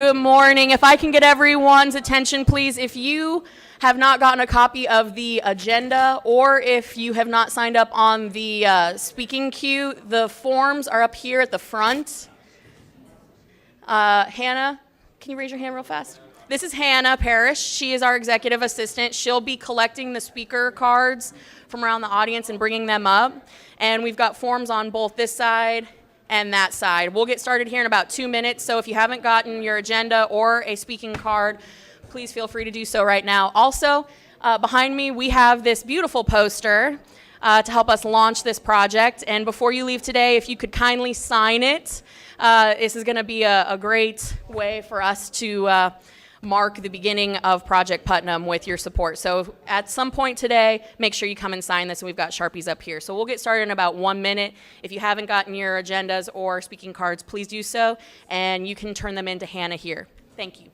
Good morning. If I can get everyone's attention, please. If you have not gotten a copy of the agenda or if you have not signed up on the speaking queue, the forms are up here at the front. Hannah, can you raise your hand real fast? This is Hannah Parrish. She is our executive assistant. She'll be collecting the speaker cards from around the audience and bringing them up. And we've got forms on both this side and that side. We'll get started here in about 2 minutes, so if you haven't gotten your agenda or a speaking card, please feel free to do so right now. Also, behind me, we have this beautiful poster to help us launch this project. And before you leave today, if you could kindly sign it, this is going to be a great way for us to mark the beginning of Project Putnam with your support. So at some point today, make sure you come and sign this, and we've got Sharpies up here. So we'll get started in about 1 minute. If you haven't gotten your agendas or speaking cards, please do so, and you can turn them into Hannah here. Thank you.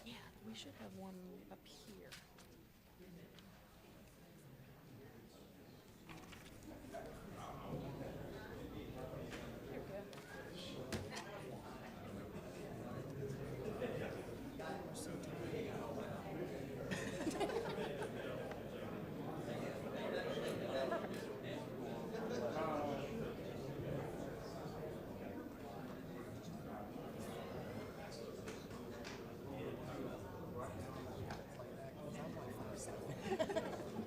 Yeah, we should have one up here.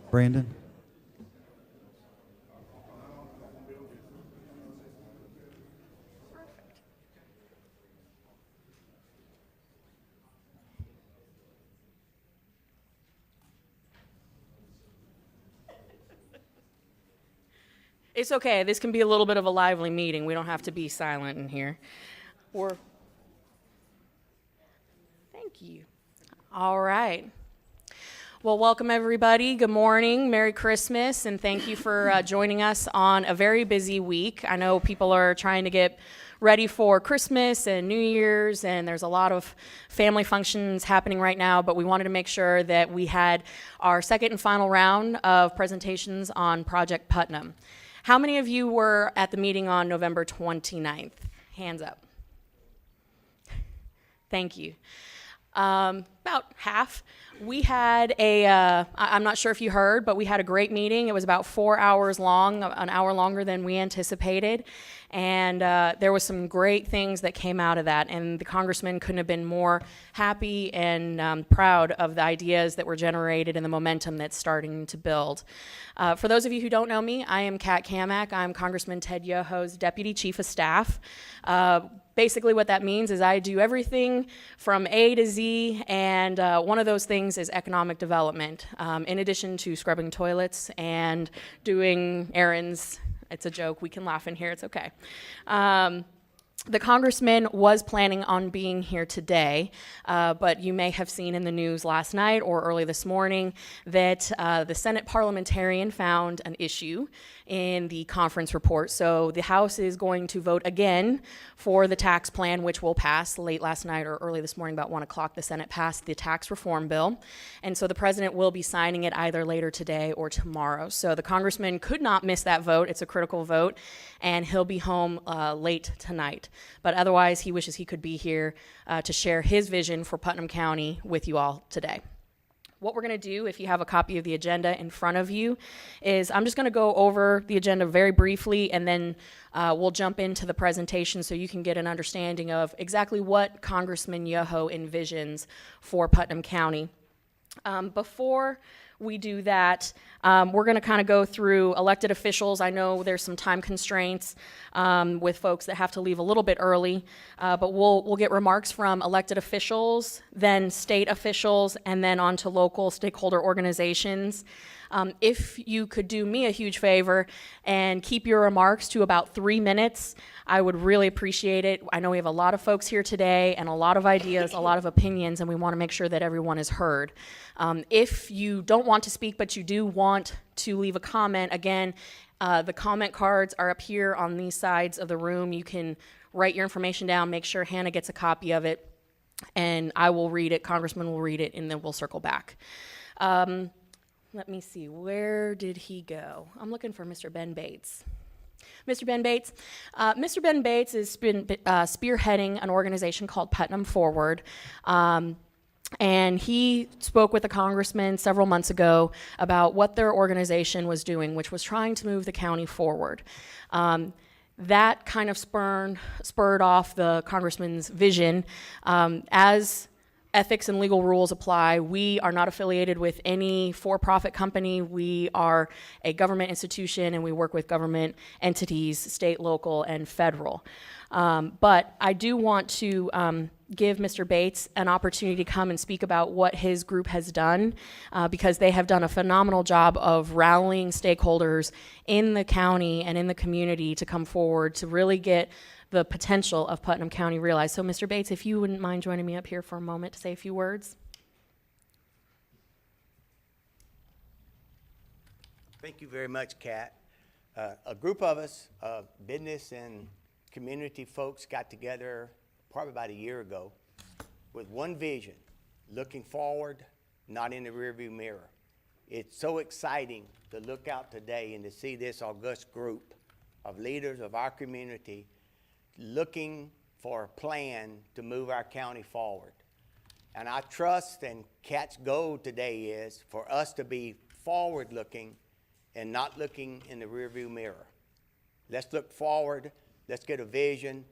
Brandon? It's okay. This can be a little bit of a lively meeting. We don't have to be silent in here. Thank you. All right. Well, welcome everybody. Good morning. Merry Christmas, and thank you for joining us on a very busy week. I know people are trying to get ready for Christmas and New Year's, and there's a lot of family functions happening right now, but we wanted to make sure that we had our second and final round of presentations on Project Putnam. How many of you were at the meeting on November 29th? Hands up. Thank you. About half. We had I'm not sure if you heard, but we had a great meeting. It was about 4 hours long, an hour longer than we anticipated. And there was some great things that came out of that. And the congressman couldn't have been more happy and proud of the ideas that were generated and the momentum that's starting to build. For those of you who don't know me, I am Kat Kamak. I'm Congressman Ted Yoho's Deputy Chief of Staff. Basically what that means is I do everything from A to Z, and one of those things is economic development, in addition to scrubbing toilets and doing errands. It's a joke. We can laugh in here. It's okay. The congressman was planning on being here today, but you may have seen in the news last night or early this morning that the Senate parliamentarian found an issue in the conference report. So the House is going to vote again for the tax plan, which will pass. Late last night or early this morning, about 1 o'clock, the Senate passed the tax reform bill. And so the president will be signing it either later today or tomorrow. So the congressman could not miss that vote. It's a critical vote, and he'll be home late tonight. But otherwise, he wishes he could be here to share his vision for Putnam County with you all today. What we're going to do, if you have a copy of the agenda in front of you, is I'm just going to go over the agenda very briefly, and then we'll jump into the presentation so you can get an understanding of exactly what Congressman Yoho envisions for Putnam County. Before we do that, we're going to kind of go through elected officials. I know there's some time constraints with folks that have to leave a little bit early, but we'll get remarks from elected officials, then state officials, and then on to local stakeholder organizations. If you could do me a huge favor and keep your remarks to about 3 minutes, I would really appreciate it. I know we have a lot of folks here today and a lot of ideas, a lot of opinions, and we want to make sure that everyone is heard. If you don't want to speak, but you do want to leave a comment, again, the comment cards are up here on these sides of the room. You can write your information down, make sure Hannah gets a copy of it, and I will read it, Congressman will read it, and then we'll circle back. let me see, where did he go? I'm looking for Mr. Ben Bates. Mr. Ben Bates. Mr. Ben Bates has been spearheading an organization called Putnam Forward. And he spoke with a congressman several months ago about what their organization was doing, which was trying to move the county forward. That kind of spurred off the congressman's vision. As ethics and legal rules apply, we are not affiliated with any for-profit company. We are a government institution, and we work with government entities, state, local, and federal. But I do want to give Mr. Bates an opportunity to come and speak about what his group has done, because they have done a phenomenal job of rallying stakeholders in the county and in the community to come forward to really get the potential of Putnam County realized. So Mr. Bates, if you wouldn't mind joining me up here for a moment to say a few words. Thank you very much, Kat. A group of us, business and community folks, got together probably about a year ago with one vision, looking forward, not in the rearview mirror. It's so exciting to look out today and to see this august group of leaders of our community looking for a plan to move our county forward. And I trust, and Kat's goal today is for us to be forward-looking and not looking in the rearview mirror. Let's look forward. Let's get a vision.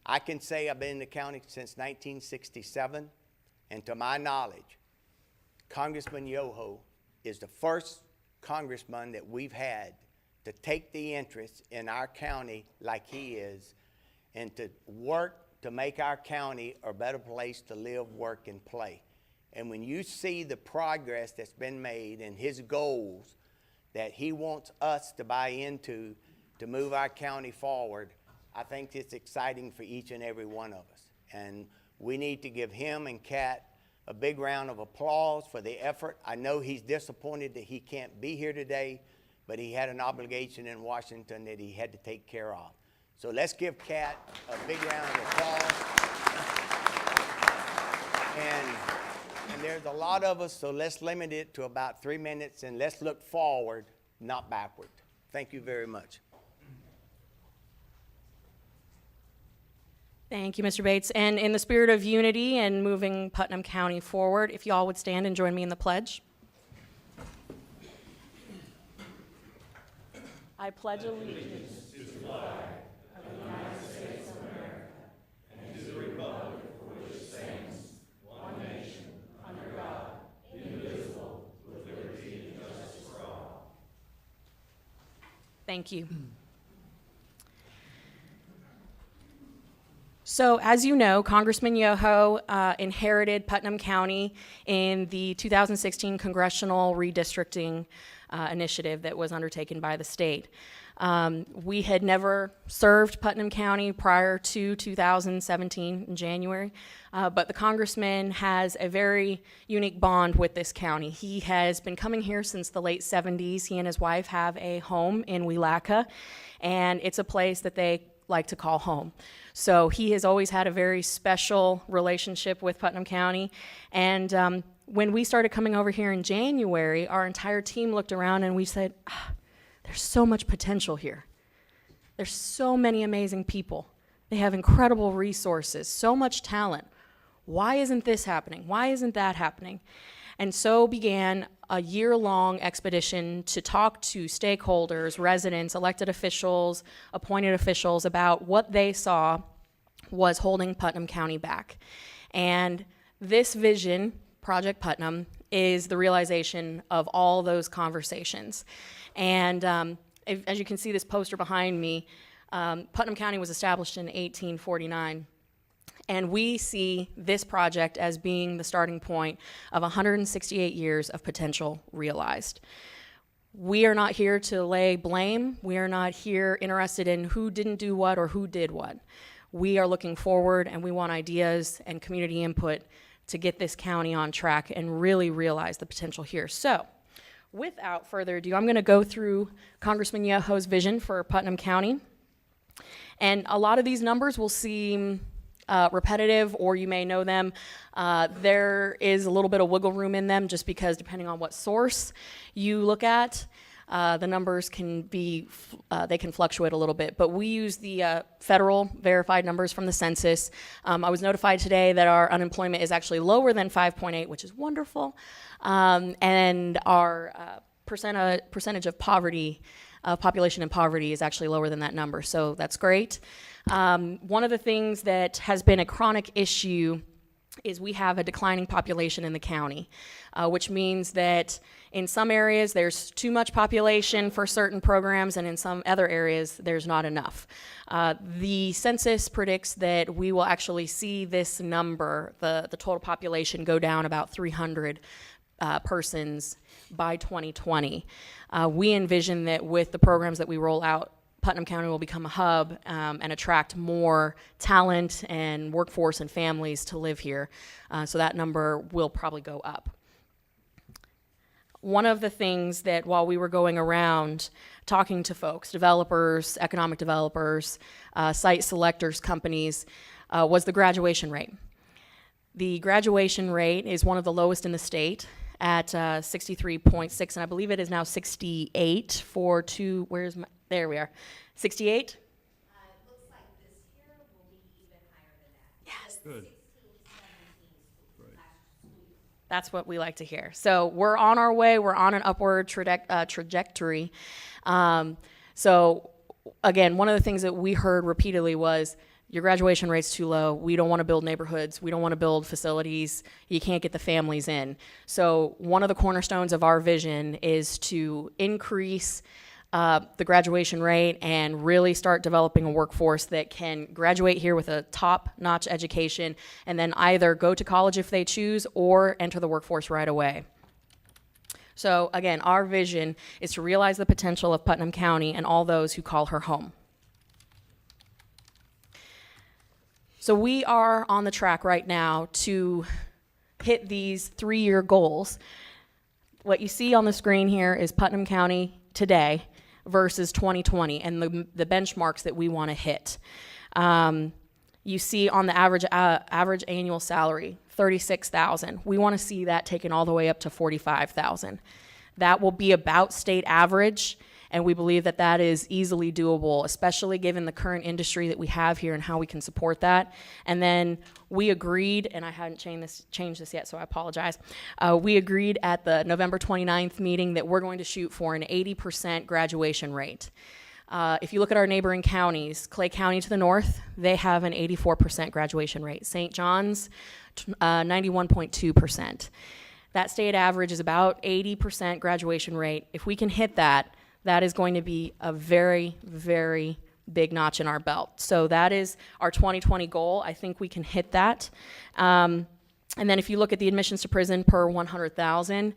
I can say I've been in the county since 1967, and to my knowledge, Congressman Yoho is the first congressman that we've had to take the interest in our county like he is, and to work to make our county a better place to live, work, and play. And when you see the progress that's been made and his goals that he wants us to buy into to move our county forward, I think it's exciting for each and every one of us. And we need to give him and Kat a big round of applause for the effort. I know he's disappointed that he can't be here today, but he had an obligation in Washington that he had to take care of. So let's give Kat a big round of applause. And there's a lot of us, so let's limit it to about 3 minutes, and let's look forward, not backward. Thank you very much. Thank you, Mr. Bates. And in the spirit of unity and moving Putnam County forward, if you all would stand and join me in the pledge. I pledge allegiance to the flag of the United States of America and to the republic for which it stands, one nation, under God, indivisible, with liberty and justice for all. Thank you. So, as you know, Congressman Yoho inherited Putnam County in the 2016 congressional redistricting initiative that was undertaken by the state. We had never served Putnam County prior to 2017 in January, but the congressman has a very unique bond with this county. He has been coming here since the late 70s. He and his wife have a home in Welaka, and it's a place that they like to call home. So he has always had a very special relationship with Putnam County. And when we started coming over here in January, our entire team looked around and we said, there's so much potential here. There's so many amazing people. They have incredible resources, so much talent. Why isn't this happening? Why isn't that happening? And so began a year-long expedition to talk to stakeholders, residents, elected officials, appointed officials about what they saw was holding Putnam County back. And this vision, Project Putnam, is the realization of all those conversations. And as you can see this poster behind me, Putnam County was established in 1849. And we see this project as being the starting point of 168 years of potential realized. We are not here to lay blame. We are not here interested in who didn't do what or who did what. We are looking forward, and we want ideas and community input to get this county on track and really realize the potential here. So, without further ado, I'm going to go through Congressman Yoho's vision for Putnam County. And a lot of these numbers will seem repetitive, or you may know them. There is a little bit of wiggle room in them just because depending on what source you look at, the numbers can be, they can fluctuate a little bit, but we use the federal verified numbers from the census. I was notified today that our unemployment is actually lower than 5.8, which is wonderful, and our percentage of poverty, population in poverty is actually lower than that number, so that's great. One of the things that has been a chronic issue is we have a declining population in the county, which means that in some areas there's too much population for certain programs, and in some other areas there's not enough. The census predicts that we will actually see this number, the total population, go down about 300 persons by 2020. We envision that with the programs that we roll out, Putnam County will become a hub and attract more talent and workforce and families to live here. So that number will probably go up. One of the things that while we were going around talking to folks, developers, economic developers, site selectors, companies, was the graduation rate. The graduation rate is one of the lowest in the state at 63.6, and I believe it is now 68 for two, there we are, 68? It looks like this year will be even higher than that. Yes. Good. 16, 17 Right. last school year. That's what we like to hear. So we're on our way. We're on an upward trajectory. So again, one of the things that we heard repeatedly was, your graduation rate's too low. We don't want to build neighborhoods. We don't want to build facilities. You can't get the families in. So one of the cornerstones of our vision is to increase the graduation rate and really start developing a workforce that can graduate here with a top-notch education and then either go to college if they choose or enter the workforce right away. So again, our vision is to realize the potential of Putnam County and all those who call her home. So we are on the track right now to hit these 3-year goals. What you see on the screen here is Putnam County today versus 2020 and the benchmarks that we want to hit. You see on the average annual salary, $36,000. We want to see that taken all the way up to $45,000. That will be about state average, and we believe that that is easily doable, especially given the current industry that we have here and how we can support that. And then we agreed, and I hadn't changed this yet, so I apologize. We agreed at the November 29th meeting that we're going to shoot for an 80% graduation rate. If you look at our neighboring counties, Clay County to the north, they have an 84% graduation rate. St. John's, 91.2%. That state average is about 80% graduation rate. If we can hit that, that is going to be a very, very big notch in our belt. So that is our 2020 goal. I think we can hit that. And then if you look at the admissions to prison per 100,000,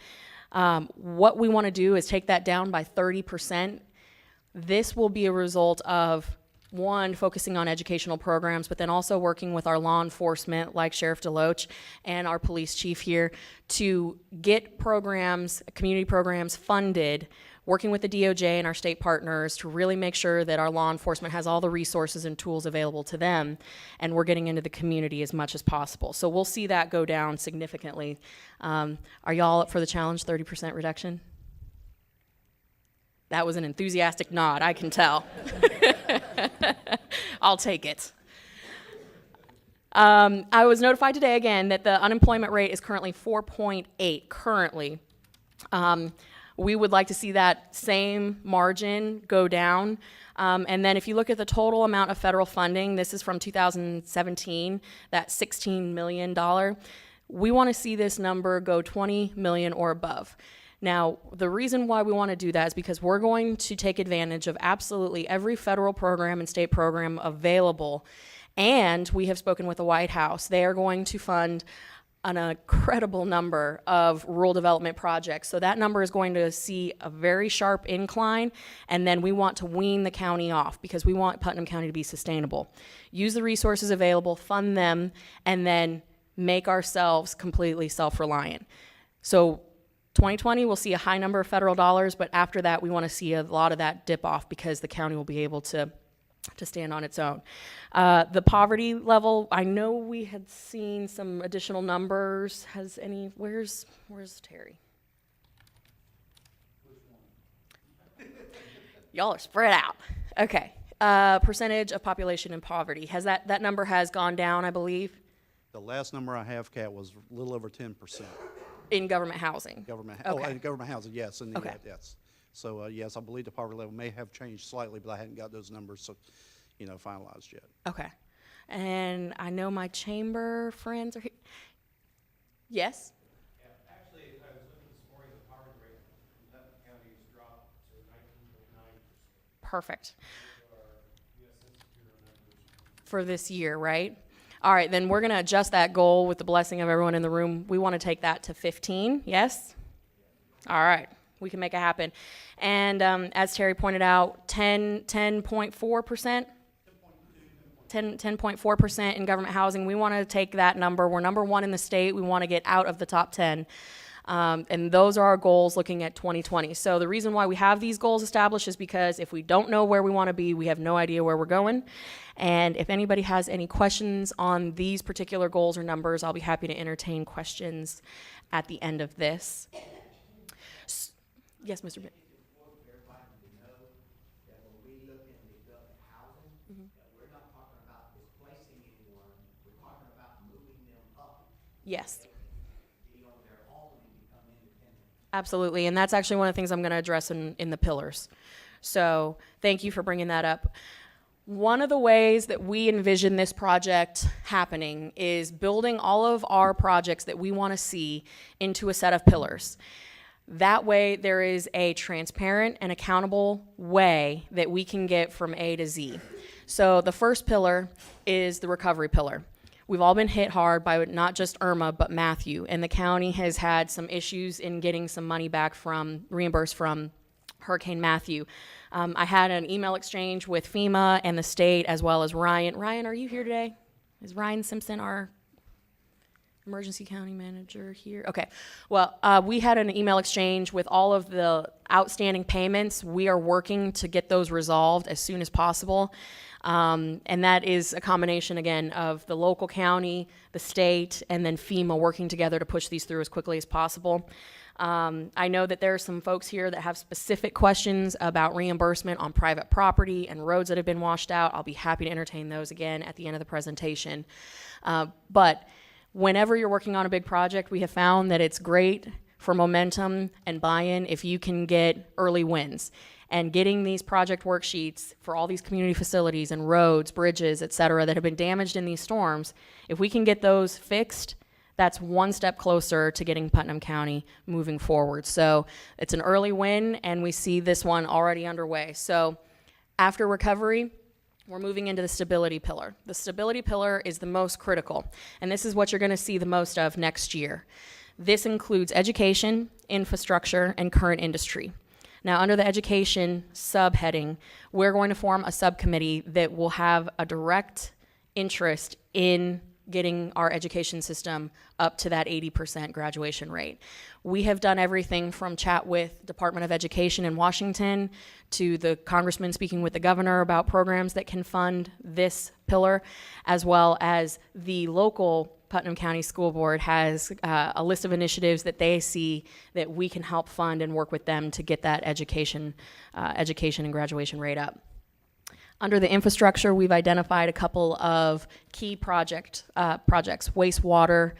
what we want to do is take that down by 30%. This will be a result of, one, focusing on educational programs, but then also working with our law enforcement, like Sheriff DeLoach and our police chief here, to get programs, community programs funded, working with the DOJ and our state partners to really make sure that our law enforcement has all the resources and tools available to them, and we're getting into the community as much as possible. So we'll see that go down significantly. Are y'all up for the challenge, 30% reduction? That was an enthusiastic nod, I can tell. I'll take it. I was notified today again that the unemployment rate is currently 4.8 currently. We would like to see that same margin go down. And then if you look at the total amount of federal funding, this is from 2017, that $16 million, we want to see this number go 20 million or above. Now, the reason why we want to do that is because we're going to take advantage of absolutely every federal program and state program available. And we have spoken with the White House. They are going to fund an incredible number of rural development projects. So that number is going to see a very sharp incline, and then we want to wean the county off because we want Putnam County to be sustainable. Use the resources available, fund them, and then make ourselves completely self-reliant. So 2020, we'll see a high number of federal dollars, but after that, we want to see a lot of that dip off because the county will be able to to stand on its own. The poverty level, I know we had seen some additional numbers. Where's Terry? Y'all are spread out. Okay. Percentage of population in poverty. Has that number has gone down, I believe, The last number I have, Kat, was a little over 10% in government housing. government, Okay. and government housing, yes, in the, Okay. yes. So, yes, I believe the poverty level may have changed slightly, but I hadn't got those numbers, so, finalized yet. Okay. And I know my chamber friends are here. Yes? Yeah, actually, I was looking this morning, the poverty rate in Putnam County has dropped to 19.9%. Perfect. Our U.S. Census Bureau numbers. For this year, right? All right, then we're going to adjust that goal with the blessing of everyone in the room. We want to take that to 15, yes? All right, we can make it happen. And as Terry pointed out, 10.4%? 10.4% in government housing. We want to take that number. We're number one in the state. We want to get out of the top 10. And those are our goals looking at 2020. So the reason why we have these goals established is because if we don't know where we want to be, we have no idea where we're going. And if anybody has any questions on these particular goals or numbers, I'll be happy to entertain questions at the end of this. Yes, Mr. Bennett. Important for everybody to know that when we look in the government housing, that we're not talking about displacing anyone, we're talking about moving them up, Yes. be on their own and become independent. Absolutely, and that's actually one of the things I'm going to address in the pillars. So thank you for bringing that up. One of the ways that we envision this project happening is building all of our projects that we want to see into a set of pillars. That way, there is a transparent and accountable way that we can get from A to Z. So the first pillar is the recovery pillar. We've all been hit hard by not just Irma, but Matthew, and the county has had some issues in getting some money back reimbursed from Hurricane Matthew. I had an email exchange with FEMA and the state as well as Ryan. Ryan, are you here today? Is Ryan Simpson our emergency county manager here? Okay. Well, we had an email exchange with all of the outstanding payments. We are working to get those resolved as soon as possible. And that is a combination, again, of the local county, the state, and then FEMA working together to push these through as quickly as possible. I know that there are some folks here that have specific questions about reimbursement on private property and roads that have been washed out. I'll be happy to entertain those again at the end of the presentation. But whenever you're working on a big project, we have found that it's great for momentum and buy-in if you can get early wins. And getting these project worksheets for all these community facilities and roads, bridges, et cetera, that have been damaged in these storms, if we can get those fixed, that's one step closer to getting Putnam County moving forward. So it's an early win, and we see this one already underway. So after recovery, we're moving into the stability pillar. The stability pillar is the most critical, and this is what you're going to see the most of next year. This includes education, infrastructure, and current industry. Now, under the education subheading, we're going to form a subcommittee that will have a direct interest in getting our education system up to that 80% graduation rate. We have done everything from chat with Department of Education in Washington to the congressman speaking with the governor about programs that can fund this pillar, as well as the local Putnam County School Board has a list of initiatives that they see that we can help fund and work with them to get that education and graduation rate up. Under the infrastructure, we've identified a couple of key projects, wastewater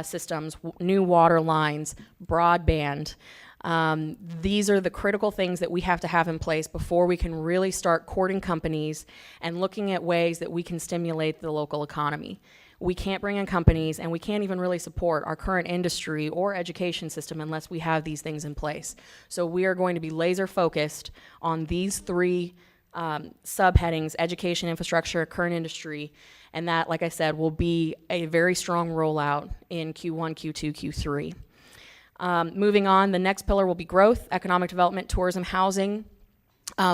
systems, new water lines, broadband. These are the critical things that we have to have in place before we can really start courting companies and looking at ways that we can stimulate the local economy. We can't bring in companies, and we can't even really support our current industry or education system unless we have these things in place. So we are going to be laser focused on these three subheadings: education, infrastructure, current industry, and that, like I said, will be a very strong rollout in Q1, Q2, Q3. Moving on, the next pillar will be growth, economic development, tourism, housing.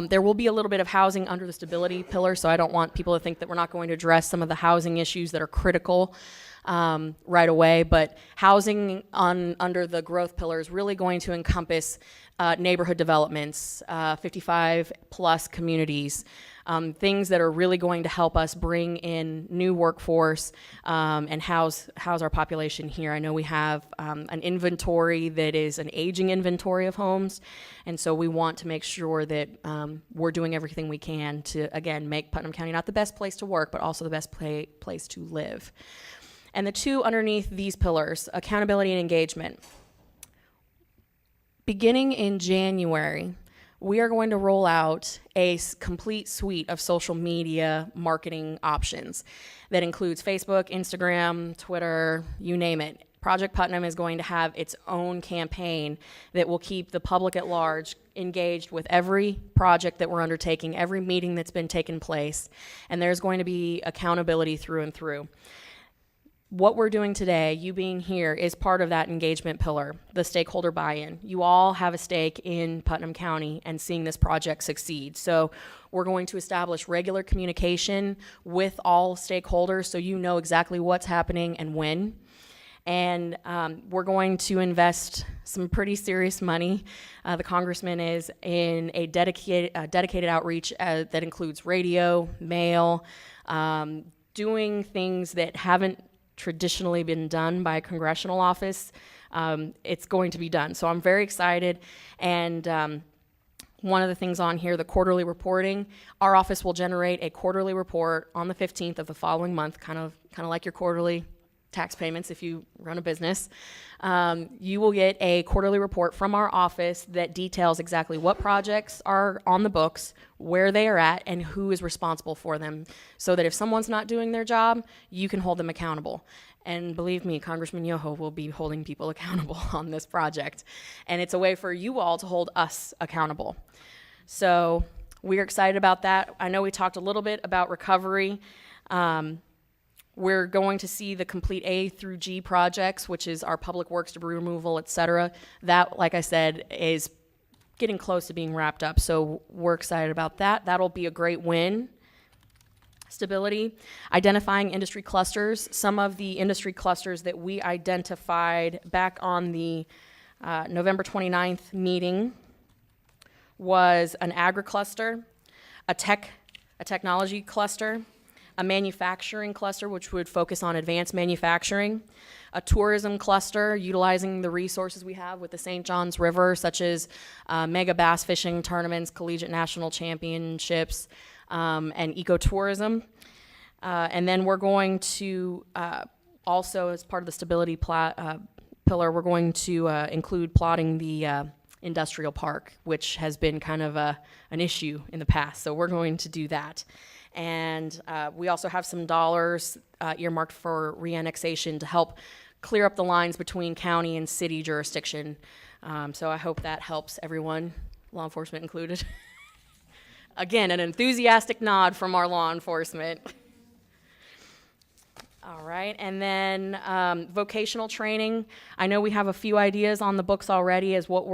There will be a little bit of housing under the stability pillar, so I don't want people to think that we're not going to address some of the housing issues that are critical right away, but housing under the growth pillar is really going to encompass neighborhood developments, 55 plus communities, things that are really going to help us bring in new workforce and house our population here. I know we have an inventory that is an aging inventory of homes, and so we want to make sure that we're doing everything we can to, again, make Putnam County not the best place to work, but also the best place to live. And the two underneath these pillars, accountability and engagement. Beginning in January, we are going to roll out a complete suite of social media marketing options that includes Facebook, Instagram, Twitter, you name it. Project Putnam is going to have its own campaign that will keep the public at large engaged with every project that we're undertaking, every meeting that's been taking place, and there's going to be accountability through and through. What we're doing today, you being here, is part of that engagement pillar, the stakeholder buy-in. You all have a stake in Putnam County and seeing this project succeed. So we're going to establish regular communication with all stakeholders so you know exactly what's happening and when. And we're going to invest some pretty serious money, the congressman is, in a dedicated outreach that includes radio, mail, doing things that haven't traditionally been done by a congressional office. It's going to be done. So I'm very excited. And one of the things on here, the quarterly reporting, our office will generate a quarterly report on the 15th of the following month, kind of like your quarterly tax payments if you run a business. You will get a quarterly report from our office that details exactly what projects are on the books, where they are at, and who is responsible for them, so that if someone's not doing their job, you can hold them accountable. And believe me, Congressman Yoho will be holding people accountable on this project. And it's a way for you all to hold us accountable. So we're excited about that. I know we talked a little bit about recovery. We're going to see the complete A through G projects, which is our public works, debris removal, et cetera. That, like I said, is getting close to being wrapped up. So we're excited about that. That'll be a great win. Stability, identifying industry clusters. Some of the industry clusters that we identified back on the November 29th meeting was an agri-cluster, a technology cluster, a manufacturing cluster, which would focus on advanced manufacturing, a tourism cluster, utilizing the resources we have with the St. Johns River, such as mega bass fishing tournaments, collegiate national championships, and ecotourism. And then we're going to also, as part of the stability pillar, we're going to include plotting the industrial park, which has been kind of an issue in the past. So we're going to do that. And we also have some dollars earmarked for reannexation to help clear up the lines between county and city jurisdiction. So I hope that helps everyone, law enforcement included. Again, an enthusiastic nod from our law enforcement. All right, and then vocational training. I know we have a few ideas on the books already as to what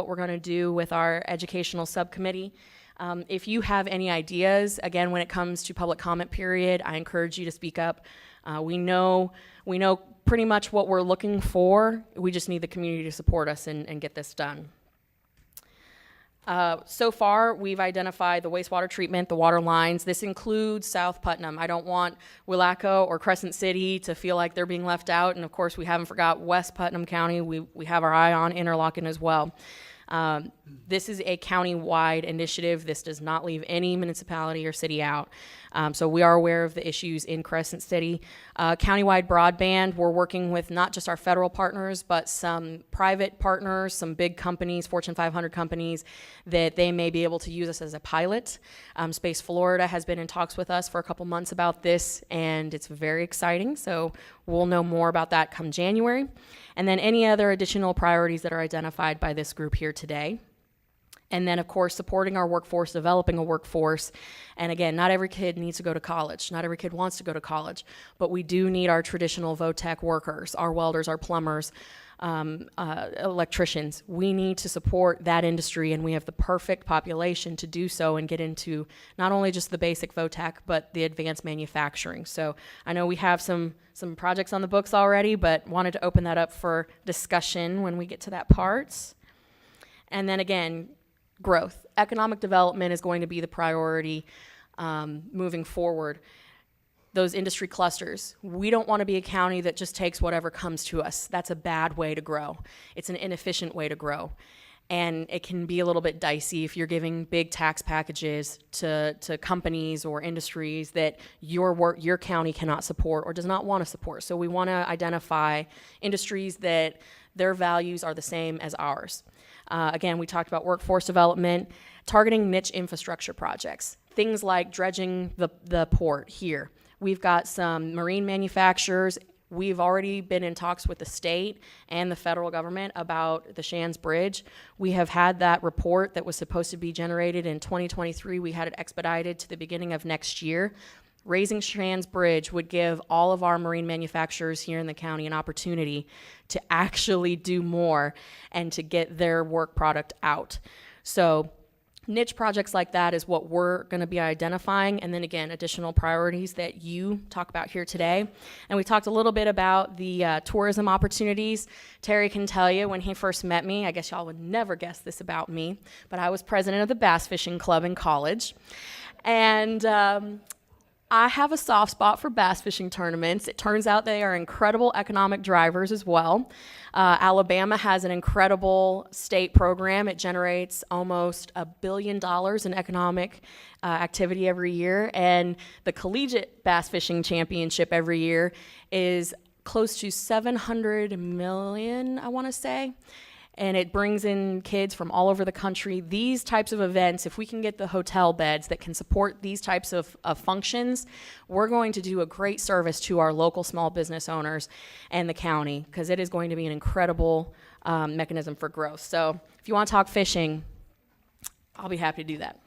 we're going to do with our educational subcommittee. If you have any ideas, again, when it comes to public comment period, I encourage you to speak up. We know pretty much what we're looking for. We just need the community to support us and get this done. So far, we've identified the wastewater treatment, the water lines. This includes South Putnam. I don't want Willaco or Crescent City to feel like they're being left out. And of course, we haven't forgot West Putnam County. We have our eye on Interlochen as well. This is a county-wide initiative. This does not leave any municipality or city out. So we are aware of the issues in Crescent City. Countywide broadband, we're working with not just our federal partners, but some private partners, some big companies, Fortune 500 companies, that they may be able to use us as a pilot. Space Florida has been in talks with us for a couple months about this, and it's very exciting. So we'll know more about that come January. And then any other additional priorities that are identified by this group here today. And then, of course, supporting our workforce, developing a workforce. And again, not every kid needs to go to college. Not every kid wants to go to college. But we do need our traditional VOTEC workers, our welders, our plumbers, electricians. We need to support that industry, and we have the perfect population to do so and get into not only just the basic VOTEC, but the advanced manufacturing. So I know we have some projects on the books already, but wanted to open that up for discussion when we get to that part. And then again, growth. Economic development is going to be the priority moving forward. Those industry clusters. We don't want to be a county that just takes whatever comes to us. That's a bad way to grow. It's an inefficient way to grow. And it can be a little bit dicey if you're giving big tax packages to companies or industries that your county cannot support or does not want to support. So we want to identify industries that their values are the same as ours. Again, we talked about workforce development, targeting niche infrastructure projects, things like dredging the port here. We've got some marine manufacturers. We've already been in talks with the state and the federal government about the Shands Bridge. We have had that report that was supposed to be generated in 2023. We had it expedited to the beginning of next year. Raising Shands Bridge would give all of our marine manufacturers here in the county an opportunity to actually do more and to get their work product out. So niche projects like that is what we're going to be identifying, and then again, additional priorities that you talk about here today. And we talked a little bit about the tourism opportunities. Terry can tell you when he first met me, I guess y'all would never guess this about me, but I was president of the Bass Fishing Club in college. And I have a soft spot for bass fishing tournaments. It turns out they are incredible economic drivers as well. Alabama has an incredible state program. It generates almost $1 billion in economic activity every year. And the collegiate bass fishing championship every year is close to 700 million, I want to say. And it brings in kids from all over the country. These types of events, if we can get the hotel beds that can support these types of functions, we're going to do a great service to our local small business owners and the county, because it is going to be an incredible mechanism for growth. So if you want to talk fishing, I'll be happy to do that.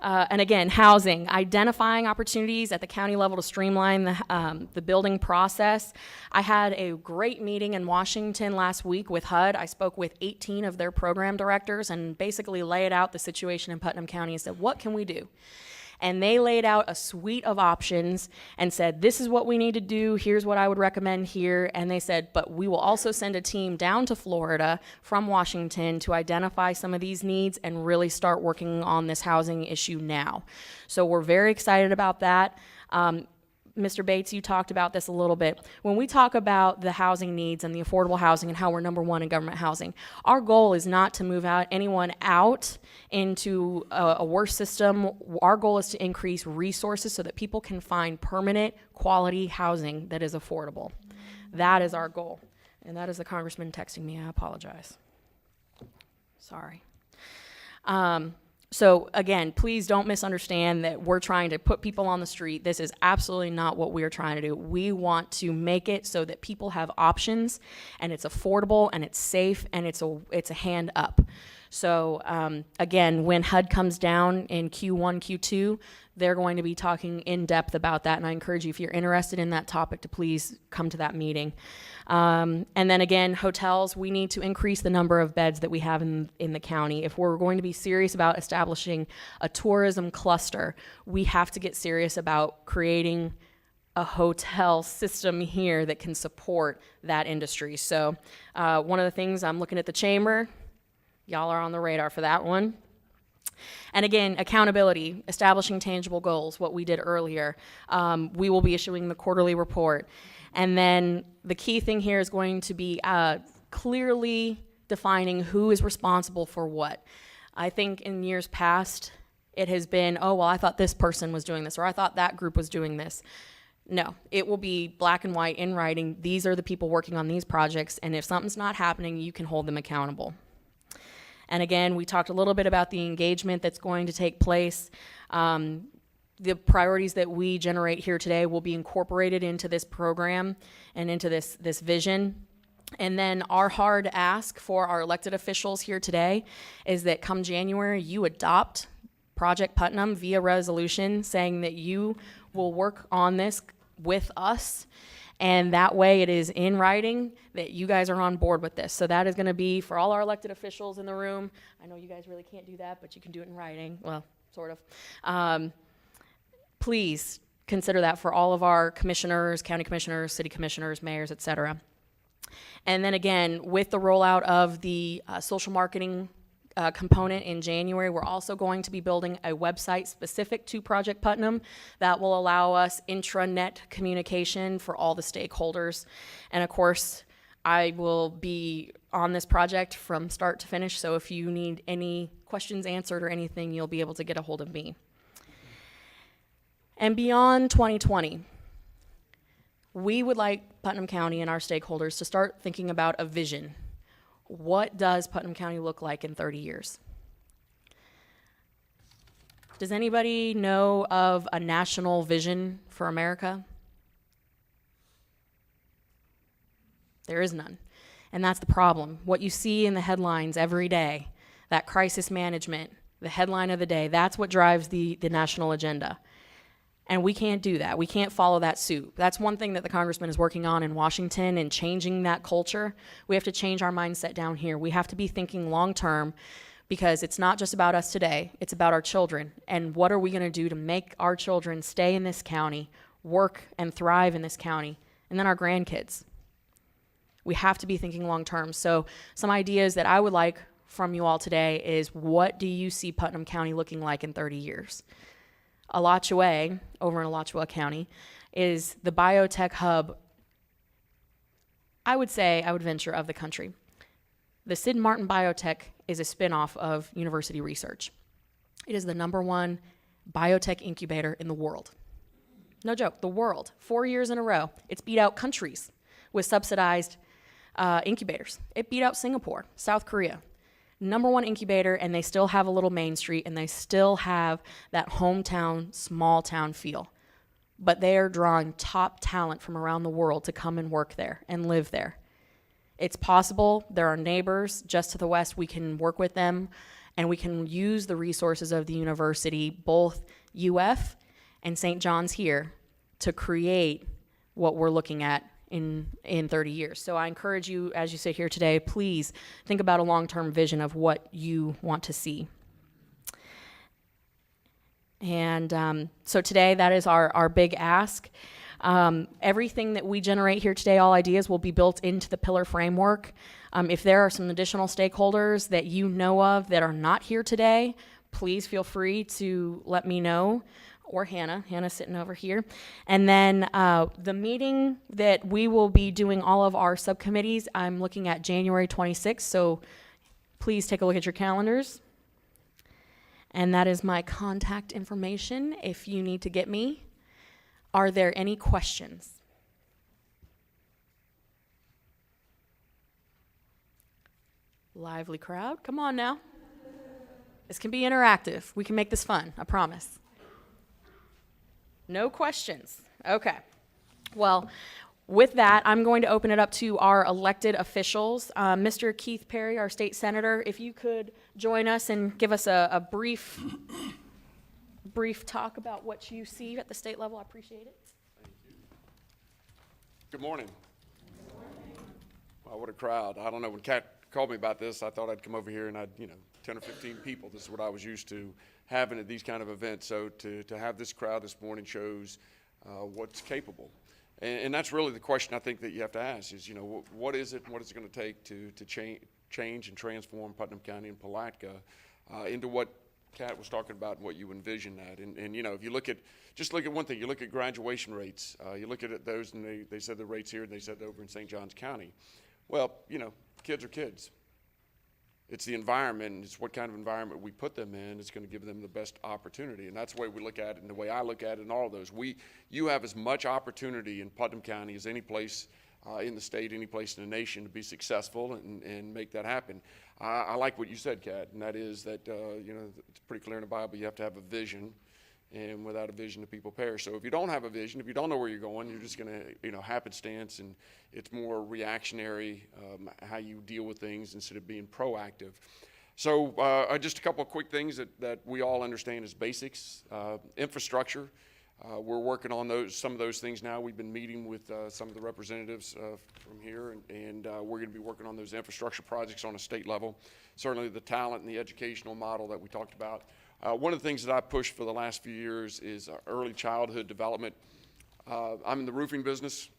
And again, housing, identifying opportunities at the county level to streamline the building process. I had a great meeting in Washington last week with HUD. I spoke with 18 of their program directors and basically laid out the situation in Putnam County and said, what can we do? And they laid out a suite of options and said, this is what we need to do, here's what I would recommend here. And they said, but we will also send a team down to Florida from Washington to identify some of these needs and really start working on this housing issue now. So we're very excited about that. Mr. Bates, you talked about this a little bit. When we talk about the housing needs and the affordable housing and how we're #1 in government housing, our goal is not to move anyone out into a worse system. Our goal is to increase resources so that people can find permanent, quality housing that is affordable. That is our goal. And that is the congressman texting me. I apologize. Sorry. So again, please don't misunderstand that we're trying to put people on the street. This is absolutely not what we're trying to do. We want to make it so that people have options, and it's affordable, and it's safe, and it's a hand up. So again, when HUD comes down in Q1, Q2, they're going to be talking in depth about that, and I encourage you, if you're interested in that topic, to please come to that meeting. And then again, hotels, we need to increase the number of beds that we have in the county. If we're going to be serious about establishing a tourism cluster, we have to get serious about creating a hotel system here that can support that industry. So one of the things, I'm looking at the chamber, y'all are on the radar for that one. And again, accountability, establishing tangible goals, what we did earlier. We will be issuing the quarterly report. And then the key thing here is going to be clearly defining who is responsible for what. I think in years past, it has been, oh, well, I thought this person was doing this, or I thought that group was doing this. No, it will be black and white in writing. These are the people working on these projects, and if something's not happening, you can hold them accountable. And again, we talked a little bit about the engagement that's going to take place. The priorities that we generate here today will be incorporated into this program and into this vision. And then our hard ask for our elected officials here today is that come January, you adopt Project Putnam via resolution, saying that you will work on this with us. And that way it is in writing that you guys are on board with this. So that is going to be for all our elected officials in the room. I know you guys really can't do that, but you can do it in writing. Well, sort of. Please consider that for all of our commissioners, county commissioners, city commissioners, mayors, et cetera. And then again, with the rollout of the social marketing component in January, we're also going to be building a website specific to Project Putnam that will allow us intranet communication for all the stakeholders. And of course, I will be on this project from start to finish, so if you need any questions answered or anything, you'll be able to get a hold of me. And beyond 2020, we would like Putnam County and our stakeholders to start thinking about a vision. What does Putnam County look like in 30 years? Does anybody know of a national vision for America? There is none. And that's the problem. What you see in the headlines every day, that crisis management, the headline of the day, that's what drives the national agenda. And we can't do that. We can't follow that suit. That's one thing that the congressman is working on in Washington and changing that culture. We have to change our mindset down here. We have to be thinking long term, because it's not just about us today, it's about our children. And what are we going to do to make our children stay in this county, work and thrive in this county, and then our grandkids? We have to be thinking long term. So some ideas that I would like from you all today is, what do you see Putnam County looking like in 30 years? Alachua, over in Alachua County, is the biotech hub, I would venture, of the country. The Sid Martin Biotech is a spinoff of University Research. It is the #1 biotech incubator in the world. No joke, the world. 4 years in a row. It's beat out countries with subsidized incubators. It beat out Singapore, South Korea. #1 incubator, and they still have a little Main Street, and they still have that hometown, small town feel. But they are drawing top talent from around the world to come and work there and live there. It's possible. There are neighbors just to the west. We can work with them, and we can use the resources of the university, both UF and St. John's here, to create what we're looking at in 30 years. So I encourage you, as you sit here today, please think about a long-term vision of what you want to see. And so today, that is our big ask. Everything that we generate here today, all ideas, will be built into the pillar framework. If there are some additional stakeholders that you know of that are not here today, please feel free to let me know, or Hannah's sitting over here. And then the meeting that we will be doing all of our subcommittees, I'm looking at January 26th, so please take a look at your calendars. And that is my contact information if you need to get me. Are there any questions? Lively crowd, come on now. This can be interactive. We can make this fun, I promise. No questions. Okay. Well, with that, I'm going to open it up to our elected officials. Mr. Keith Perry, our state senator, if you could join us and give us a brief talk about what you see at the state level, I appreciate it. Thank you. Good morning. Good morning. Wow, what a crowd. I don't know, when Kat called me about this, I thought I'd come over here and 10 or 15 people. This is what I was used to having at these kind of events. So to have this crowd this morning shows what's capable. And that's really the question I think that you have to ask is, what is it and what is it going to take to change and transform Putnam County and Palatka into what Kat was talking about and what you envision that. And if you just look at one thing, you look at graduation rates, you look at those, and they said the rates here and they said over in St. Johns County. Well, kids are kids. It's the environment, and it's what kind of environment we put them in. It's going to give them the best opportunity, and that's the way we look at it, and the way I look at it in all of those. You have as much opportunity in Putnam County as any place in the state, any place in the nation to be successful and make that happen. I like what you said, Kat, and that is that it's pretty clear in the Bible. You have to have a vision, and without a vision, the people perish. So if you don't have a vision, if you don't know where you're going, you're just going to happenstance, and it's more reactionary how you deal with things instead of being proactive. So just a couple of quick things that we all understand as basics. Infrastructure. We're working on some of those things now. We've been meeting with some of the representatives from here, and we're going to be working on those infrastructure projects on a state level. Certainly the talent and the educational model that we talked about. One of the things that I pushed for the last few years is early childhood development. I'm in the roofing business.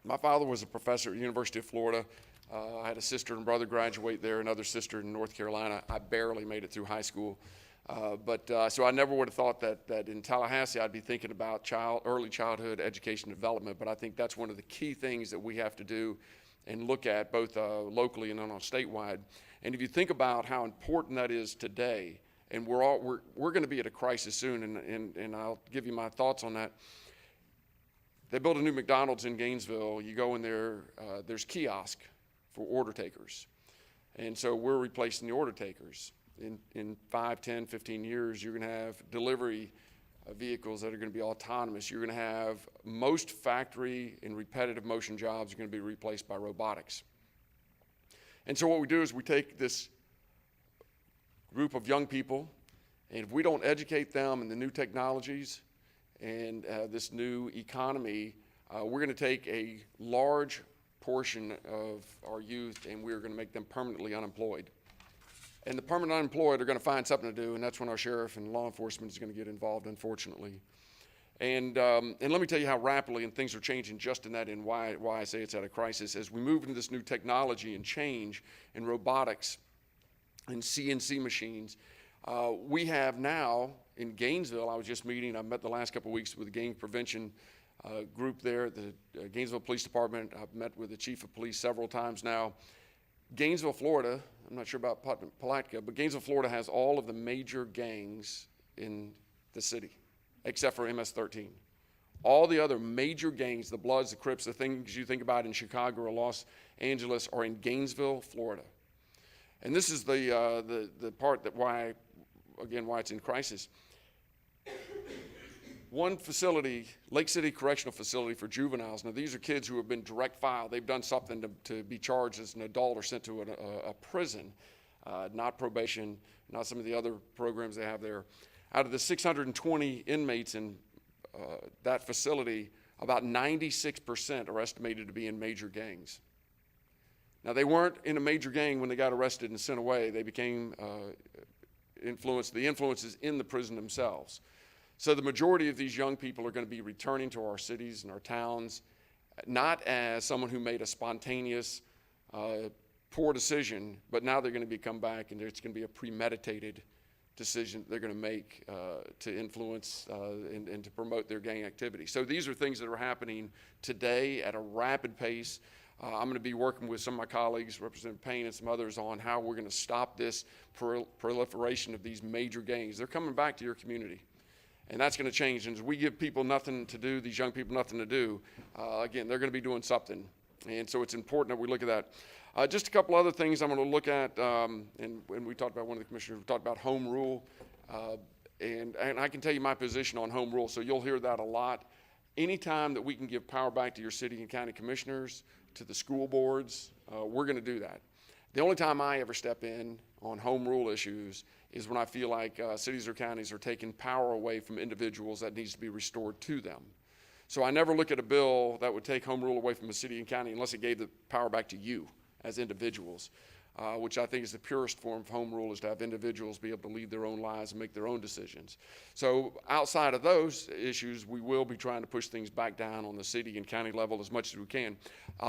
My father was a professor at the University of Florida. I had a sister and brother graduate there, another sister in North Carolina. I barely made it through high school. So I never would have thought that in Tallahassee I'd be thinking about early childhood education and development, but I think that's one of the key things that we have to do and look at both locally and on statewide. And if you think about how important that is today, and we're going to be at a crisis soon, and I'll give you my thoughts on that. They built a new McDonald's in Gainesville. You go in there, there's kiosk for order takers. And so we're replacing the order takers. In 5, 10, 15 years, you're going to have delivery vehicles that are going to be autonomous. You're going to have most factory and repetitive motion jobs are going to be replaced by robotics. And so what we do is we take this group of young people, and if we don't educate them in the new technologies and this new economy, we're going to take a large portion of our youth and we're going to make them permanently unemployed. And the permanent unemployed are going to find something to do, and that's when our sheriff and law enforcement is going to get involved, unfortunately. And let me tell you how rapidly and things are changing just in that, and why I say it's at a crisis. As we move into this new technology and change in robotics and CNC machines, we have now in Gainesville, I was just meeting, I met the last couple of weeks with the gang prevention group there at the Gainesville Police Department. I've met with the chief of police several times now. Gainesville, Florida, I'm not sure about Palatka, but Gainesville, Florida has all of the major gangs in the city, except for MS-13. All the other major gangs, the Bloods, the Crips, the things you think about in Chicago or Los Angeles are in Gainesville, Florida. And this is the part that why it's in crisis. One facility, Lake City Correctional Facility for juveniles. Now, these are kids who have been direct file. They've done something to be charged as an adult or sent to a prison, not probation, not some of the other programs they have there. Out of the 620 inmates in that facility, about 96% are estimated to be in major gangs. Now, they weren't in a major gang when they got arrested and sent away. They became the influences in the prison themselves. So the majority of these young people are going to be returning to our cities and our towns, not as someone who made a spontaneous, poor decision, but now they're going to come back and it's going to be a premeditated decision they're going to make to influence and to promote their gang activity. So these are things that are happening today at a rapid pace. I'm going to be working with some of my colleagues, Representative Payne and some others, on how we're going to stop this proliferation of these major gangs. They're coming back to your community. And that's going to change. And as we give people nothing to do, these young people nothing to do, again, they're going to be doing something. And so it's important that we look at that. Just a couple other things I'm going to look at, and we talked about, one of the commissioners talked about home rule. And I can tell you my position on home rule, so you'll hear that a lot. Anytime that we can give power back to your city and county commissioners, to the school boards, we're going to do that. The only time I ever step in on home rule issues is when I feel like cities or counties are taking power away from individuals that needs to be restored to them. So I never look at a bill that would take home rule away from a city and county unless it gave the power back to you as individuals, which I think is the purest form of home rule, is to have individuals be able to lead their own lives and make their own decisions. So outside of those issues, we will be trying to push things back down on the city and county level as much as we can.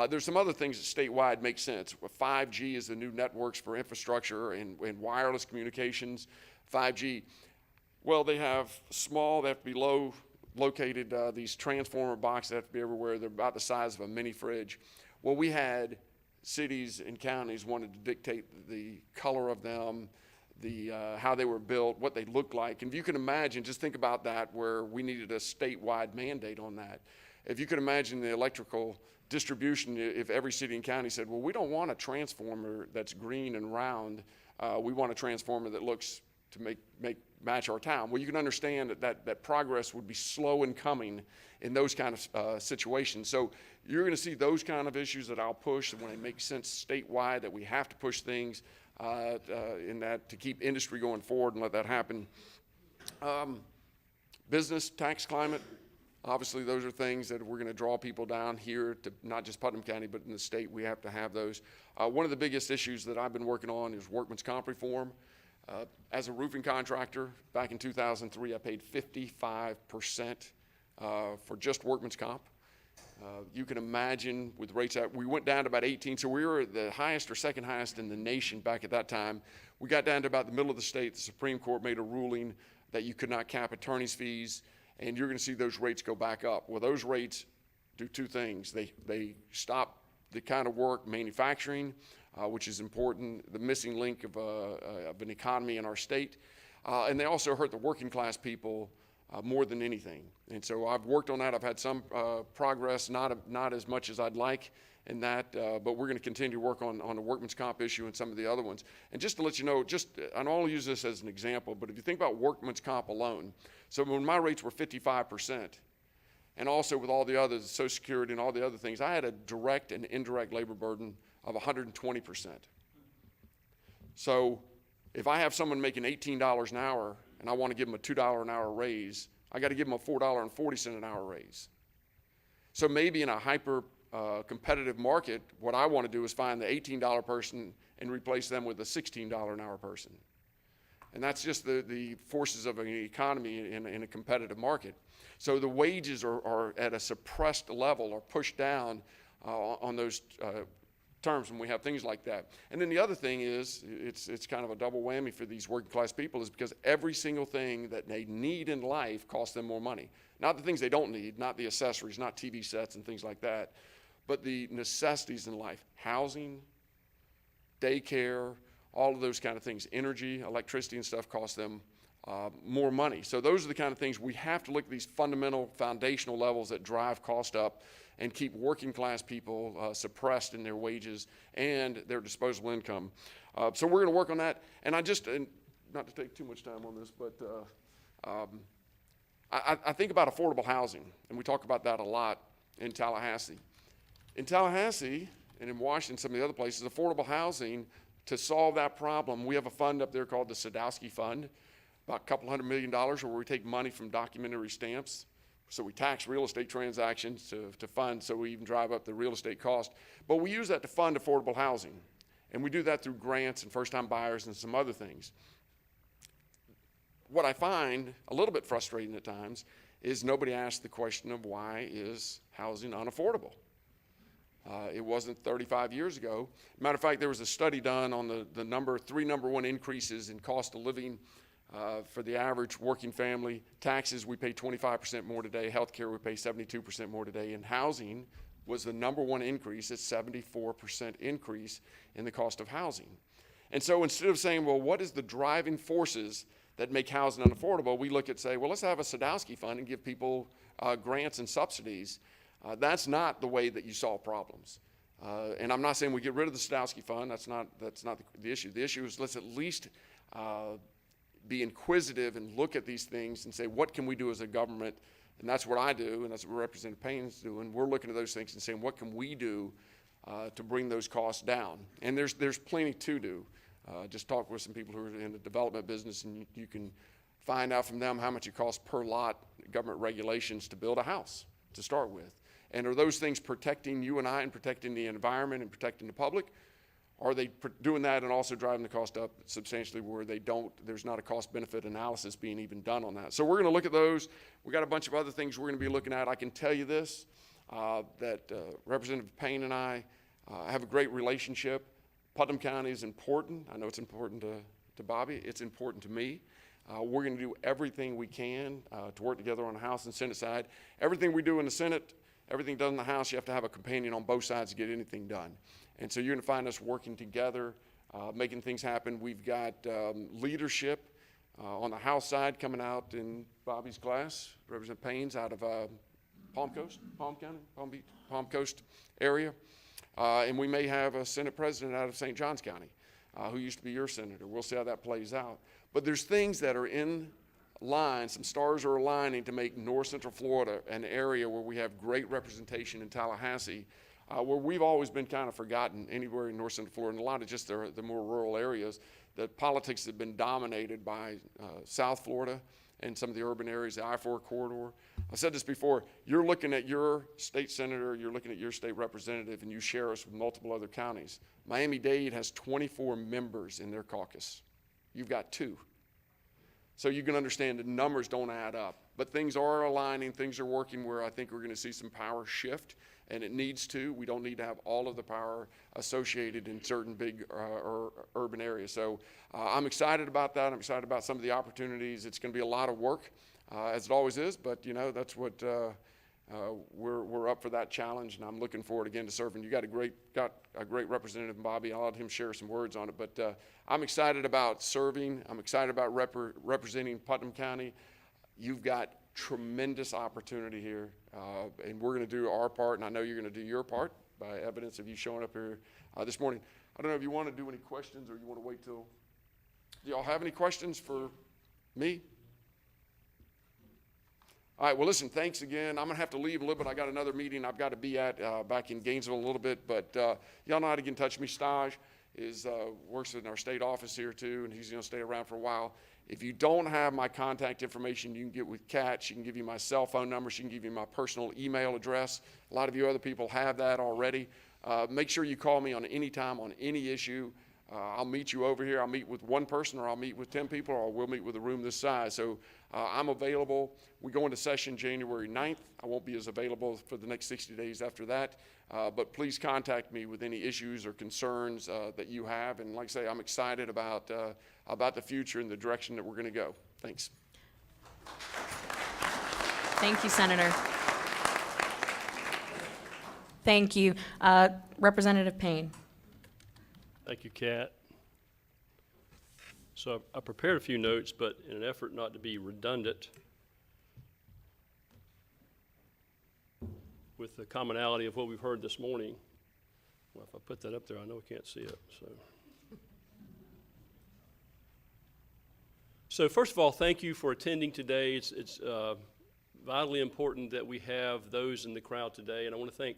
There's some other things that statewide make sense. 5G is the new networks for infrastructure and wireless communications. 5G, well, they have small, they have to be low located, these transformer boxes that have to be everywhere. They're about the size of a mini fridge. Well, we had cities and counties wanted to dictate the color of them, how they were built, what they looked like. And if you can imagine, just think about that, where we needed a statewide mandate on that. If you could imagine the electrical distribution, if every city and county said, well, we don't want a transformer that's green and round. We want a transformer that looks to match our town. Well, you can understand that progress would be slow in coming in those kind of situations. So you're going to see those kind of issues that I'll push, and when it makes sense statewide that we have to push things in that to keep industry going forward and let that happen. Business, tax climate, obviously those are things that we're going to draw people down here to not just Putnam County, but in the state. We have to have those. One of the biggest issues that I've been working on is workman's comp reform. As a roofing contractor, back in 2003, I paid 55% for just workman's comp. You can imagine with rates out, we went down to about 18, so we were the highest or second highest in the nation back at that time. We got down to about the middle of the state. The Supreme Court made a ruling that you could not cap attorney's fees, and you're going to see those rates go back up. Well, those rates do two things. They stop the kind of work, manufacturing, which is important, the missing link of an economy in our state, and they also hurt the working class people more than anything. And so I've worked on that. I've had some progress, not as much as I'd like in that, but we're going to continue to work on the workman's comp issue and some of the other ones. And just to let you know, and I'll use this as an example, but if you think about workman's comp alone, so when my rates were 55%, and also with all the others, Social Security and all the other things, I had a direct and indirect labor burden of 120%. So if I have someone making $18 an hour and I want to give them a $2 an hour raise, I got to give them a $4.40 an hour raise. So maybe in a hyper competitive market, what I want to do is find the $18 person and replace them with a $16 an hour person. And that's just the forces of an economy in a competitive market. So the wages are at a suppressed level or pushed down on those terms when we have things like that. And then the other thing is, it's kind of a double whammy for these working class people, is because every single thing that they need in life costs them more money. Not the things they don't need, not the accessories, not TV sets and things like that, but the necessities in life: housing, daycare, all of those kind of things. Energy, electricity and stuff cost them more money. So those are the kind of things we have to look at, these fundamental foundational levels that drive cost up and keep working class people suppressed in their wages and their disposable income. So we're going to work on that. And not to take too much time on this, but I think about affordable housing, and we talk about that a lot in Tallahassee. In Tallahassee and in Washington, some of the other places, affordable housing, to solve that problem, we have a fund up there called the Sadowski Fund, about a couple $100 million, where we take money from documentary stamps. So we tax real estate transactions to fund, so we even drive up the real estate cost. But we use that to fund affordable housing. And we do that through grants and first-time buyers and some other things. What I find a little bit frustrating at times is nobody asks the question of, why is housing unaffordable? It wasn't 35 years ago. Matter of fact, there was a study done on the three number one increases in cost of living for the average working family. Taxes, we pay 25% more today. Healthcare, we pay 72% more today. And housing was the number one increase, at 74% increase in the cost of housing. And so instead of saying, well, what is the driving forces that make housing unaffordable, we look at, say, well, let's have a Sadowski Fund and give people grants and subsidies. That's not the way that you solve problems. And I'm not saying we get rid of the Sadowski Fund. That's not the issue. The issue is, let's at least be inquisitive and look at these things and say, what can we do as a government? And that's what I do, and that's what Representative Payne's doing. We're looking at those things and saying, what can we do to bring those costs down? And there's plenty to do. Just talk with some people who are in the development business, and you can find out from them how much it costs per lot, government regulations, to build a house to start with. And are those things protecting you and I and protecting the environment and protecting the public? Are they doing that and also driving the cost up substantially where there's not a cost-benefit analysis being even done on that? So we're going to look at those. We got a bunch of other things we're going to be looking at. I can tell you this, that Representative Payne and I have a great relationship. Putnam County is important. I know it's important to Bobby. It's important to me. We're going to do everything we can to work together on the House and Senate side. Everything we do in the Senate, everything done in the House, you have to have a companion on both sides to get anything done. And so you're going to find us working together, making things happen. We've got leadership on the House side coming out in Bobby's class, Representative Payne's out of Palm Coast area. And we may have a Senate president out of St. Johns County who used to be your senator. We'll see how that plays out. But there's things that are in line, some stars are aligning to make North Central Florida an area where we have great representation in Tallahassee, where we've always been kind of forgotten anywhere in North Central Florida, and a lot of just the more rural areas, that politics have been dominated by South Florida and some of the urban areas, the I-4 corridor. I said this before, you're looking at your state senator, you're looking at your state representative, and you share us with multiple other counties. Miami-Dade has 24 members in their caucus. You've got 2. So you can understand the numbers don't add up. But things are aligning, things are working where I think we're going to see some power shift, and it needs to. We don't need to have all of the power associated in certain big or urban areas. So I'm excited about that. I'm excited about some of the opportunities. It's going to be a lot of work, as it always is, but you know, that's what we're up for, that challenge, and I'm looking forward again to serving. You got a great representative, Bobby. I'll let him share some words on it, but I'm excited about serving. I'm excited about representing Putnam County. You've got tremendous opportunity here, and we're going to do our part, and I know you're going to do your part by evidence of you showing up here this morning. I don't know if you want to do any questions or you want to wait till. Do y'all have any questions for me? All right, well, listen, thanks again. I'm going to have to leave a little bit. I got another meeting I've got to be at back in Gainesville a little bit, but y'all know how to get in touch with me. Staj works in our state office here too, and he's going to stay around for a while. If you don't have my contact information, you can get with Kat. She can give you my cell phone number. She can give you my personal email address. A lot of you other people have that already. Make sure you call me on any time on any issue. I'll meet you over here. I'll meet with one person, or I'll meet with 10 people, or we'll meet with a room this size. So I'm available. We go into session January 9th. I won't be as available for the next 60 days after that. But please contact me with any issues or concerns that you have. And like I say, I'm excited about the future and the direction that we're going to go. Thanks. Thank you, Senator. Thank you. Representative Payne. Thank you, Kat. So I prepared a few notes, but in an effort not to be redundant, with the commonality of what we've heard this morning, well, if I put that up there, I know we can't see it. So first of all, thank you for attending today. It's vitally important that we have those in the crowd today, and I want to thank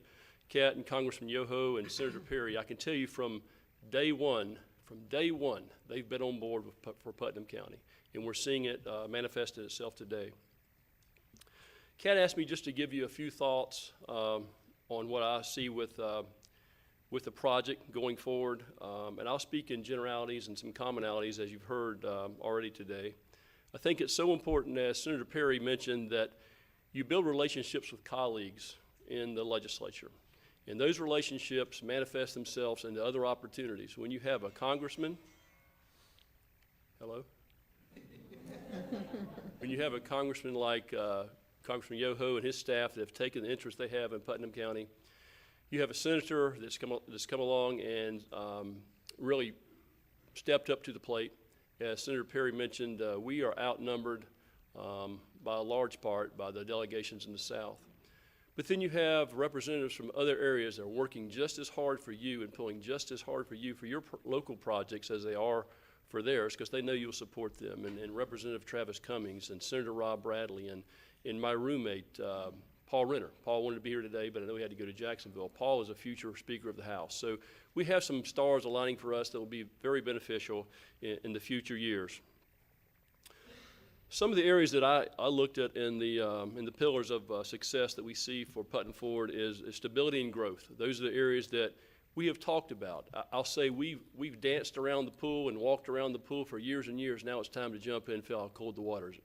Kat and Congressman Yoho and Senator Perry. I can tell you from day one, they've been on board for Putnam County, and we're seeing it manifested itself today. Kat asked me just to give you a few thoughts on what I see with the project going forward, and I'll speak in generalities and some commonalities, as you've heard already today. I think it's so important, as Senator Perry mentioned, that you build relationships with colleagues in the legislature. And those relationships manifest themselves into other opportunities. When you have a congressman, hello? When you have a congressman like Congressman Yoho and his staff that have taken the interest they have in Putnam County, you have a senator that's come along and really stepped up to the plate. As Senator Perry mentioned, we are outnumbered by a large part by the delegations in the South. But then you have representatives from other areas that are working just as hard for you and pulling just as hard for you for your local projects as they are for theirs, because they know you'll support them. And Representative Travis Cummings and Senator Rob Bradley and my roommate, Paul Renner. Paul wanted to be here today, but I know he had to go to Jacksonville. Paul is a future Speaker of the House. So we have some stars aligning for us that will be very beneficial in the future years. Some of the areas that I looked at in the pillars of success that we see for Putnam Forward is stability and growth. Those are the areas that we have talked about. I'll say we've danced around the pool and walked around the pool for years and years. Now it's time to jump in and feel how cold the waters.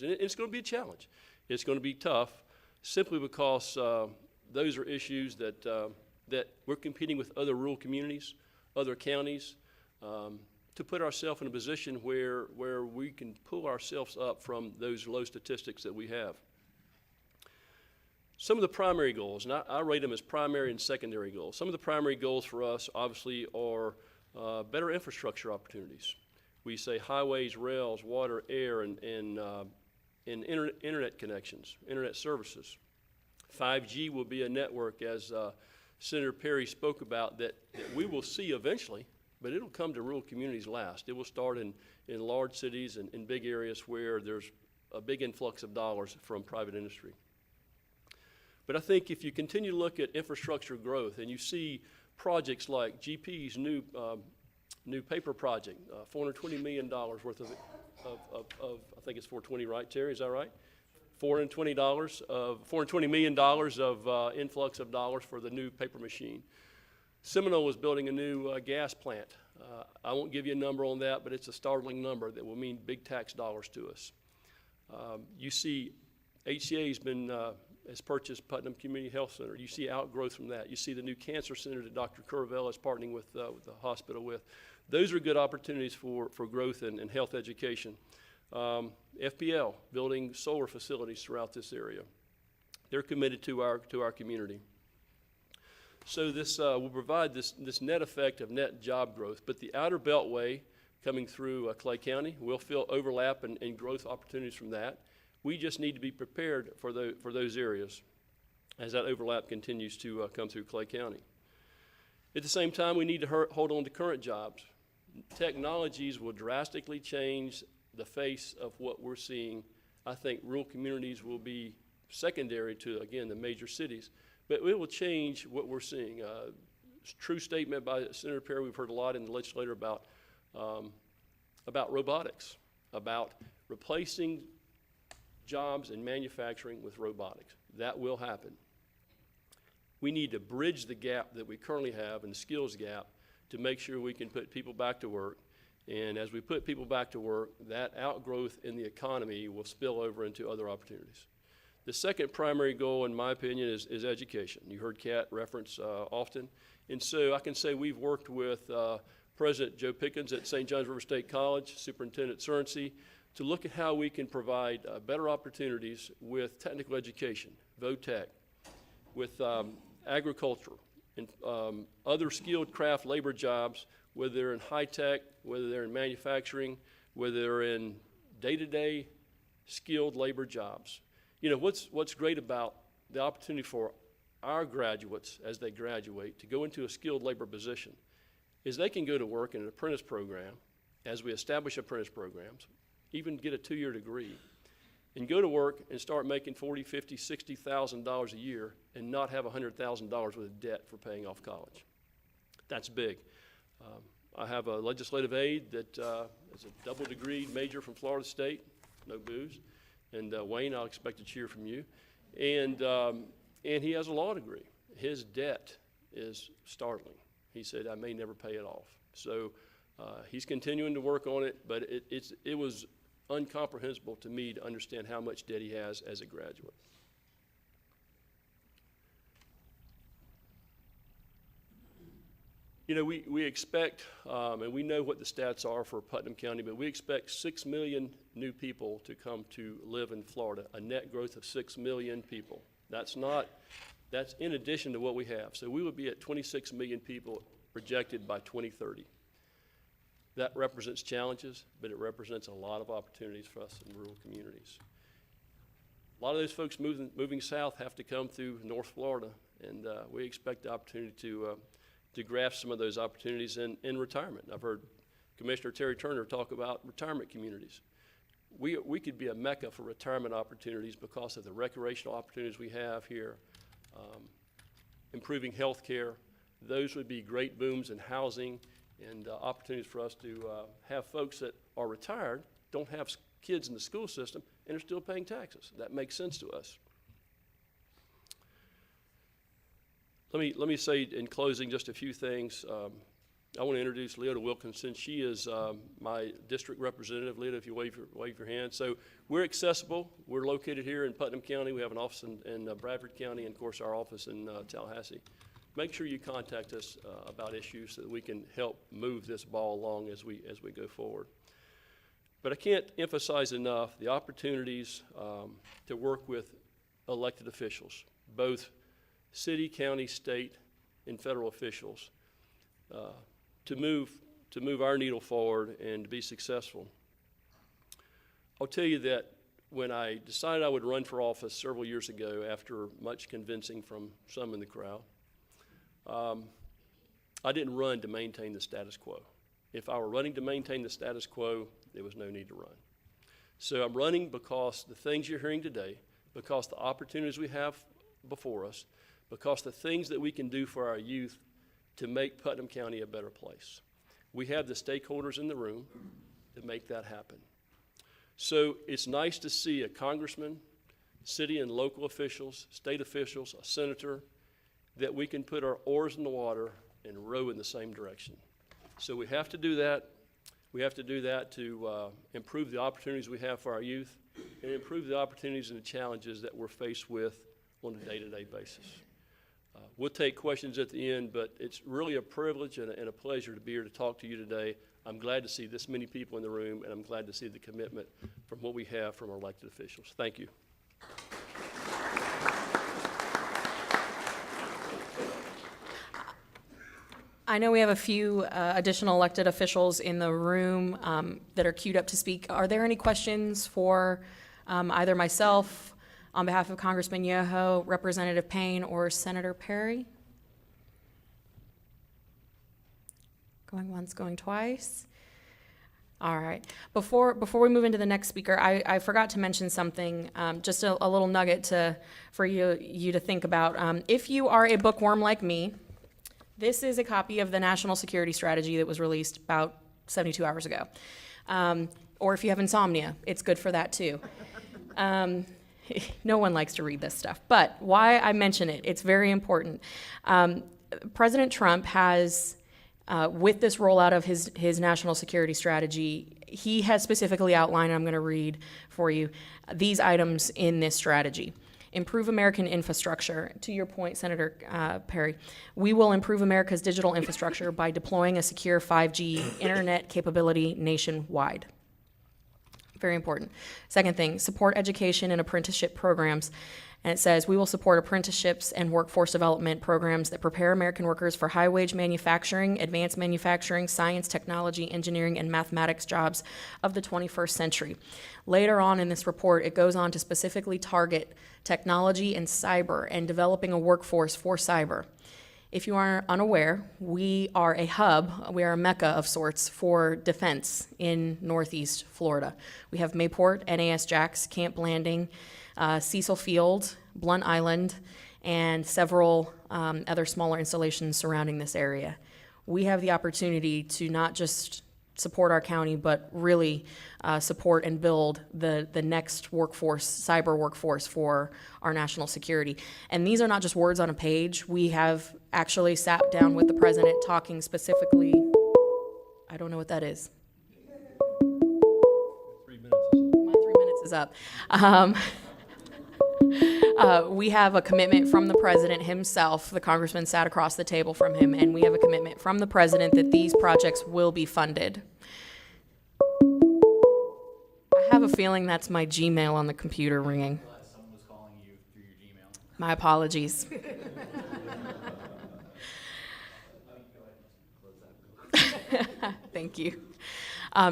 And it's going to be a challenge. It's going to be tough, simply because those are issues that we're competing with other rural communities, other counties, to put ourselves in a position where we can pull ourselves up from those low statistics that we have. Some of the primary goals, and I rate them as primary and secondary goals. Some of the primary goals for us, obviously, are better infrastructure opportunities. We say highways, rails, water, air, and internet connections, internet services. 5G will be a network, as Senator Perry spoke about, that we will see eventually, but it'll come to rural communities last. It will start in large cities and in big areas where there's a big influx of dollars from private industry. But I think if you continue to look at infrastructure growth and you see projects like GP's new paper project, $420 million worth of I think it's 420, right, Terry? Is that right? $420 million of influx of dollars for the new paper machine. Seminole is building a new gas plant I won't give you a number on that, but it's a startling number that will mean big tax dollars to us. You see has purchased Putnam Community Health Center. You see outgrowth from that. You see the new cancer center that Dr. Curvell is partnering with the hospital with. Those are good opportunities for growth and health education. FPL, building solar facilities throughout this area. They're committed to our community. So this will provide this net effect of net job growth. But the outer beltway coming through Clay County will feel overlap and growth opportunities from that. We just need to be prepared for those areas as that overlap continues to come through Clay County. At the same time, we need to hold on to current jobs. Technologies will drastically change the face of what we're seeing. I think rural communities will be secondary to, again, the major cities, but it will change what we're seeing. True statement by Senator Perry. We've heard a lot in the legislature about robotics, about replacing jobs in manufacturing with robotics. That will happen. We need to bridge the gap that we currently have and the skills gap to make sure we can put people back to work. And as we put people back to work, that outgrowth in the economy will spill over into other opportunities. The second primary goal, in my opinion, is education. You heard Kat reference often. And so I can say we've worked with President Joe Pickens at St. John's River State College, Superintendent Cernsey, to look at how we can provide better opportunities with technical education, VOTEC, with agriculture, and other skilled craft labor jobs, whether they're in high tech, whether they're in manufacturing, whether they're in day-to-day skilled labor jobs. You know, what's great about the opportunity for our graduates as they graduate to go into a skilled labor position is they can go to work in an apprentice program, as we establish apprentice programs, even get a 2-year degree, and go to work and start making $40,000, $50,000, $60,000 a year and not have $100,000 worth of debt for paying off college. That's big. I have a legislative aide that is a double degree major from Florida State, no booze. And Wayne, I'll expect a cheer from you. And he has a law degree. His debt is startling. He said, I may never pay it off. So he's continuing to work on it, but it was incomprehensible to me to understand how much debt he has as a graduate. You know, we expect, and we know what the stats are for Putnam County, but we expect 6 million new people to come to live in Florida, a net growth of 6 million people. That's in addition to what we have. So we would be at 26 million people projected by 2030. That represents challenges, but it represents a lot of opportunities for us in rural communities. A lot of those folks moving south have to come through North Florida, and we expect the opportunity to grasp some of those opportunities in retirement. I've heard Commissioner Terry Turner talk about retirement communities. We could be a mecca for retirement opportunities because of the recreational opportunities we have here, improving health care. Those would be great booms in housing and opportunities for us to have folks that are retired, don't have kids in the school system, and are still paying taxes. That makes sense to us. Let me say in closing just a few things. I want to introduce Leota Wilkinson. She is my district representative. Leota, if you wave your hand. So we're accessible. We're located here in Putnam County. We have an office in Bradford County, and of course our office in Tallahassee. Make sure you contact us about issues so that we can help move this ball along as we go forward. But I can't emphasize enough the opportunities to work with elected officials, both city, county, state, and federal officials, to move our needle forward and to be successful. I'll tell you that when I decided I would run for office several years ago, after much convincing from some in the crowd, I didn't run to maintain the status quo. If I were running to maintain the status quo, there was no need to run. So I'm running because the things you're hearing today, because the opportunities we have before us, because the things that we can do for our youth to make Putnam County a better place. We have the stakeholders in the room to make that happen. So it's nice to see a congressman, city and local officials, state officials, a senator, that we can put our oars in the water and row in the same direction. So we have to do that. We have to do that to improve the opportunities we have for our youth and improve the opportunities and the challenges that we're faced with on a day-to-day basis. We'll take questions at the end, but it's really a privilege and a pleasure to be here to talk to you today. I'm glad to see this many people in the room, and I'm glad to see the commitment from what we have from our elected officials. Thank you. I know we have a few additional elected officials in the room that are queued up to speak. Are there any questions for either myself, on behalf of Congressman Yoho, Representative Payne, or Senator Perry? Going once, going twice. All right. Before we move into the next speaker, I forgot to mention something, just a little nugget for you to think about. If you are a bookworm like me, this is a copy of the National Security Strategy that was released about 72 hours ago. Or if you have insomnia, it's good for that too. No one likes to read this stuff, but why I mention it, it's very important. President Trump has, with this rollout of his national security strategy, he has specifically outlined, I'm going to read for you, these items in this strategy. Improve American infrastructure. To your point, Senator Perry, we will improve America's digital infrastructure by deploying a secure 5G internet capability nationwide. Very important. Second thing, support education and apprenticeship programs. And it says, we will support apprenticeships and workforce development programs that prepare American workers for high-wage manufacturing, advanced manufacturing, science, technology, engineering, and mathematics jobs of the 21st century. Later on in this report, it goes on to specifically target technology and cyber and developing a workforce for cyber. If you are unaware, we are a hub, we are a mecca of sorts for defense in Northeast Florida. We have Mayport, NAS Jax, Camp Blanding, Cecil Field, Blunt Island, and several other smaller installations surrounding this area. We have the opportunity to not just support our county, but really support and build the next workforce, cyber workforce for our national security. And these are not just words on a page. We have actually sat down with the president talking specifically, I don't know what that is. 3 minutes is up. My 3 minutes is up. We have a commitment from the president himself. The congressman sat across the table from him, and we have a commitment from the president that these projects will be funded. I have a feeling that's my Gmail on the computer ringing. Someone was calling you through your Gmail. My apologies. Thank you.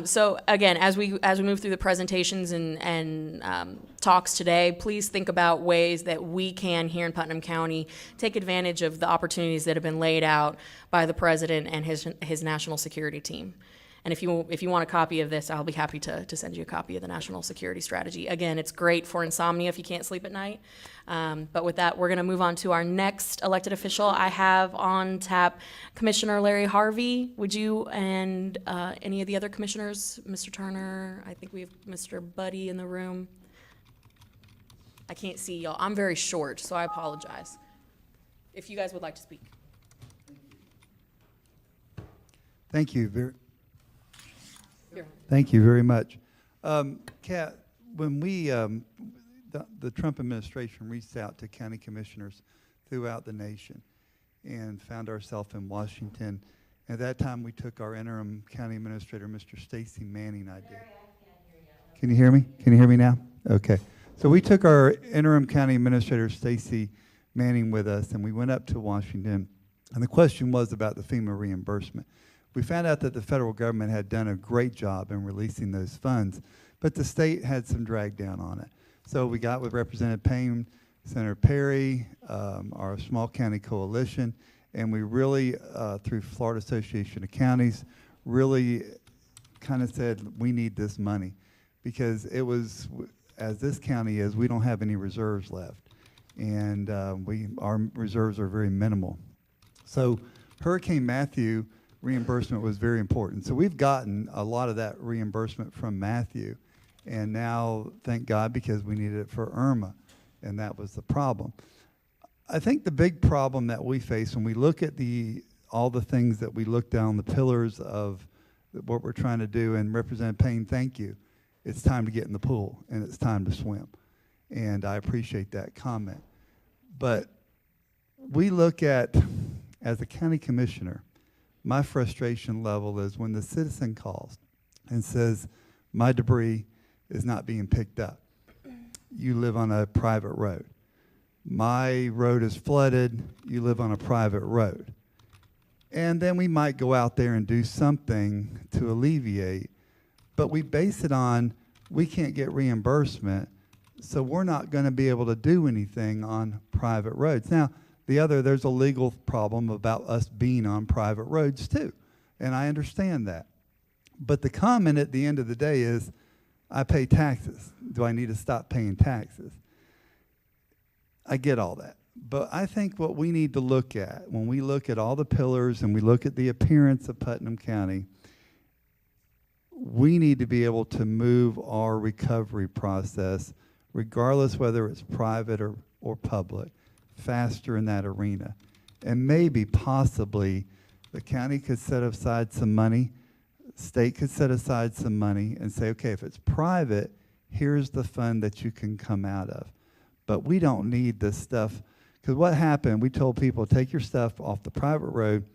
So again, as we move through the presentations and talks today, please think about ways that we can here in Putnam County take advantage of the opportunities that have been laid out by the president and his national security team. And if you want a copy of this, I'll be happy to send you a copy of the national security strategy. Again, it's great for insomnia if you can't sleep at night. But with that, we're going to move on to our next elected official. I have on tap Commissioner Larry Harvey. Would you and any of the other commissioners, Mr. Turner, I think we have Mr. Buddy in the room. I can't see y'all. I'm very short, so I apologize. If you guys would like to speak. Thank you very. Here. Thank you very much. Kat, when we, the Trump administration reached out to county commissioners throughout the nation and found ourselves in Washington, at that time we took our interim county administrator, Mr. Stacy Manning, I did. Can you hear me? Can you hear me now? Okay. So we took our interim county administrator, Stacy Manning, with us, and we went up to Washington, and the question was about the FEMA reimbursement. We found out that the federal government had done a great job in releasing those funds, but the state had some drag down on it. So we got with Representative Payne, Senator Perry, our small county coalition, and we really, through Florida Association of Counties, really kind of said, we need this money. Because it was, as this county is, we don't have any reserves left. And our reserves are very minimal. So Hurricane Matthew reimbursement was very important. So we've gotten a lot of that reimbursement from Matthew, and now, thank God, because we needed it for Irma, and that was the problem. I think the big problem that we face when we look at all the things that we look down the pillars of what we're trying to do. And Representative Payne, thank you. It's time to get in the pool and it's time to swim. And I appreciate that comment. But we look at, as a county commissioner, my frustration level is when the citizen calls and says, my debris is not being picked up. You live on a private road. My road is flooded. You live on a private road. And then we might go out there and do something to alleviate, but we base it on we can't get reimbursement, so we're not going to be able to do anything on private roads. Now, there's a legal problem about us being on private roads too, and I understand that. But the comment at the end of the day is, I pay taxes. Do I need to stop paying taxes? I get all that. But I think what we need to look at, when we look at all the pillars and we look at the appearance of Putnam County, we need to be able to move our recovery process, regardless whether it's private or public, faster in that arena. And maybe, possibly, the county could set aside some money, state could set aside some money and say, okay, if it's private, here's the fund that you can come out of. But we don't need this stuff, because what happened, we told people, take your stuff off the private road,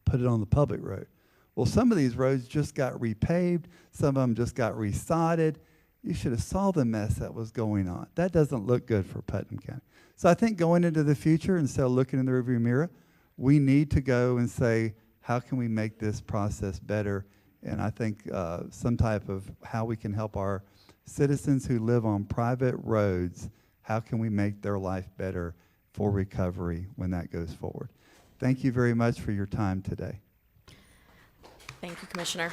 put it on the public road. Well, some of these roads just got repaved, some of them just got resodded. You should have saw the mess that was going on. That doesn't look good for Putnam County. So I think going into the future, instead of looking in the rearview mirror, we need to go and say, how can we make this process better? And I think some type of how we can help our citizens who live on private roads, how can we make their life better for recovery when that goes forward? Thank you very much for your time today. Thank you, Commissioner.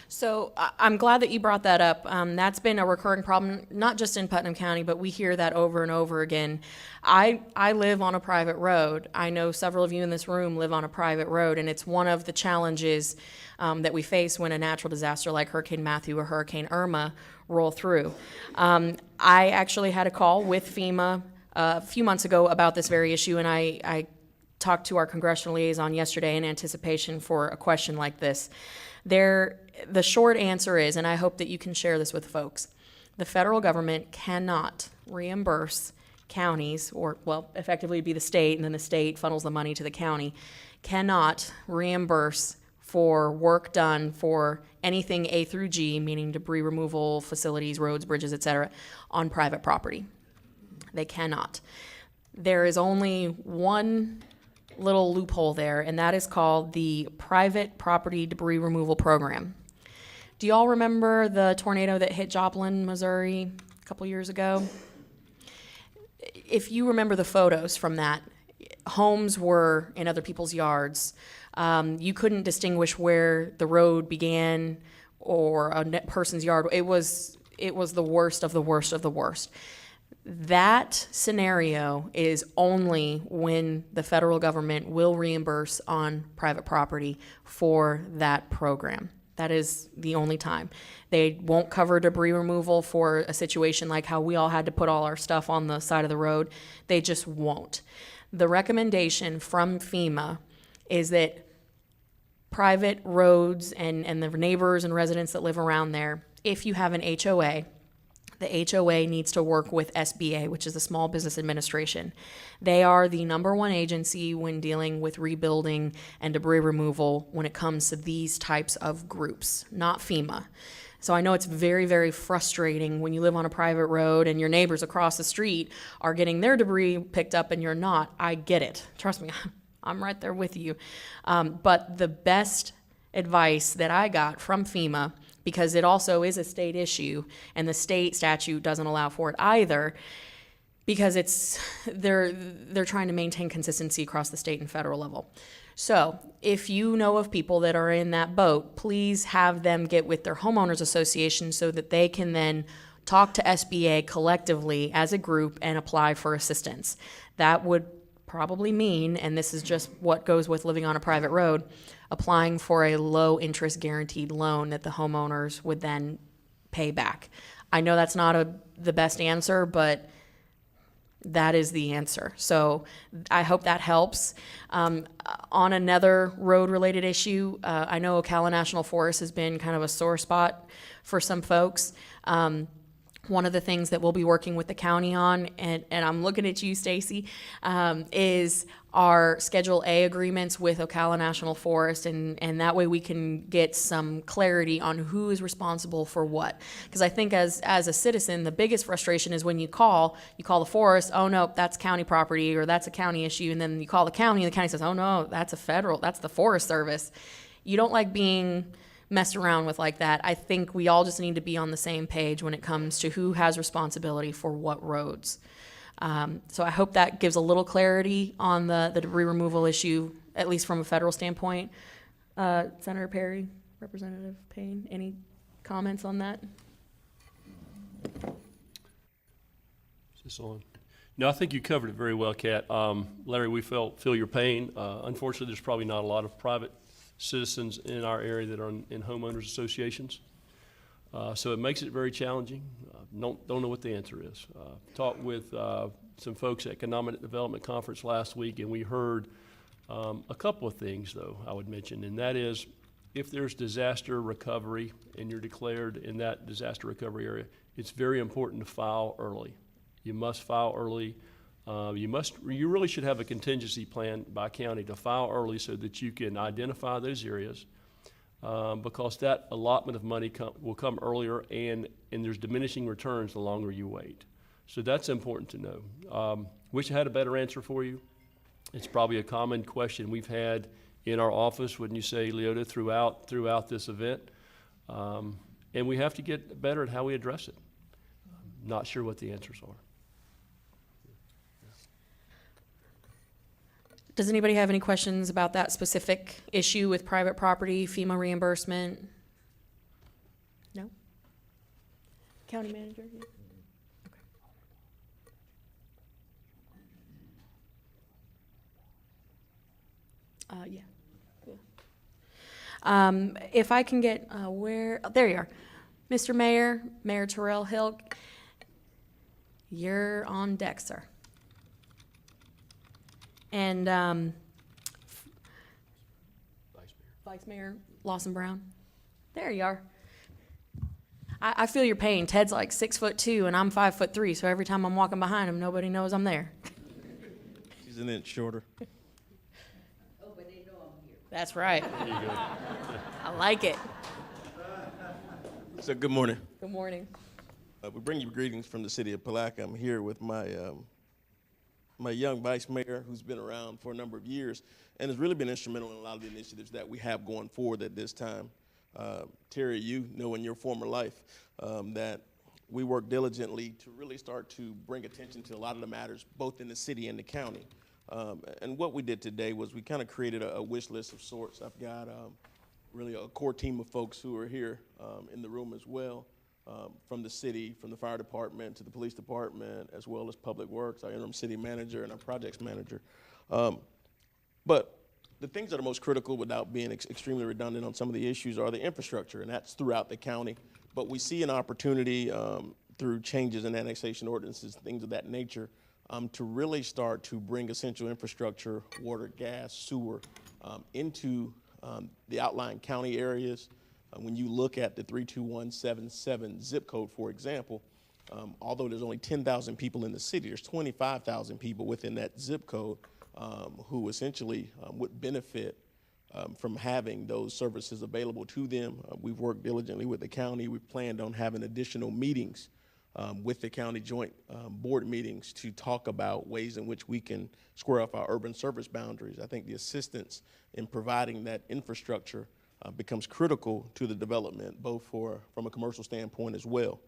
So I'm glad that you brought that up. That's been a recurring problem, not just in Putnam County, but we hear that over and over again. I live on a private road. I know several of you in this room live on a private road, and it's one of the challenges that we face when a natural disaster like Hurricane Matthew or Hurricane Irma roll through. I actually had a call with FEMA a few months ago about this very issue, and I talked to our congressional liaison yesterday in anticipation for a question like this. The short answer is, and I hope that you can share this with folks, the federal government cannot reimburse counties, or, well, effectively it'd be the state, and then the state funnels the money to the county, cannot reimburse for work done for anything A through G, meaning debris removal, facilities, roads, bridges, et cetera, on private property. They cannot. There is only one little loophole there, and that is called the Private Property Debris Removal Program. Do y'all remember the tornado that hit Joplin, Missouri a couple years ago? If you remember the photos from that, homes were in other people's yards. You couldn't distinguish where the road began or a person's yard. It was the worst of the worst of the worst. That scenario is only when the federal government will reimburse on private property for that program. That is the only time. They won't cover debris removal for a situation like how we all had to put all our stuff on the side of the road. They just won't. The recommendation from FEMA is that private roads and the neighbors and residents that live around there, if you have an HOA, the HOA needs to work with SBA, which is the Small Business Administration. They are the #1 agency when dealing with rebuilding and debris removal when it comes to these types of groups, not FEMA. So I know it's very, very frustrating when you live on a private road and your neighbors across the street are getting their debris picked up and you're not. I get it. Trust me, I'm right there with you. But the best advice that I got from FEMA, because it also is a state issue and the state statute doesn't allow for it either, because they're trying to maintain consistency across the state and federal level. So if you know of people that are in that boat, please have them get with their homeowners association so that they can then talk to SBA collectively as a group and apply for assistance. That would probably mean, and this is just what goes with living on a private road, applying for a low interest guaranteed loan that the homeowners would then pay back. I know that's not the best answer, but that is the answer. So I hope that helps. On another road-related issue, I know Ocala National Forest has been kind of a sore spot for some folks. One of the things that we'll be working with the county on, and I'm looking at you, Stacy, is our Schedule A agreements with Ocala National Forest, and that way we can get some clarity on who is responsible for what. Because I think as a citizen, the biggest frustration is when you call the forest, oh no, that's county property, or that's a county issue, and then you call the county, and the county says, oh no, that's the Forest Service. You don't like being messed around with like that. I think we all just need to be on the same page when it comes to who has responsibility for what roads. So I hope that gives a little clarity on the debris removal issue, at least from a federal standpoint. Senator Perry, Representative Payne, any comments on that? Is this on? No, I think you covered it very well, Kat. Larry, we feel your pain. Unfortunately, there's probably not a lot of private citizens in our area that are in homeowners associations. So it makes it very challenging. Don't know what the answer is. Talked with some folks at Economic Development Conference last week, and we heard a couple of things, though, I would mention, and that is if there's disaster recovery and you're declared in that disaster recovery area, it's very important to file early. You must file early. You really should have a contingency plan by county to file early so that you can identify those areas, because that allotment of money will come earlier, and there's diminishing returns the longer you wait. So that's important to know. Wish I had a better answer for you. It's probably a common question we've had in our office, wouldn't you say, Leota, throughout this event. And we have to get better at how we address it. Not sure what the answers are. Does anybody have any questions about that specific issue with private property, FEMA reimbursement? No? County manager? Yeah. Okay. If I can get, there you are. Mr. Mayor, Mayor Terrell Hill, you're on deck, sir. And Vice Mayor Lawson Brown. There you are. I feel your pain. Ted's like 6'2" and I'm 5'3", so every time I'm walking behind him, nobody knows I'm there. She's an inch shorter. Oh, but they know I'm here. That's right. There you go. I like it. So good morning. Good morning. We bring you greetings from the city of Palaca. I'm here with my my young vice mayor, who's been around for a number of years and has really been instrumental in a lot of the initiatives that we have going forward at this time. Terry, you know in your former life that we work diligently to really start to bring attention to a lot of the matters, both in the city and the county. And what we did today was we kind of created a wish list of sorts. I've got really a core team of folks who are here in the room as well, from the city, from the fire department to the police department, as well as public works, our interim city manager and our projects manager. But the things that are most critical, without being extremely redundant on some of the issues, are the infrastructure, and that's throughout the county. But we see an opportunity through changes in annexation ordinances, things of that nature, to really start to bring essential infrastructure, water, gas, sewer, into the outlying county areas. When you look at the 32177 zip code, for example, although there's only 10,000 people in the city, there's 25,000 people within that zip code who essentially would benefit from having those services available to them. We've worked diligently with the county. We've planned on having additional meetings with the county joint board meetings to talk about ways in which we can square up our urban service boundaries. I think the assistance in providing that infrastructure becomes critical to the development, both from a commercial standpoint as well.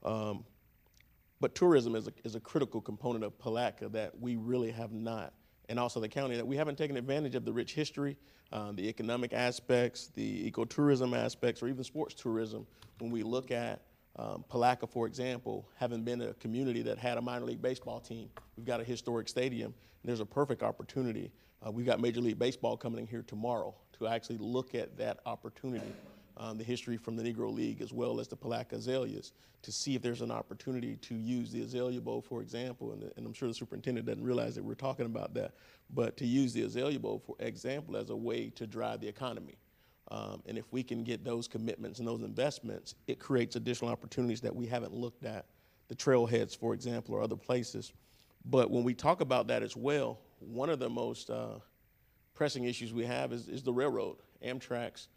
But tourism is a critical component of Palaca that we really have not, and also the county, that we haven't taken advantage of the rich history, the economic aspects, the ecotourism aspects, or even sports tourism. When we look at Palaca, for example, having been a community that had a minor league baseball team, we've got a historic stadium, and there's a perfect opportunity. We've got Major League Baseball coming in here tomorrow to actually look at that opportunity the history from the Negro League as well as the Palaca azaleas to see if there's an opportunity to use the azalea bowl, for example, and I'm sure the superintendent doesn't realize that we're talking about that, but to use the azalea bowl, for example, as a way to drive the economy. And if we can get those commitments and those investments, it creates additional opportunities that we haven't looked at, the trailheads, for example, or other places. But when we talk about that as well, one of the most pressing issues we have is the railroad, Amtrak's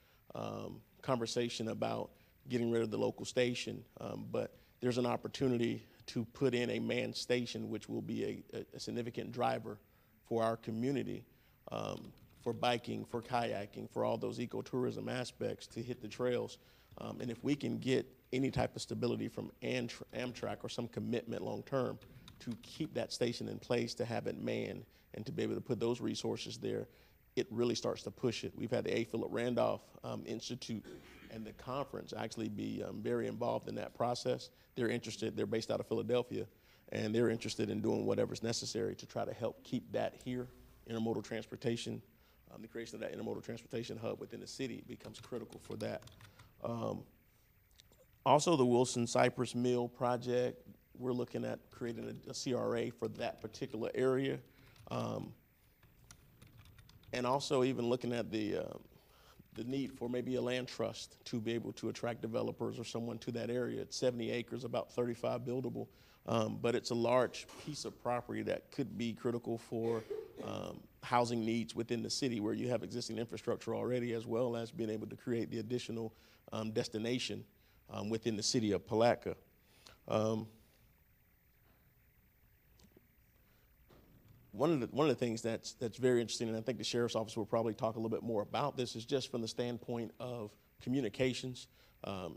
conversation about getting rid of the local station. But there's an opportunity to put in a manned station, which will be a significant driver for our community, for biking, for kayaking, for all those ecotourism aspects to hit the trails. And if we can get any type of stability from Amtrak or some commitment long-term to keep that station in place, to have it manned, and to be able to put those resources there, it really starts to push it. We've had the A. Philip Randolph Institute and the conference actually be very involved in that process. They're interested, they're based out of Philadelphia, and they're interested in doing whatever's necessary to try to help keep that here. Intermodal transportation, the creation of that intermodal transportation hub within the city becomes critical for that. Also, the Wilson Cypress Mill project, we're looking at creating a CRA for that particular area. And also even looking at the need for maybe a land trust to be able to attract developers or someone to that area. It's 70 acres, about 35 buildable, but it's a large piece of property that could be critical for housing needs within the city where you have existing infrastructure already, as well as being able to create the additional destination within the city of Palaca. One of the things that's very interesting, and I think the sheriff's office will probably talk a little bit more about this, is just from the standpoint of communications.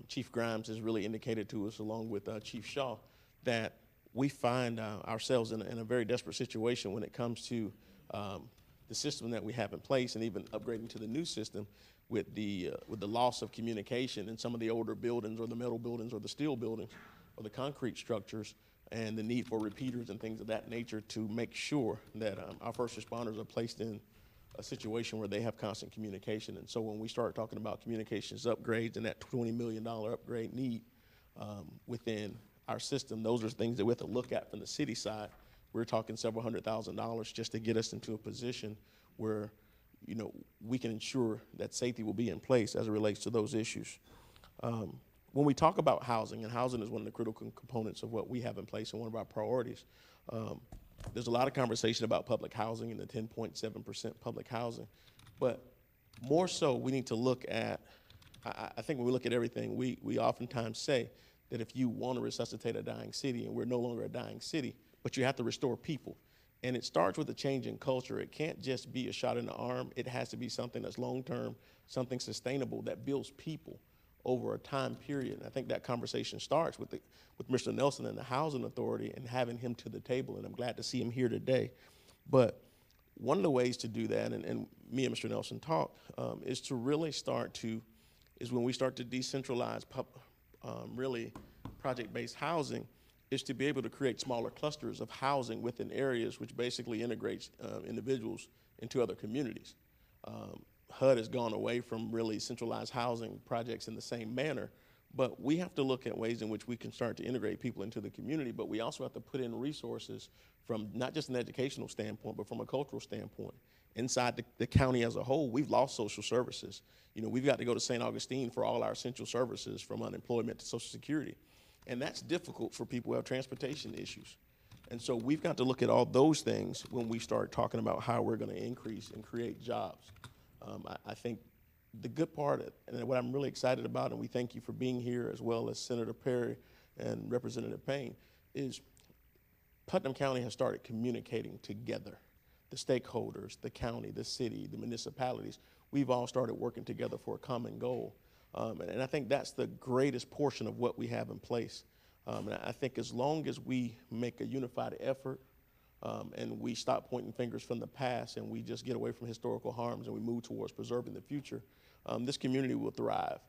Chief Grimes has really indicated to us, along with Chief Shaw, that we find ourselves in a very desperate situation when it comes to the system that we have in place, and even upgrading to the new system with the loss of communication in some of the older buildings, or the metal buildings, or the steel buildings, or the concrete structures, and the need for repeaters and things of that nature to make sure that our first responders are placed in a situation where they have constant communication. And so when we start talking about communications upgrades and that $20 million upgrade need within our system, those are things that we have to look at from the city side. We're talking several $100,000 just to get us into a position where, you know, we can ensure that safety will be in place as it relates to those issues. When we talk about housing, and housing is one of the critical components of what we have in place and one of our priorities, there's a lot of conversation about public housing and the 10.7% public housing, but more so we need to look at, I think when we look at everything, we oftentimes say that if you want to resuscitate a dying city, and we're no longer a dying city, but you have to restore people. And it starts with a change in culture. It can't just be a shot in the arm. It has to be something that's long-term, something sustainable that builds people over a time period. And I think that conversation starts with Mr. Nelson and the Housing Authority and having him to the table, and I'm glad to see him here today. But one of the ways to do that, and me and Mr. Nelson talk, is to really is when we start to decentralize really project-based housing, is to be able to create smaller clusters of housing within areas, which basically integrates individuals into other communities. HUD has gone away from really centralized housing projects in the same manner, but we have to look at ways in which we can start to integrate people into the community, but we also have to put in resources from not just an educational standpoint, but from a cultural standpoint. Inside the county as a whole, we've lost social services. You know, we've got to go to St. Augustine for all our essential services, from unemployment to Social Security. And that's difficult for people who have transportation issues. And so we've got to look at all those things when we start talking about how we're going to increase and create jobs. I think the good part, and what I'm really excited about, and we thank you for being here, as well as Senator Perry and Representative Payne, is Putnam County has started communicating together. The stakeholders, the county, the city, the municipalities, we've all started working together for a common goal. And I think that's the greatest portion of what we have in place. And I think as long as we make a unified effort, and we stop pointing fingers from the past, and we just get away from historical harms, and we move towards preserving the future, this community will thrive.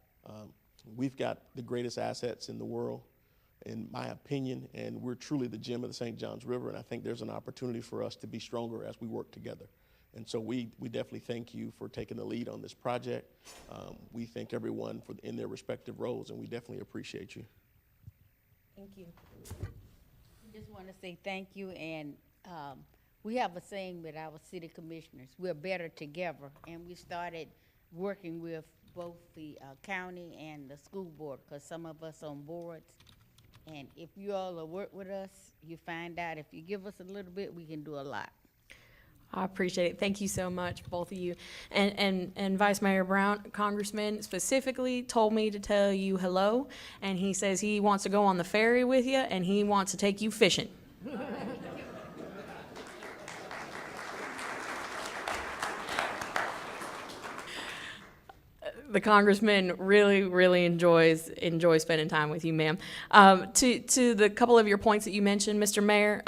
We've got the greatest assets in the world, in my opinion, and we're truly the gem of the St. Johns River, and I think there's an opportunity for us to be stronger as we work together. And so we definitely thank you for taking the lead on this project. We thank everyone in their respective roles, and we definitely appreciate you. Thank you. Just want to say thank you, and we have a saying with our city commissioners, we're better together, and we started working with both the county and the school board, because some of us on boards, and if you all will work with us, you find out if you give us a little bit, we can do a lot. I appreciate it. Thank you so much, both of you. And Vice Mayor Brown, Congressman specifically told me to tell you hello, and he says he wants to go on the ferry with you, and he wants to take you fishing. The congressman really enjoys spending time with you, ma'am. To the couple of your points that you mentioned, Mr. Mayor,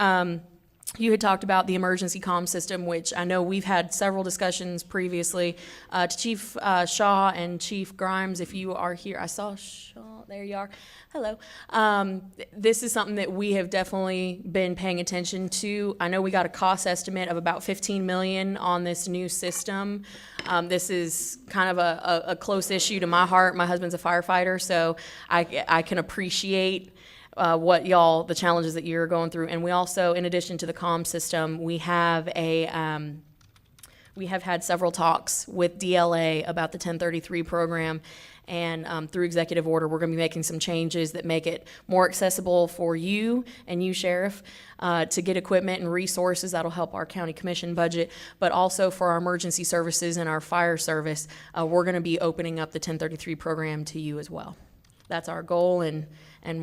you had talked about the emergency comm system, which I know we've had several discussions previously. To Chief Shaw and Chief Grimes, if you are here, I saw Shaw, there you are. Hello. This is something that we have definitely been paying attention to. I know we got a cost estimate of about $15 million on this new system. This is kind of a close issue to my heart. My husband's a firefighter, so I can appreciate the challenges that you're going through. And we also, in addition to the comm system, we have had several talks with DLA about the 1033 program. And through executive order, we're going to be making some changes that make it more accessible for you and you, Sheriff, to get equipment and resources that'll help our county commission budget, but also for our emergency services and our fire service, we're going to be opening up the 1033 program to you as well. That's our goal, and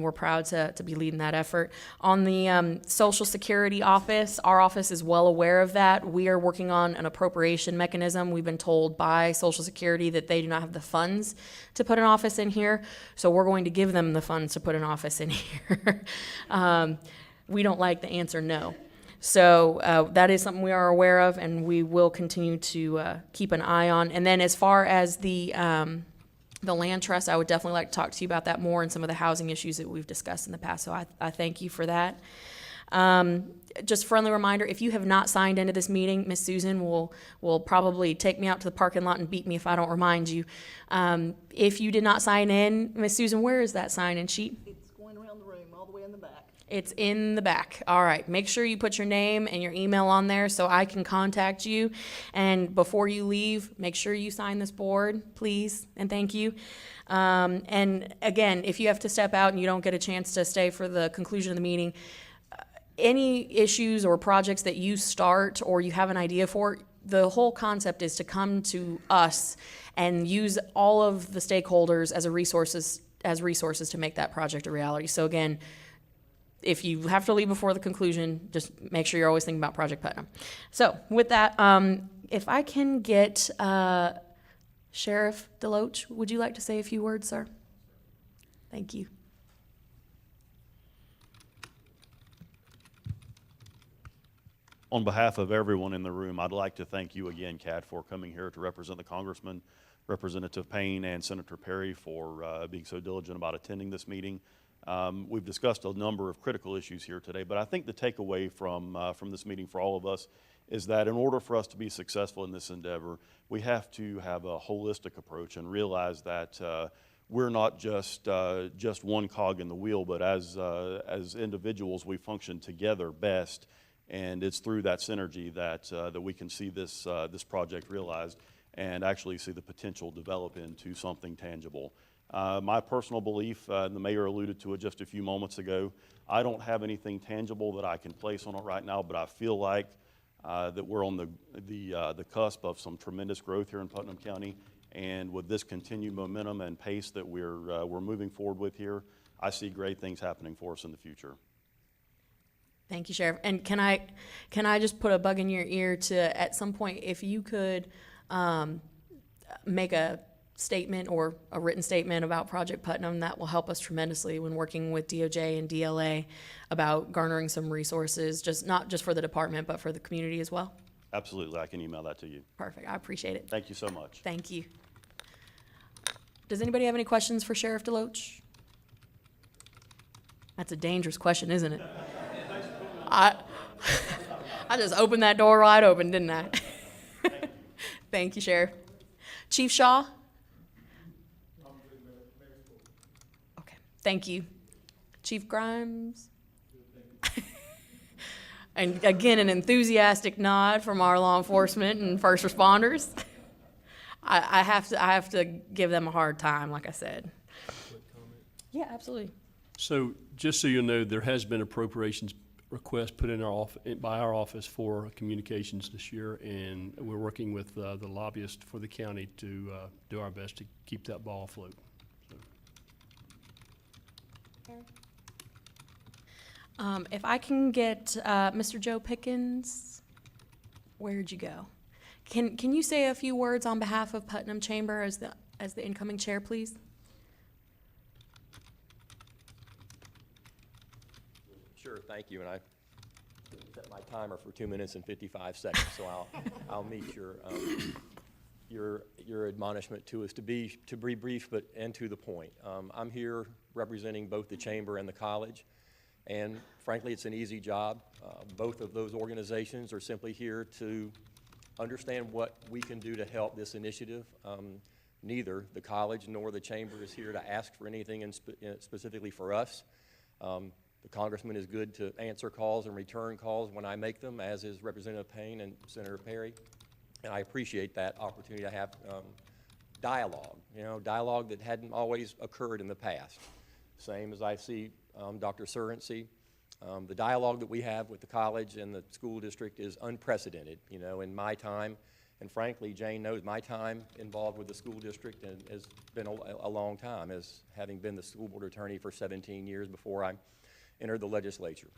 we're proud to be leading that effort. On the Social Security office, our office is well aware of that. We are working on an appropriation mechanism. We've been told by Social Security that they do not have the funds to put an office in here, so we're going to give them the funds to put an office in here. We don't like the answer no. So that is something we are aware of, and we will continue to keep an eye on. And then as far as the land trust, I would definitely like to talk to you about that more and some of the housing issues that we've discussed in the past. So I thank you for that. Just a friendly reminder, if you have not signed into this meeting, Miss Susan will probably take me out to the parking lot and beat me if I don't remind you. If you did not sign in, Miss Susan, where is that sign-in sheet? It's going around the room, all the way in the back. It's in the back. All right. Make sure you put your name and your email on there so I can contact you. And before you leave, make sure you sign this board, please, and thank you. And again, if you have to step out and you don't get a chance to stay for the conclusion of the meeting, any issues or projects that you start or you have an idea for, the whole concept is to come to us and use all of the stakeholders as resources to make that project a reality. So again, if you have to leave before the conclusion, just make sure you're always thinking about Project Putnam. So with that, if I can get Sheriff DeLoach, would you like to say a few words, sir? Thank you. On behalf of everyone in the room, I'd like to thank you again, Kat, for coming here to represent the Congressman, Representative Payne, and Senator Perry for being so diligent about attending this meeting. We've discussed a number of critical issues here today, but I think the takeaway from this meeting for all of us is that in order for us to be successful in this endeavor, we have to have a holistic approach and realize that we're not just one cog in the wheel, but as individuals, we function together best, and it's through that synergy that we can see this project realized and actually see the potential develop into something tangible. My personal belief, and the mayor alluded to it just a few moments ago, I don't have anything tangible that I can place on it right now, but I feel like that we're on the cusp of some tremendous growth here in Putnam County, and with this continued momentum and pace that we're moving forward with here, I see great things happening for us in the future. Thank you, Sheriff. And can I just put a bug in your ear to, at some point, if you could make a statement or a written statement about Project Putnam, that will help us tremendously when working with DOJ and DLA about garnering some resources, not just for the department, but for the community as well? Absolutely, I can email that to you. Perfect, I appreciate it. Thank you so much. Thank you. Does anybody have any questions for Sheriff DeLoach? That's a dangerous question, isn't it? I just opened that door wide open, didn't I? Thank you, Sheriff. Chief Shaw? Okay, thank you. Chief Grimes? And again, an enthusiastic nod from our law enforcement and first responders. I have to give them a hard time, like I said. Yeah, absolutely. So just so you know, there has been appropriations request put in by our office for communications this year, and we're working with the lobbyist for the county to do our best to keep that ball afloat. If I can get Mr. Joe Pickens, where'd you go? Can you say a few words on behalf of Putnam Chamber as the incoming chair, please? Sure, thank you, and I set my timer for 2 minutes and 55 seconds, so I'll meet your admonishment to us to be brief, and to the point. I'm here representing both the chamber and the college, and frankly, it's an easy job. Both of those organizations are simply here to understand what we can do to help this initiative. Neither the college nor the chamber is here to ask for anything specifically for us. The congressman is good to answer calls and return calls when I make them, as is Representative Payne and Senator Perry. And I appreciate that opportunity to have dialogue, dialogue that hadn't always occurred in the past. Same as I see Dr. Surrency. The dialogue that we have with the college and the school district is unprecedented, in my time. And frankly, Jane knows my time involved with the school district and has been a long time, as having been the school board attorney for 17 years before I entered the legislature.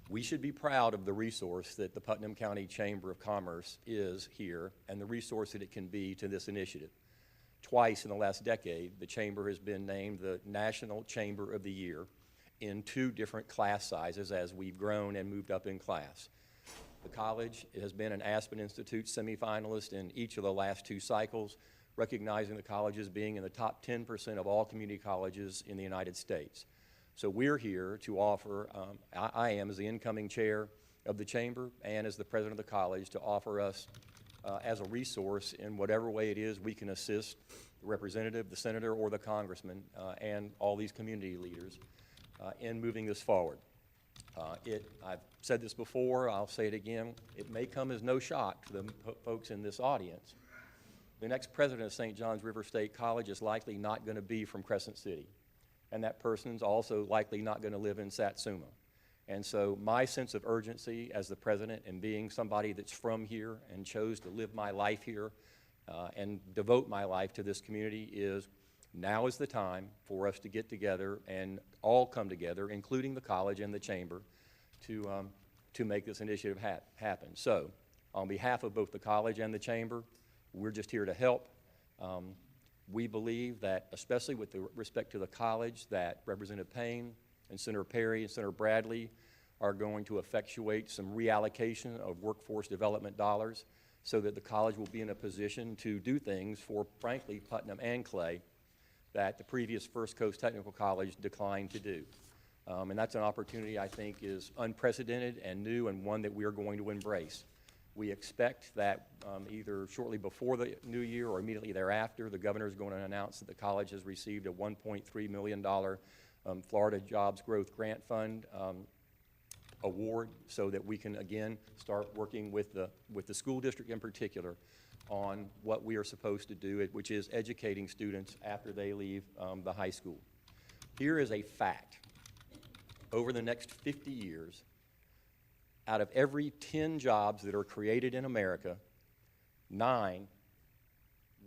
We should be proud of the resource that the Putnam County Chamber of Commerce is here and the resource that it can be to this initiative. Twice in the last decade, the chamber has been named the National Chamber of the Year in 2 different class sizes as we've grown and moved up in class. The college has been an Aspen Institute semifinalist in each of the last 2 cycles, recognizing the college as being in the top 10% of all community colleges in the United States. So we're here to offer, I am as the incoming chair of the chamber and as the president of the college, to offer us as a resource in whatever way it is we can assist the representative, the senator, or the congressman, and all these community leaders in moving this forward. I've said this before, I'll say it again, it may come as no shock to the folks in this audience. The next president of St. John's River State College is likely not going to be from Crescent City, and that person's also likely not going to live in Satsuma. And so my sense of urgency as the president, and being somebody that's from here and chose to live my life here and devote my life to this community, is now is the time for us to get together and all come together, including the college and the chamber, to make this initiative happen. So on behalf of both the college and the chamber, we're just here to help. We believe that, especially with respect to the college, that Representative Payne and Senator Perry and Senator Bradley are going to effectuate some reallocation of workforce development dollars so that the college will be in a position to do things for, frankly, Putnam and Clay that the previous First Coast Technical College declined to do. And that's an opportunity I think is unprecedented and new, and one that we are going to embrace. We expect that either shortly before the new year or immediately thereafter, the governor is going to announce that the college has received a $1.3 million Florida Jobs Growth Grant Fund award, so that we can again start working with the school district in particular on what we are supposed to do, which is educating students after they leave the high school. Here is a fact. Over the next 50 years, out of every 10 jobs that are created in America, 9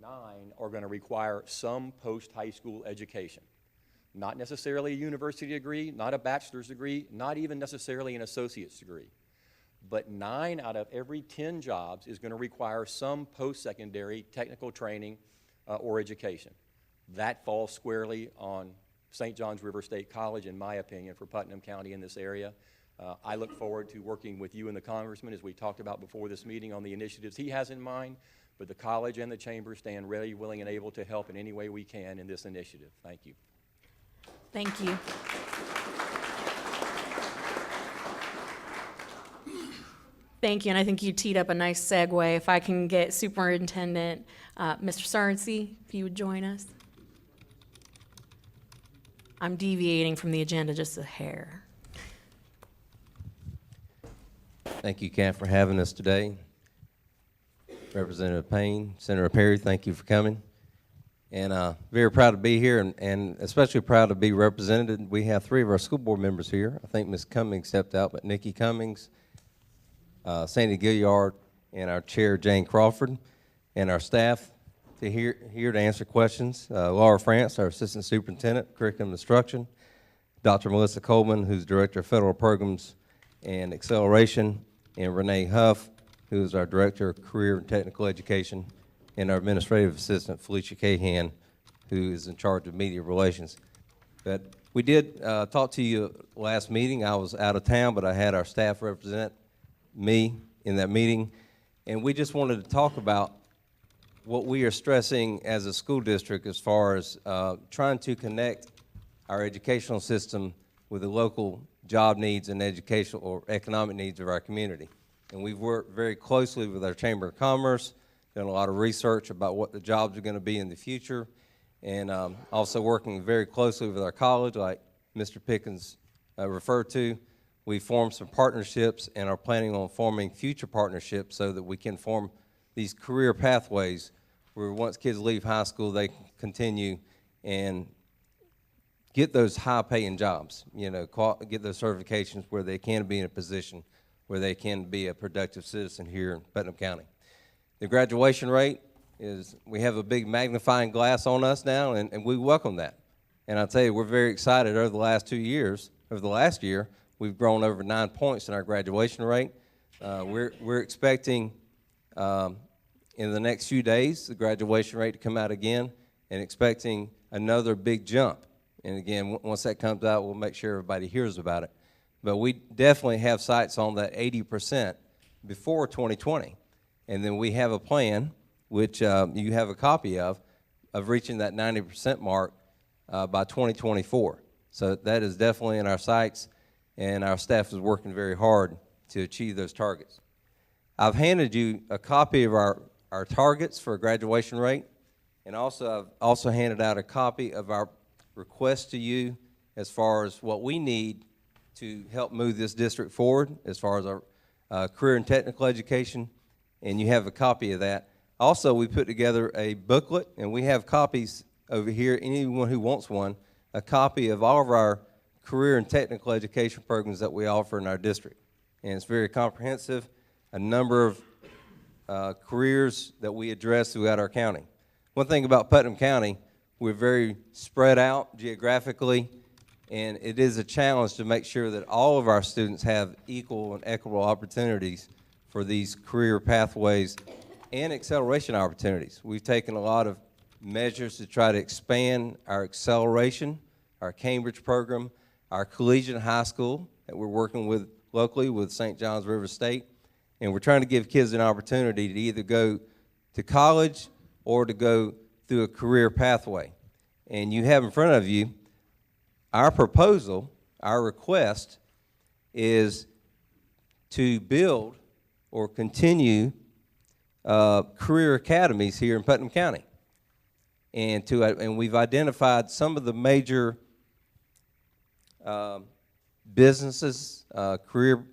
are going to require some post-high school education. Not necessarily a university degree, not a bachelor's degree, not even necessarily an associate's degree. But 9 out of every 10 jobs is going to require some post-secondary technical training or education. That falls squarely on St. John's River State College, in my opinion, for Putnam County in this area. I look forward to working with you and the congressman, as we talked about before this meeting, on the initiatives he has in mind, but the college and the chamber stand ready, willing, and able to help in any way we can in this initiative. Thank you. Thank you. Thank you, and I think you teed up a nice segue. If I can get Superintendent Mr. Cernsey, if you would join us. I'm deviating from the agenda just a hair. Thank you, Kat, for having us today. Representative Payne, Senator Perry, thank you for coming. And very proud to be here, and especially proud to be represented. We have 3 of our school board members here. I think Ms. Cummings stepped out, but Nikki Cummings, Sandy Gilliard, and our chair, Jane Crawford, and our staff here to answer questions. Laura France, our assistant superintendent, curriculum instruction, Dr. Melissa Coleman, who's director of federal programs and acceleration, and Renee Huff, who is our director of career and technical education, and our administrative assistant, Felicia Cahan, who is in charge of media relations. But we did talk to you last meeting. I was out of town, but I had our staff represent me in that meeting, and we just wanted to talk about what we are stressing as a school district as far as trying to connect our educational system with the local job needs and educational or economic needs of our community. And we've worked very closely with our Chamber of Commerce, done a lot of research about what the jobs are going to be in the future, and also working very closely with our college, like Mr. Pickens referred to. We formed some partnerships and are planning on forming future partnerships so that we can form these career pathways where once kids leave high school, they can continue and get those high-paying jobs, you know, get those certifications where they can be in a position where they can be a productive citizen here in Putnam County. The graduation rate is, we have a big magnifying glass on us now, and we welcome that. And I'll tell you, we're very excited over the last 2 years. Over the last year, we've grown over 9 points in our graduation rate. We're expecting in the next few days the graduation rate to come out again, and expecting another big jump. And again, once that comes out, we'll make sure everybody hears about it. But we definitely have sights on that 80% before 2020. And then we have a plan, which you have a copy of reaching that 90% mark by 2024. So that is definitely in our sights, and our staff is working very hard to achieve those targets. I've handed you a copy of our targets for graduation rate, and also I've also handed out a copy of our request to you as far as what we need to help move this district forward as far as our career and technical education, and you have a copy of that. Also, we put together a booklet, and we have copies over here, anyone who wants one, a copy of all of our career and technical education programs that we offer in our district. And it's very comprehensive, a number of careers that we address throughout our county. One thing about Putnam County, we're very spread out geographically, and it is a challenge to make sure that all of our students have equal and equitable opportunities for these career pathways and acceleration opportunities. We've taken a lot of measures to try to expand our acceleration, our Cambridge program, our collegiate high school that we're working with locally with St. John's River State, and we're trying to give kids an opportunity to either go to college or to go through a career pathway. And you have in front of you our proposal, our request is to build or continue career academies here in Putnam County. And we've identified some of the major businesses, career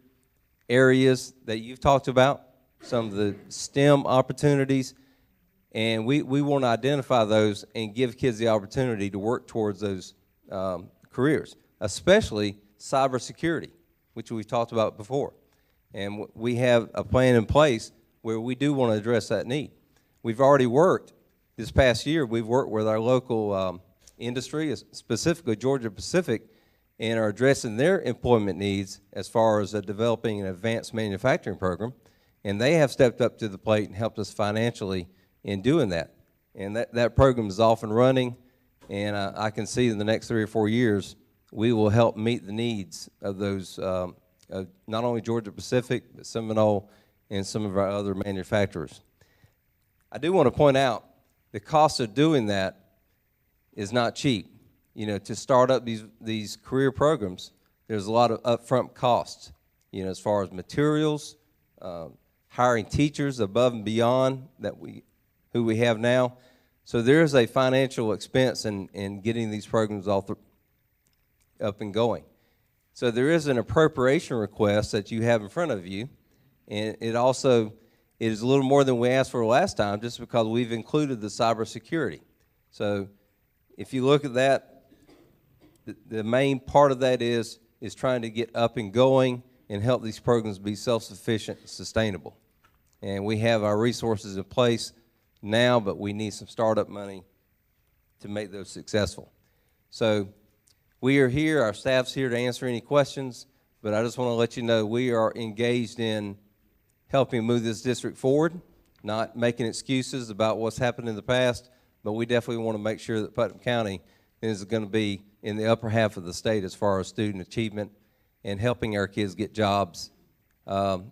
areas that you've talked about, some of the STEM opportunities, and we want to identify those and give kids the opportunity to work towards those careers, especially cybersecurity, which we've talked about before. And we have a plan in place where we do want to address that need. We've already worked, this past year, we've worked with our local industry, specifically Georgia Pacific, and are addressing their employment needs as far as developing an advanced manufacturing program. And they have stepped up to the plate and helped us financially in doing that. And that program is off and running, and I can see in the next 3 or 4 years, we will help meet the needs of those, not only Georgia Pacific, but Seminole and some of our other manufacturers. I do want to point out the cost of doing that is not cheap. You know, to start up these career programs, there's a lot of upfront costs, you know, as far as materials, hiring teachers above and beyond who we have now. So there is a financial expense in getting these programs up and going. So there is an appropriation request that you have in front of you, and it is a little more than we asked for last time, just because we've included the cybersecurity. So if you look at that, the main part of that is trying to get up and going and help these programs be self-sufficient and sustainable. And we have our resources in place now, but we need some startup money to make those successful. So we are here, our staff's here to answer any questions, but I just want to let you know we are engaged in helping move this district forward, not making excuses about what's happened in the past, but we definitely want to make sure that Putnam County is going to be in the upper half of the state as far as student achievement and helping our kids get jobs, not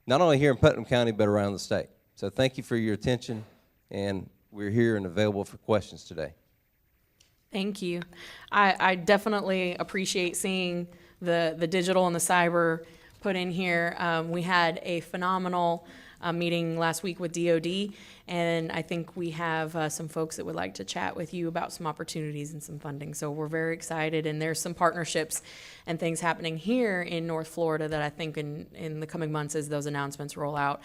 only here in Putnam County, but around the state. So thank you for your attention, and we're here and available for questions today. Thank you. I definitely appreciate seeing the digital and the cyber put in here. We had a phenomenal meeting last week with DOD, and I think we have some folks that would like to chat with you about some opportunities and some funding. So we're very excited, and there's some partnerships and things happening here in North Florida that I think in the coming months, as those announcements roll out,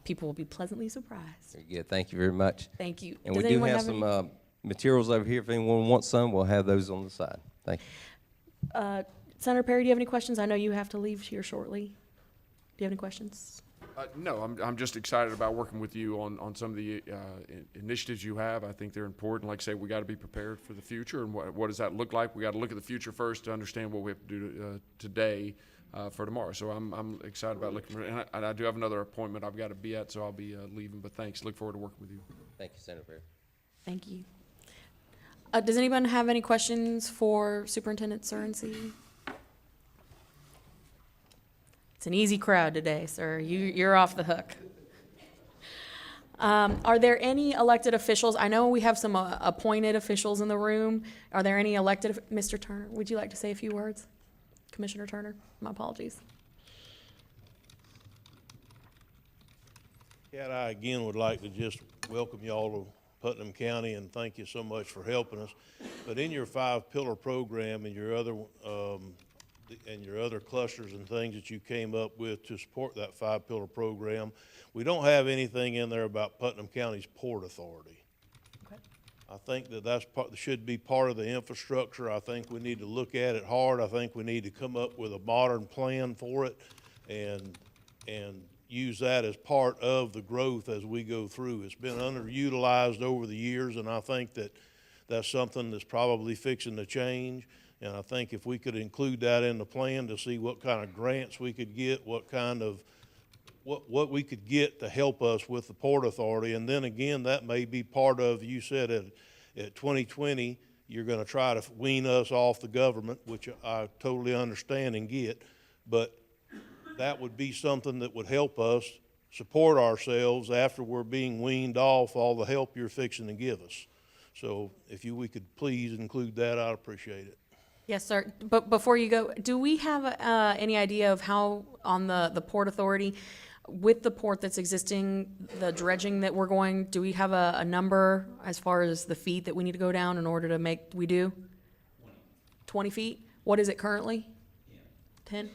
people will be pleasantly surprised. Very good. Thank you very much. Thank you. And Does we do anyone have some materials over here. If anyone wants some, we'll have those on the side. Thank you. Senator Perry, do you have any questions? I know you have to leave here shortly. Do you have any questions? No, I'm just excited about working with you on some of the initiatives you have. I think they're important. Like I say, we got to be prepared for the future, and what does that look like? We got to look at the future first to understand what we have to do today for tomorrow. So I'm excited about looking for it. And I do have another appointment I've got to be at, so I'll be leaving. But thanks. Look forward to working with you. Thank you, Senator Perry. Thank you. Does anyone have any questions for Superintendent Cerency? It's an easy crowd today, sir. You're off the hook. Are there any elected officials? I know we have some appointed officials in the room. Are there any elected, Mr. Turner, would you like to say a few words? Commissioner Turner, my apologies. Kat, I again would like to just welcome you all to Putnam County and thank you so much for helping us. But in your 5-pillar program and your other clusters and things that you came up with to support that 5-pillar program, we don't have anything in there about Putnam County's Port Authority. Okay. I think that should be part of the infrastructure. I think we need to look at it hard. I think we need to come up with a modern plan for it and use that as part of the growth as we go through. It's been underutilized over the years, and I think that that's something that's probably fixing to change. And I think if we could include that in the plan to see what kind of grants we could get, what we could get to help us with the Port Authority. And then again, that may be part of, you said at 2020, you're going to try to wean us off the government, which I totally understand and get. But that would be something that would help us support ourselves after we're being weaned off all the help you're fixing to give us. So if we could please include that, I'd appreciate it. Yes, sir. But before you go, do we have any idea of how on the Port Authority, with the port that's existing, the dredging that we're going, do we have a number as far as the feet that we need to go down in order to make, we do? 20 feet? What is it currently? 10?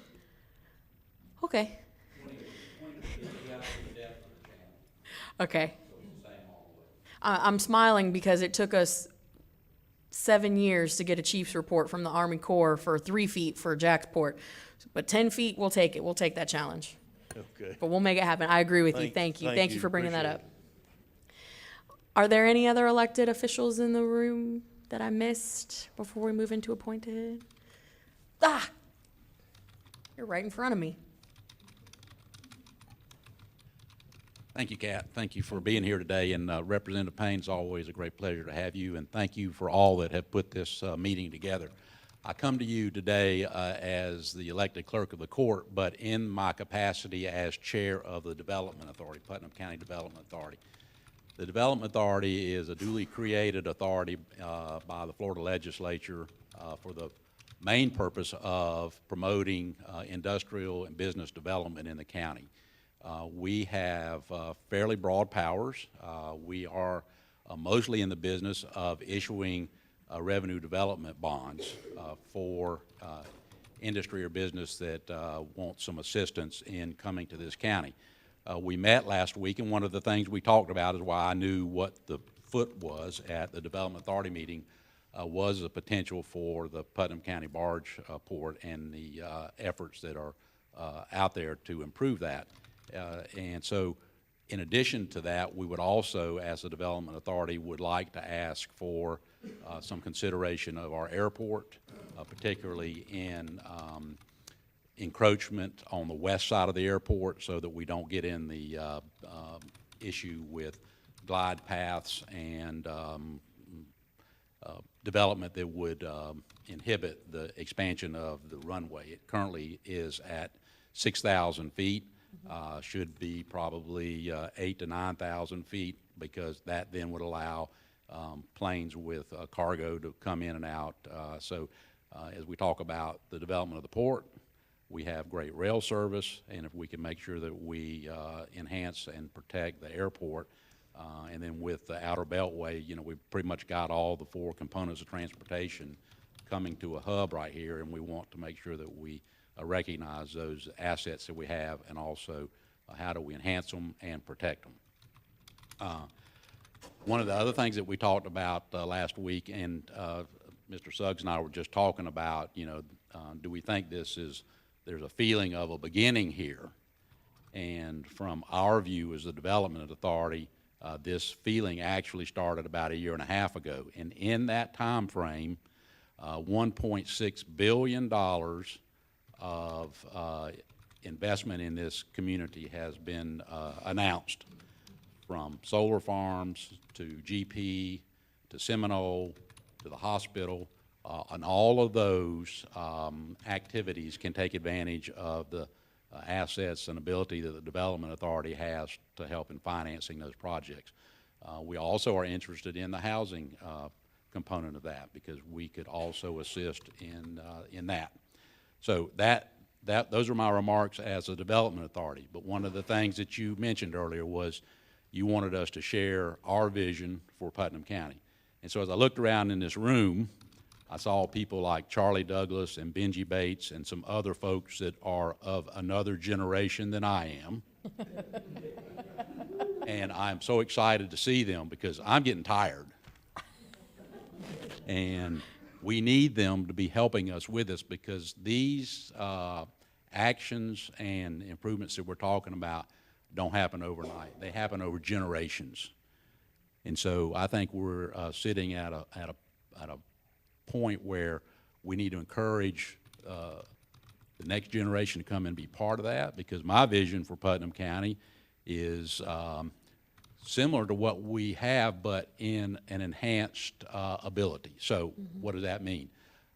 Okay. Okay. I'm smiling because it took us 7 years to get a chief's report from the Army Corps for 3 feet for Jacksport. But 10 feet, we'll take it. We'll take that challenge. Okay. But we'll make it happen. I agree with you. Thank you. Thank you for bringing that Appreciate up. Are there any other elected officials in the room that I missed before we move into appointed? Ah! You're right in front of me. Thank you, Kat. Thank you for being here today. And Representative Payne, it's always a great pleasure to have you. And thank you for all that have put this meeting together. I come to you today as the elected clerk of the court, but in my capacity as chair of the Development Authority, Putnam County Development Authority. The Development Authority is a duly created authority by the Florida legislature for the main purpose of promoting industrial and business development in the county. We have fairly broad powers. We are mostly in the business of issuing revenue development bonds for industry or business that wants some assistance in coming to this county. We met last week, and one of the things we talked about is why I knew what the foot was at the Development Authority meeting was the potential for the Putnam County barge port and the efforts that are out there to improve that. And so in addition to that, we would also, as a Development Authority, would like to ask for some consideration of our airport, particularly in encroachment on the west side of the airport so that we don't get in the issue with glide paths and development that would inhibit the expansion of the runway. It currently is at 6,000 feet, should be probably 8,000 to 9,000 feet, because that then would allow planes with cargo to come in and out. So as we talk about the development of the port, we have great rail service, and if we can make sure that we enhance and protect the airport, and then with the outer beltway, you know, we've pretty much got all the four components of transportation coming to a hub right here, and we want to make sure that we recognize those assets that we have, and also how do we enhance them and protect them. One of the other things that we talked about last week, and Mr. Suggs and I were just talking about, you know, do we think there's a feeling of a beginning here? And from our view as the Development Authority, this feeling actually started about 1.5 years ago. And in that time frame, $1.6 billion of investment in this community has been announced, from solar farms to GP to Seminole to the hospital, and all of those activities can take advantage of the assets and ability that the Development Authority has to help in financing those projects. We also are interested in the housing component of that, because we could also assist in that. So those are my remarks as a Development Authority. But one of the things that you mentioned earlier was you wanted us to share our vision for Putnam County. And so as I looked around in this room, I saw people like Charlie Douglas and Benji Bates and some other folks that are of another generation than I am. And I'm so excited to see them, because I'm getting tired. And we need them to be helping us with this, because these actions and improvements that we're talking about don't happen overnight. They happen over generations. And so I think we're sitting at a point where we need to encourage the next generation to come and be part of that, because my vision for Putnam County is similar to what we have, but in an enhanced ability. So what does that mean?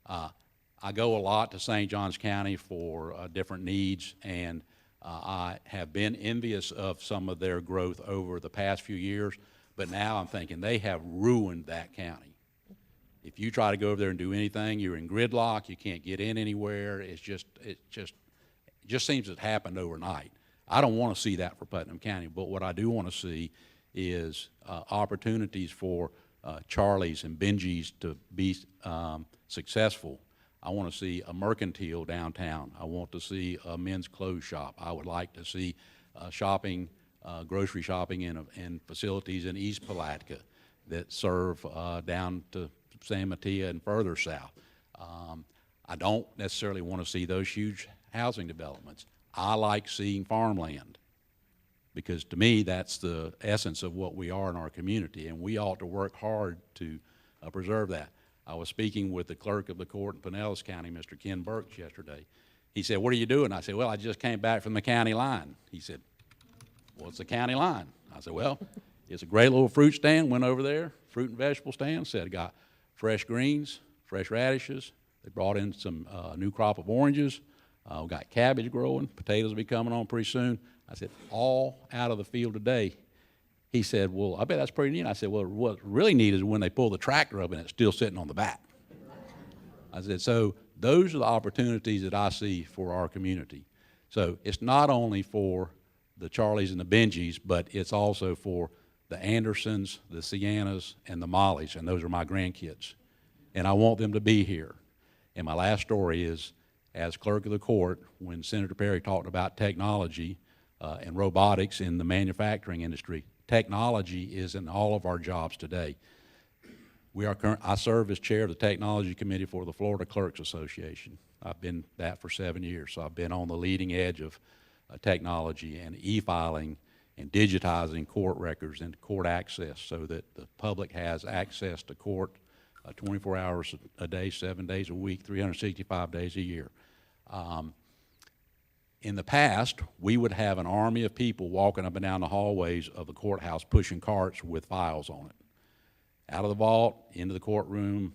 I go a lot to St. Johns County for different needs, and I have been envious of some of their growth over the past few years, but now I'm thinking they have ruined that county. If you try to go over there and do anything, you're in gridlock, you can't get in anywhere. It just seems it happened overnight. I don't want to see that for Putnam County, but what I do want to see is opportunities for Charlies and Benjis to be successful. I want to see a mercantile downtown. I want to see a men's clothes shop. I would like to see shopping, grocery shopping in facilities in East Palatka that serve down to San Mateo and further south. I don't necessarily want to see those huge housing developments. I like seeing farmland, because to me that's the essence of what we are in our community, and we ought to work hard to preserve that. I was speaking with the clerk of the court in Pinellas County, Mr. Ken Burks, yesterday. He said, "What are you doing?" I said, "Well, I just came back from the county line." He said, "What's the county line?" I said, "Well, it's a great little fruit stand." Went over there, fruit and vegetable stand, said, "Got fresh greens, fresh radishes." They brought in some new crop of oranges. We got cabbage growing. Potatoes will be coming on pretty soon. I said, all out of the field today. He said, "Well, I bet that's pretty neat." I said, "Well, what's really neat is when they pull the tractor up and it's still sitting on the back." I said, so those are the opportunities that I see for our community. So it's not only for the Charlies and the Benjis, but it's also for the Andersons, the Siennas, and the Mollys, and those are my grandkids. And I want them to be here. And my last story is, as clerk of the court, when Senator Perry talked about technology and robotics in the manufacturing industry, technology is in all of our jobs today. I serve as chair of the Technology Committee for the Florida Clerks Association. I've been that for 7 years, so I've been on the leading edge of technology and e-filing and digitizing court records and court access so that the public has access to court 24 hours a day, 7 days a week, 365 days a year. In the past, we would have an army of people walking up and down the hallways of the courthouse pushing carts with files on it. Out of the vault, into the courtroom,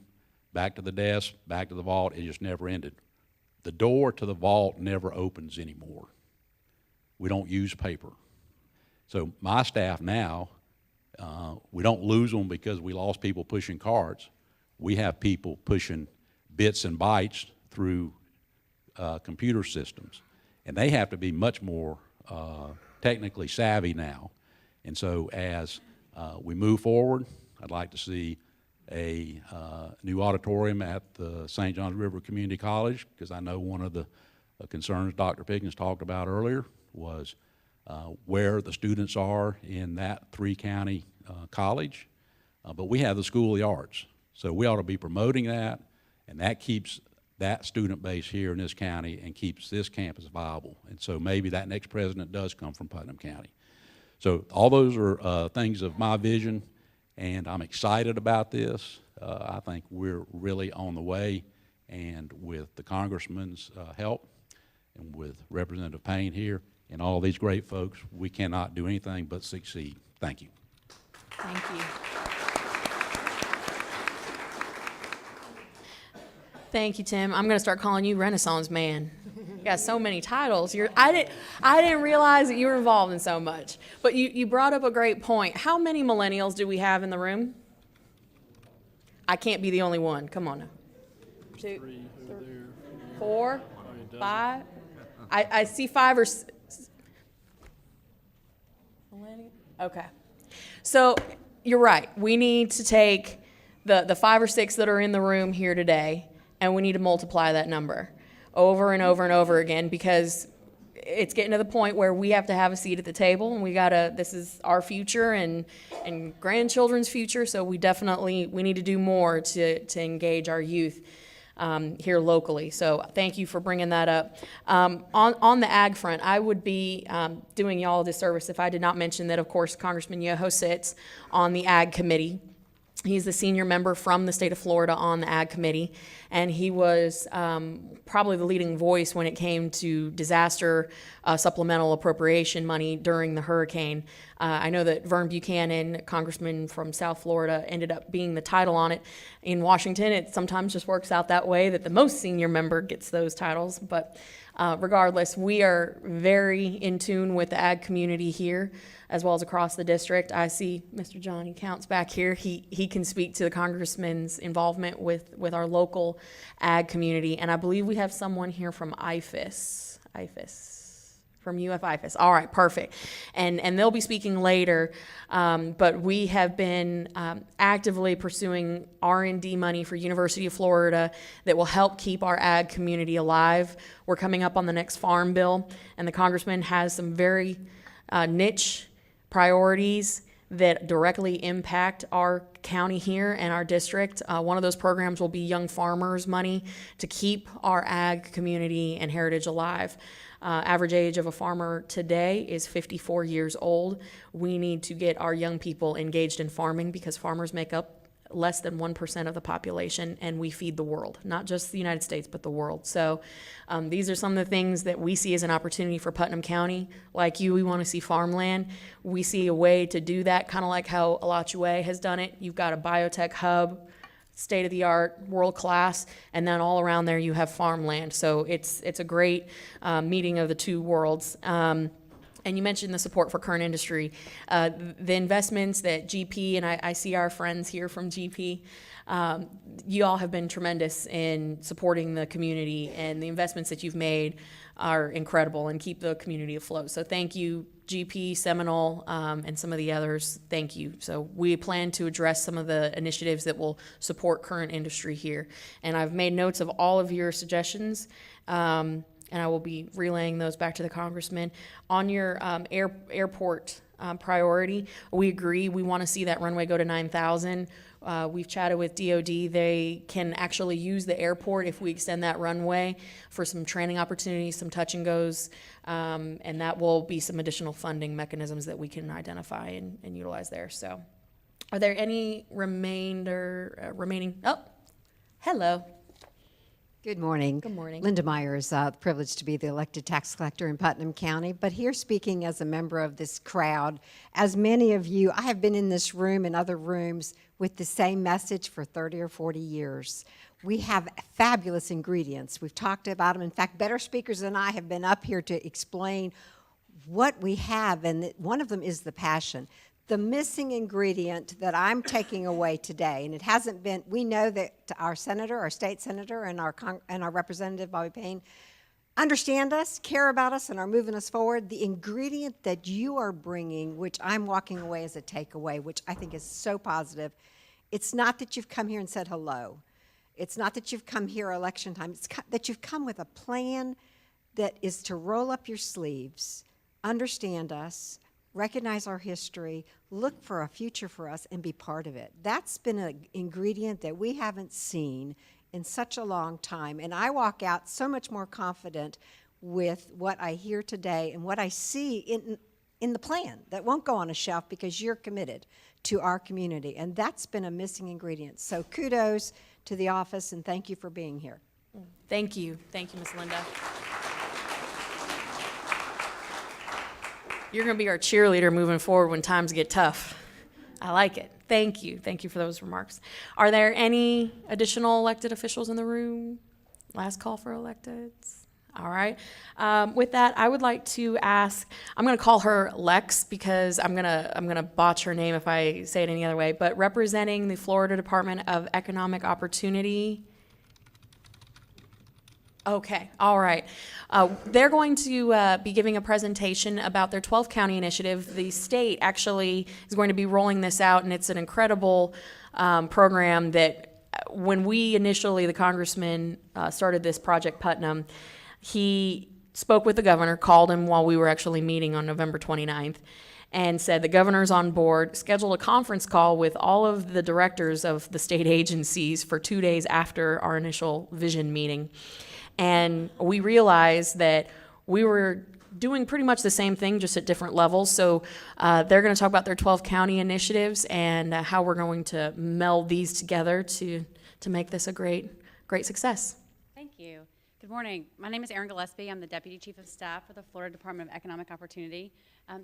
back to the desk, back to the vault. It just never ended. The door to the vault never opens anymore. We don't use paper. So my staff now, we don't lose them because we lost people pushing carts. We have people pushing bits and bytes through computer systems. And they have to be much more technically savvy now. And so as we move forward, I'd like to see a new auditorium at the St. Johns River Community College, because I know one of the concerns Dr. Pickens talked about earlier was where the students are in that three-county college. But we have the School of the Arts, so we ought to be promoting that, and that keeps that student base here in this county and keeps this campus viable. And so maybe that next president does come from Putnam County. So all those are things of my vision, and I'm excited about this. I think we're really on the way, and with the Congressman's help and with Representative Payne here and all these great folks, we cannot do anything but succeed. Thank you. Thank you. Thank you, Tim. I'm going to start calling you Renaissance Man. You got so many titles. I didn't realize that you were involved in so much. But you brought up a great point. How many millennials do we have in the room? I can't be the only one. Come on now. 2, 3, 4, 5. I see 5 or 6. Okay. So you're right. We need to take the 5 or 6 that are in the room here today, and we need to multiply that number over and over and over again, because it's getting to the point where we have to have a seat at the table, and this is our future and grandchildren's future, so we need to do more to engage our youth here locally. So thank you for bringing that up. On the ag front, I would be doing y'all a disservice if I did not mention that, of course, Congressman Yoho sits on the Ag Committee. He's the senior member from the state of Florida on the Ag Committee, and he was probably the leading voice when it came to disaster supplemental appropriation money during the hurricane. I know that Vern Buchanan, congressman from South Florida, ended up being the title on it. In Washington, it sometimes just works out that way, that the most senior member gets those titles, but regardless, we are very in tune with the ag community here, as well as across the district. I see Mr. Johnny Counts back here. He can speak to the congressman's involvement with our local ag community. And I believe we have someone here from IFIS, from UF-IFIS. All right, perfect. And they'll be speaking later, but we have been actively pursuing R&D money for University of Florida that will help keep our ag community alive. We're coming up on the next farm bill, and the congressman has some very niche priorities that directly impact our county here and our district. One of those programs will be Young Farmers money to keep our ag community and heritage alive. Average age of a farmer today is 54 years old. We need to get our young people engaged in farming, because farmers make up less than 1% of the population, and we feed the world, not just the United States, but the world. So these are some of the things that we see as an opportunity for Putnam County. Like you, we want to see farmland. We see a way to do that, kind of like how Alachua has done it. You've got a biotech hub, state-of-the-art, world-class, and then all around there you have farmland. So it's a great meeting of the two worlds. And you mentioned the support for current industry. The investments that GP, and I see our friends here from GP, you all have been tremendous in supporting the community, and the investments that you've made are incredible and keep the community afloat. So thank you, GP, Seminole, and some of the others, thank you. So we plan to address some of the initiatives that will support current industry here. And I've made notes of all of your suggestions, and I will be relaying those back to the congressman. On your airport priority, we agree. We want to see that runway go to 9,000. We've chatted with DOD. They can actually use the airport if we extend that runway for some training opportunities, some touch and goes, and that will be some additional funding mechanisms that we can identify and utilize there. So, are there any remaining? Oh, hello. Good morning. Good morning. Linda Myers, privileged to be the elected tax collector in Putnam County, but here speaking as a member of this crowd. As many of you, I have been in this room and other rooms with the same message for 30 or 40 years. We have fabulous ingredients. We've talked about them. In fact, better speakers than I have been up here to explain what we have, and one of them is the passion. The missing ingredient that I'm taking away today, and it hasn't been, we know that our senator, our state senator, and our representative, Bobby Payne, understand us, care about us, and are moving us forward. The ingredient that you are bringing, which I'm walking away as a takeaway, which I think is so positive, it's not that you've come here and said hello. It's not that you've come here election time. It's that you've come with a plan that is to roll up your sleeves, understand us, recognize our history, look for a future for us, and be part of it. That's been an ingredient that we haven't seen in such a long time. And I walk out so much more confident with what I hear today and what I see in the plan that won't go on a shelf because you're committed to our community. And that's been a missing ingredient. So kudos to the office, and thank you for being here. Thank you. Thank you, Ms. Linda. You're going to be our cheerleader moving forward when times get tough. I like it. Thank you. Thank you for those remarks. Are there any additional elected officials in the room? Last call for electeds. All right. With that, I would like to ask, I'm going to call her Lex because I'm gonna botch her name if I say it any other way, but representing the Florida Department of Economic Opportunity. Okay, all right. They're going to be giving a presentation about their 12 county initiative. The state actually is going to be rolling this out, and it's an incredible program that when we initially, the congressman, started this Project Putnam, he spoke with the governor, called him while we were actually meeting on November 29th, and said the governor's on board, scheduled a conference call with all of the directors of the state agencies for 2 days after our initial vision meeting. And we realized that we were doing pretty much the same thing, just at different levels. So they're going to talk about their 12 county initiatives and how we're going to meld these together to make this a great success. Thank you. Good morning. My name is Erin Gillespie. I'm the Deputy Chief of Staff for the Florida Department of Economic Opportunity.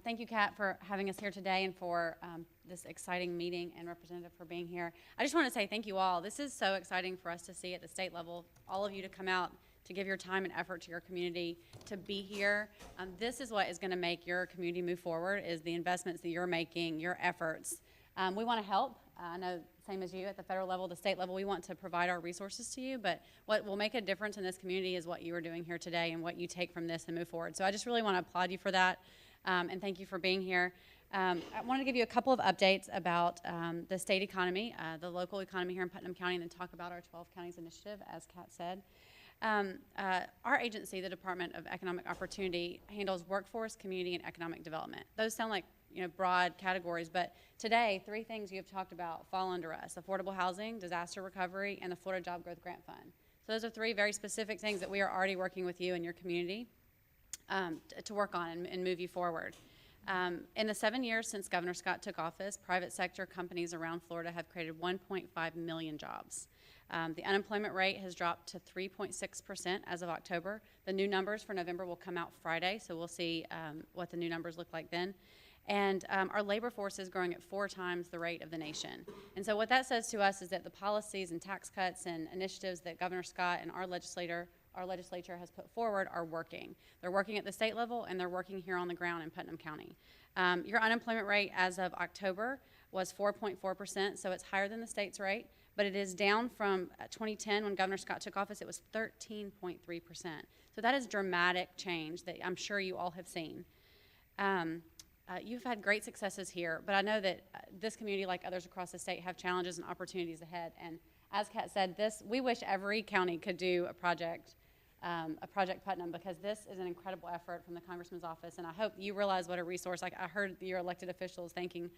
Thank you, Kat, for having us here today and for this exciting meeting, and Representative for being here. I just want to say thank you all. This is so exciting for us to see at the state level, all of you to come out to give your time and effort to your community, to be here. This is what is going to make your community move forward, is the investments that you're making, your efforts. We want to help. I know, same as you, at the federal level, the state level, we want to provide our resources to you, but what will make a difference in this community is what you are doing here today and what you take from this and move forward. So I just really want to applaud you for that, and thank you for being here. I wanted to give you a couple of updates about the state economy, the local economy here in Putnam County, and then talk about our 12 Counties Initiative, as Kat said. Our agency, the Department of Economic Opportunity, handles workforce, community, and economic development. Those sound like broad categories, but today, 3 things you have talked about fall under us: affordable housing, disaster recovery, and the Florida Job Growth Grant Fund. So those are 3 very specific things that we are already working with you and your community to work on and move you forward. In the 7 years since Governor Scott took office, private sector companies around Florida have created 1.5 million jobs. The unemployment rate has dropped to 3.6% as of October. The new numbers for November will come out Friday, so we'll see what the new numbers look like then. And our labor force is growing at 4 times the rate of the nation. And so what that says to us is that the policies and tax cuts and initiatives that Governor Scott and our legislature has put forward are working. They're working at the state level, and they're working here on the ground in Putnam County. Your unemployment rate as of October was 4.4%, so it's higher than the state's rate, but it is down from 2010 when Governor Scott took office. It was 13.3%. So that is dramatic change that I'm sure you all have seen. you've had great successes here, but I know that this community, like others across the state, have challenges and opportunities ahead. And as Kat said, we wish every county could do a project Putnam, because this is an incredible effort from the Congressman's office, and I hope you realize what a resource. Like, I heard your elected officials thanking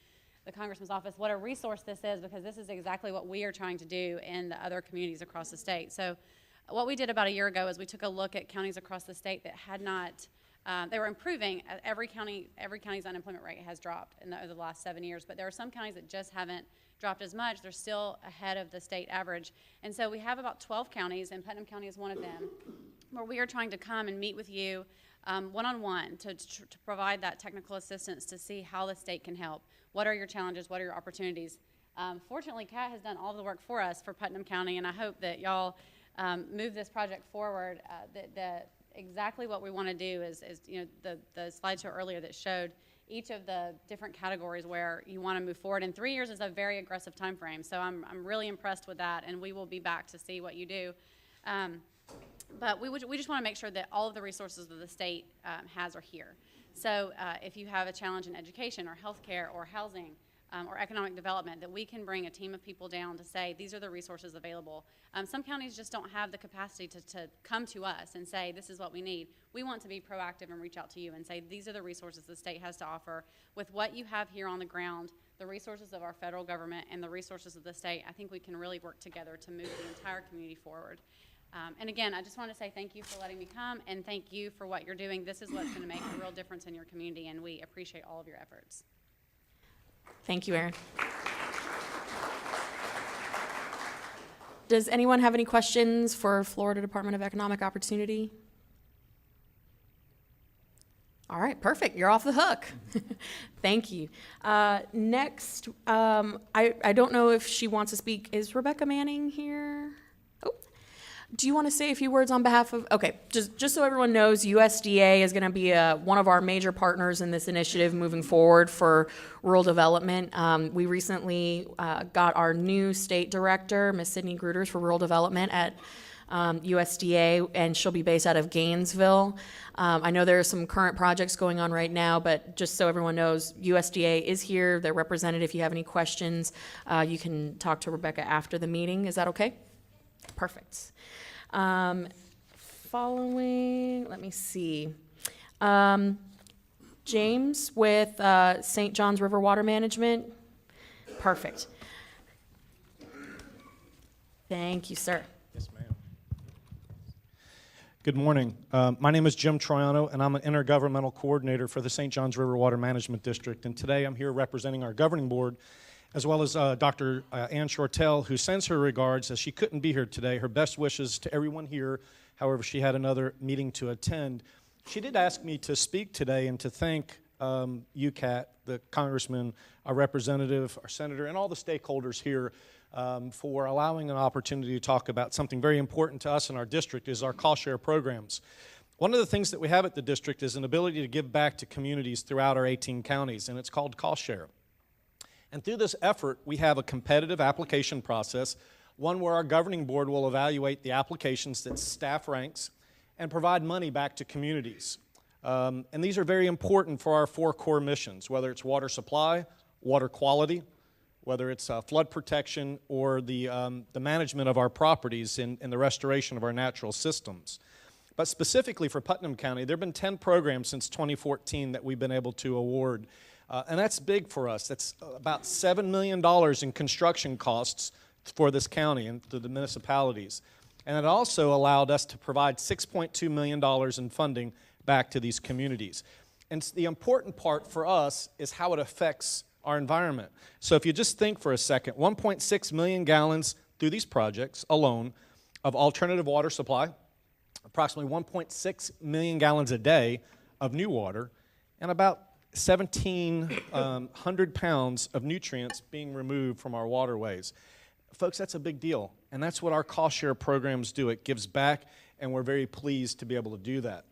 the Congressman's office, what a resource this is, because this is exactly what we are trying to do in the other communities across the state. So what we did about a year ago is we took a look at counties across the state that had not, they were improving. Every county's unemployment rate has dropped over the last 7 years, but there are some counties that just haven't dropped as much. They're still ahead of the state average. And so we have about 12 counties, and Putnam County is one of them, where we are trying to come and meet with you one-on-one to provide that technical assistance to see how the state can help. What are your challenges? What are your opportunities? Fortunately, Kat has done all the work for us for Putnam County, and I hope that y'all move this project forward. Exactly what we want to do is the slideshow earlier that showed each of the different categories where you want to move forward. And 3 years is a very aggressive time frame, so I'm really impressed with that, and we will be back to see what you do. But we just want to make sure that all of the resources that the state has are here. So if you have a challenge in education or healthcare or housing or economic development, that we can bring a team of people down to say, these are the resources available. Some counties just don't have the capacity to come to us and say, this is what we need. We want to be proactive and reach out to you and say, these are the resources the state has to offer. With what you have here on the ground, the resources of our federal government and the resources of the state, I think we can really work together to move the entire community forward. And again, I just want to say thank you for letting me come, and thank you for what you're doing. This is what's going to make a real difference in your community, and we appreciate all of your efforts. Thank you, Erin. Does anyone have any questions for Florida Department of Economic Opportunity? All right, perfect. You're off the hook. Thank you. Next, I don't know if she wants to speak. Is Rebecca Manning here? Oh. Do you want to say a few words on behalf of, okay, just so everyone knows, USDA is going to be one of our major partners in this initiative moving forward for rural development. We recently got our new state director, Ms. Sydney Gruters, for rural development at USDA, and she'll be based out of Gainesville. I know there are some current projects going on right now, but just so everyone knows, USDA is here. They're represented. If you have any questions, you can talk to Rebecca after the meeting. Is that okay? Perfect. Following, let me see. James with St. John's River Water Management. Perfect. Thank you, sir. Yes, ma'am. Good morning. My name is Jim Troiano, and I'm an intergovernmental coordinator for the St. John's River Water Management District. And today I'm here representing our governing board, as well as Dr. Ann Shortell, who sends her regards, as she couldn't be here today. Her best wishes to everyone here. However, she had another meeting to attend. She did ask me to speak today and to thank you, Kat, the congressman, our representative, our senator, and all the stakeholders here for allowing an opportunity to talk about something very important to us in our district, is our cost share programs. One of the things that we have at the district is an ability to give back to communities throughout our 18 counties, and it's called cost share. And through this effort, we have a competitive application process, one where our governing board will evaluate the applications that staff ranks and provide money back to communities. And these are very important for our 4 core missions, whether it's water supply, water quality, whether it's flood protection, or the management of our properties and the restoration of our natural systems. But specifically for Putnam County, there have been 10 programs since 2014 that we've been able to award. And that's big for us. That's about $7 million in construction costs for this county and to the municipalities. And it also allowed us to provide $6.2 million in funding back to these communities. And the important part for us is how it affects our environment. So if you just think for a second, 1.6 million gallons through these projects alone of alternative water supply, approximately 1.6 million gallons a day of new water, and about 1,700 pounds of nutrients being removed from our waterways. Folks, that's a big deal, and that's what our cost share programs do. It gives back, and we're very pleased to be able to do that.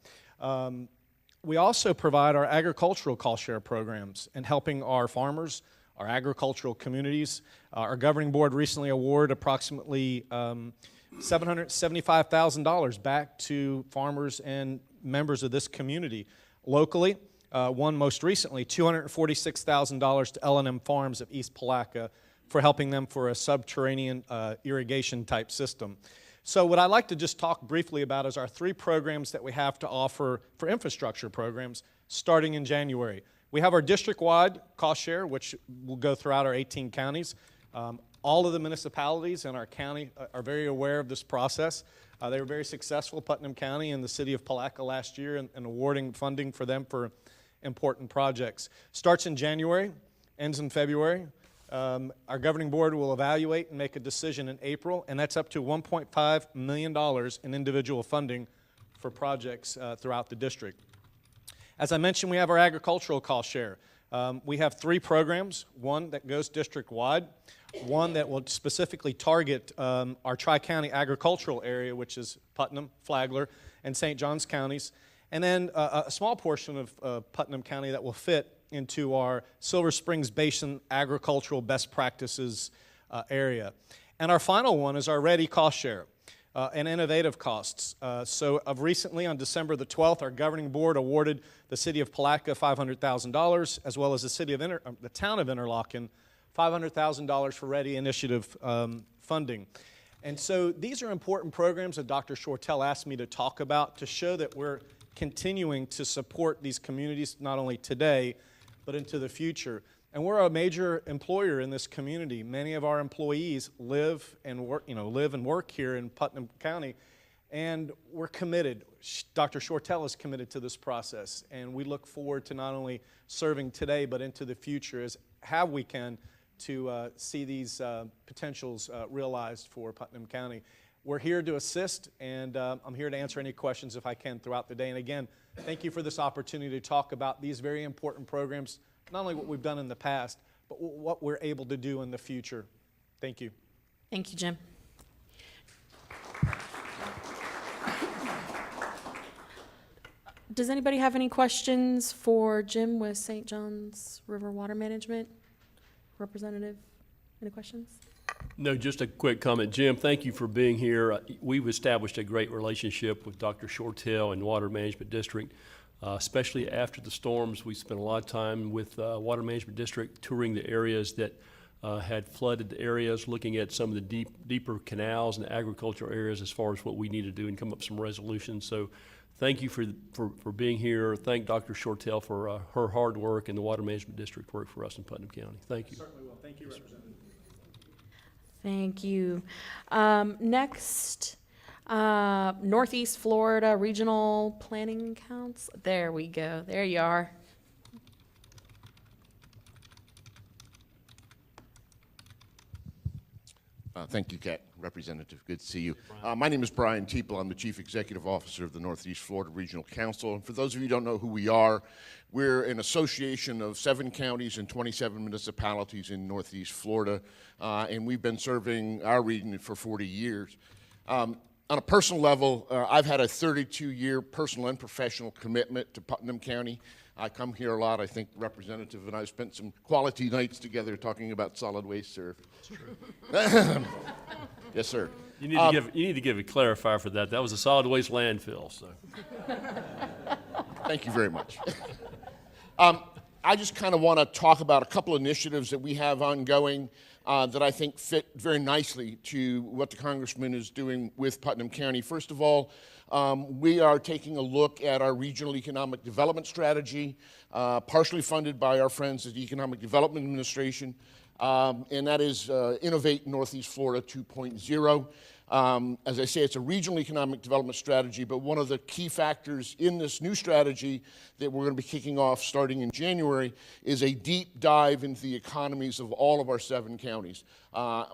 We also provide our agricultural cost share programs in helping our farmers, our agricultural communities. Our governing board recently awarded approximately $775,000 back to farmers and members of this community locally. one most recently, $246,000 to L&M Farms of East Palatka for helping them for a subterranean irrigation type system. So what I'd like to just talk briefly about is our 3 programs that we have to offer for infrastructure programs starting in January. We have our district-wide cost share, which will go throughout our 18 counties. All of the municipalities in our county are very aware of this process. They were very successful, Putnam County and the city of Palatka last year in awarding funding for them for important projects. Starts in January, ends in February. Our governing board will evaluate and make a decision in April, and that's up to $1.5 million in individual funding for projects throughout the district. As I mentioned, we have our agricultural cost share. We have 3 programs, one that goes district-wide, one that will specifically target our Tri-County agricultural area, which is Putnam, Flagler, and St. Johns counties, and then a small portion of Putnam County that will fit into our Silver Springs Basin agricultural best practices area. And our final one is our ready cost share and innovative costs. So of recently, on December the 12th, our governing board awarded the city of Palatka $500,000, as well as the town of Interlochen $500,000 for ready initiative funding. And so these are important programs that Dr. Shortell asked me to talk about to show that we're continuing to support these communities not only today, but into the future. And we're a major employer in this community. Many of our employees live and work here in Putnam County, and we're committed. Dr. Shortell is committed to this process, and we look forward to not only serving today, but into the future as how we can to see these potentials realized for Putnam County. We're here to assist, and I'm here to answer any questions if I can throughout the day. And again, thank you for this opportunity to talk about these very important programs, not only what we've done in the past, but what we're able to do in the future. Thank you. Thank you, Jim. Does anybody have any questions for Jim with St. Johns River Water Management? Representative, any questions? No, just a quick comment. Jim, thank you for being here. We've established a great relationship with Dr. Shortell and Water Management District, especially after the storms. We spent a lot of time with Water Management District touring the areas that had flooded areas, looking at some of the deeper canals and agricultural areas as far as what we need to do and come up with some resolutions. So thank you for being here. Thank Dr. Shortell for her hard work and the Water Management District work for us in Putnam County. Thank you. Certainly will. Thank you, Representative. Thank you. Next, Northeast Florida Regional Planning Council. There we go. There you are. Thank you, Kat. Representative, good to see you. My name is Brian Teeple. I'm the Chief Executive Officer of the Northeast Florida Regional Council. And for those of you who don't know who we are, we're an association of 7 counties and 27 municipalities in Northeast Florida, and we've been serving our region for 40 years. On a personal level, I've had a 32-year personal and professional commitment to Putnam County. I come here a lot. I think Representative and I have spent some quality nights together talking about solid waste serve. That's true. Yes, sir. You need to give a clarifier for that. That was a solid waste landfill. So. Thank you very much. I just kind of want to talk about a couple initiatives that we have ongoing that I think fit very nicely to what the Congressman is doing with Putnam County. First of all, we are taking a look at our regional economic development strategy, partially funded by our friends at the Economic Development Administration, and that is Innovate Northeast Florida 2.0. As I say, it's a regional economic development strategy, but one of the key factors in this new strategy that we're going to be kicking off starting in January is a deep dive into the economies of all of our 7 counties.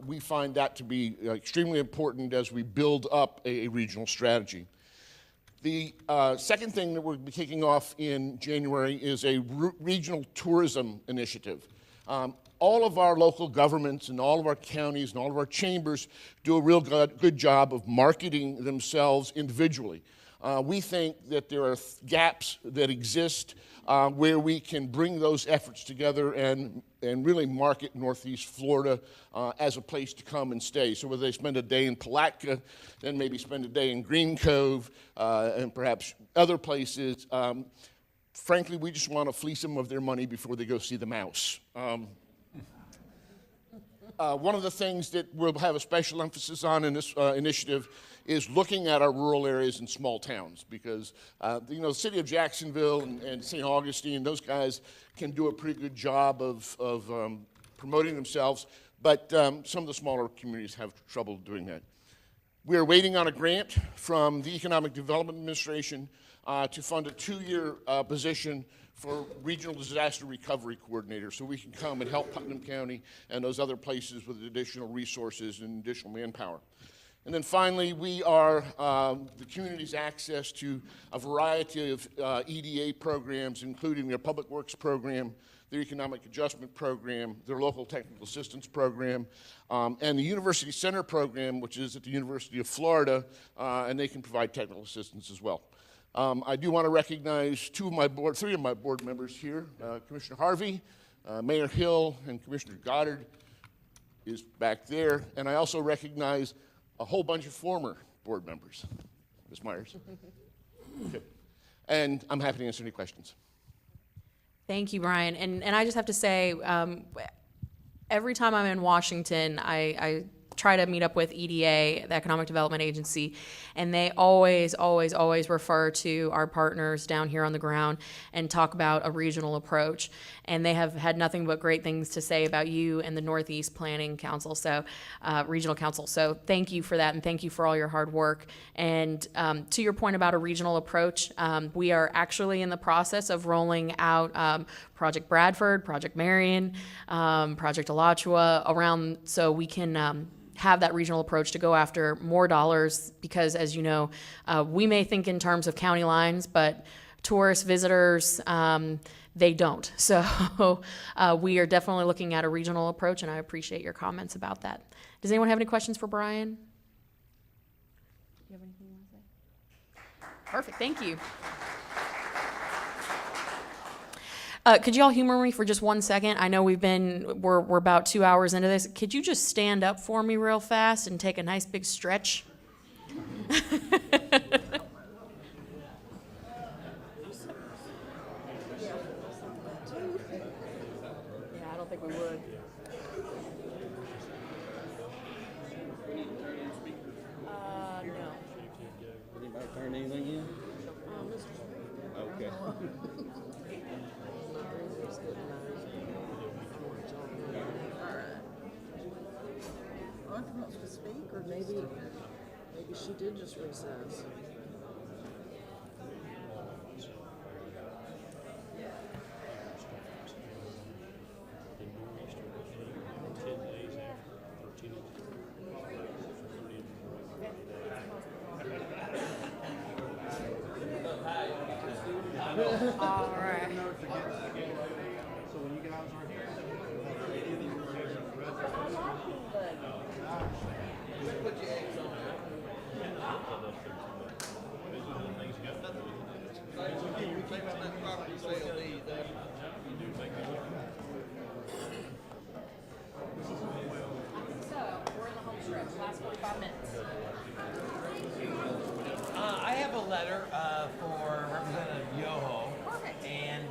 We find that to be extremely important as we build up a regional strategy. The second thing that we'll be kicking off in January is a regional tourism initiative. All of our local governments and all of our counties and all of our chambers do a real good job of marketing themselves individually. We think that there are gaps that exist where we can bring those efforts together and really market Northeast Florida as a place to come and stay. So whether they spend a day in Palatka, then maybe spend a day in Green Cove, and perhaps other places, frankly, we just want to fleece them of their money before they go see the mouse. One of the things that we'll have a special emphasis on in this initiative is looking at our rural areas and small towns, because the city of Jacksonville and St. Augustine, those guys can do a pretty good job of promoting themselves, but some of the smaller communities have trouble doing that. We are waiting on a grant from the Economic Development Administration to fund a 2-year position for Regional Disaster Recovery Coordinator, so we can come and help Putnam County and those other places with additional resources and additional manpower. And then finally, we are the community's access to a variety of EDA programs, including their Public Works program, their Economic Adjustment program, their Local Technical Assistance program, and the University Center program, which is at the University of Florida, and they can provide technical assistance as well. I do want to recognize three of my board members here, Commissioner Harvey, Mayor Hill, and Commissioner Goddard is back there. And I also recognize a whole bunch of former board members. Ms. Myers. Okay. And I'm happy to answer any questions. Thank you, Brian. And I just have to say, every time I'm in Washington, I try to meet up with EDA, the Economic Development Agency, and they always refer to our partners down here on the ground and talk about a regional approach. And they have had nothing but great things to say about you and the Northeast Planning Council, so Regional Council. So thank you for that, and thank you for all your hard work. And to your point about a regional approach, we are actually in the process of rolling out Project Bradford, Project Marion, Project Alachua around, so we can have that regional approach to go after more dollars, because as you know, we may think in terms of county lines, but tourists, visitors, they don't. So we are definitely looking at a regional approach, and I appreciate your comments about that. Does anyone have any questions for Brian? Do you have anything you want to say? Perfect, thank you. Could you all humor me for just 1 second? I know we're about 2 hours into this. Could you just stand up for me real fast and take a nice big stretch? Yeah, I don't think we would. No. Anybody turn anything in? Okay. Wants to speak, or maybe she did just recess. All right. So when you guys are here, So, we're in the home stretch, last 45 minutes. I have a letter for Representative Yoho. Perfect. And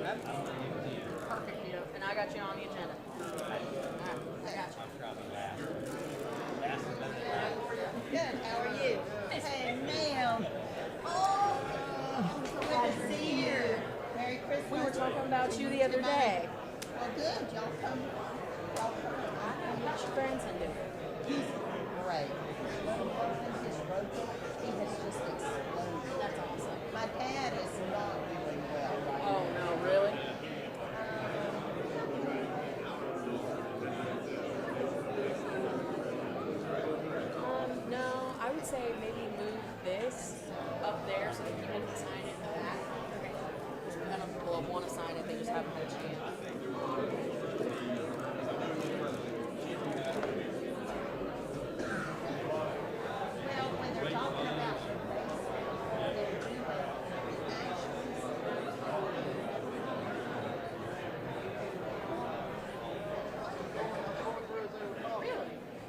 that's what I'm going to give to you. Perfect, Vito. And I got you on the agenda. All right, I got you. Good, how are you? Hey, ma'am. Oh, good to see you. Merry Christmas. We were talking about you the other day. Well, good, y'all come. How's your grandson doing? He's great. His road, he has just exploded. That's awesome. My dad is not doing well right now. Oh, no, really? No, I would say maybe move this up there so that people can sign it in the back. Okay. Because none of people want to sign it, they just haven't had a chance. Well, when they're talking about they're doing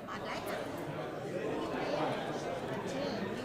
my dad, he ran 10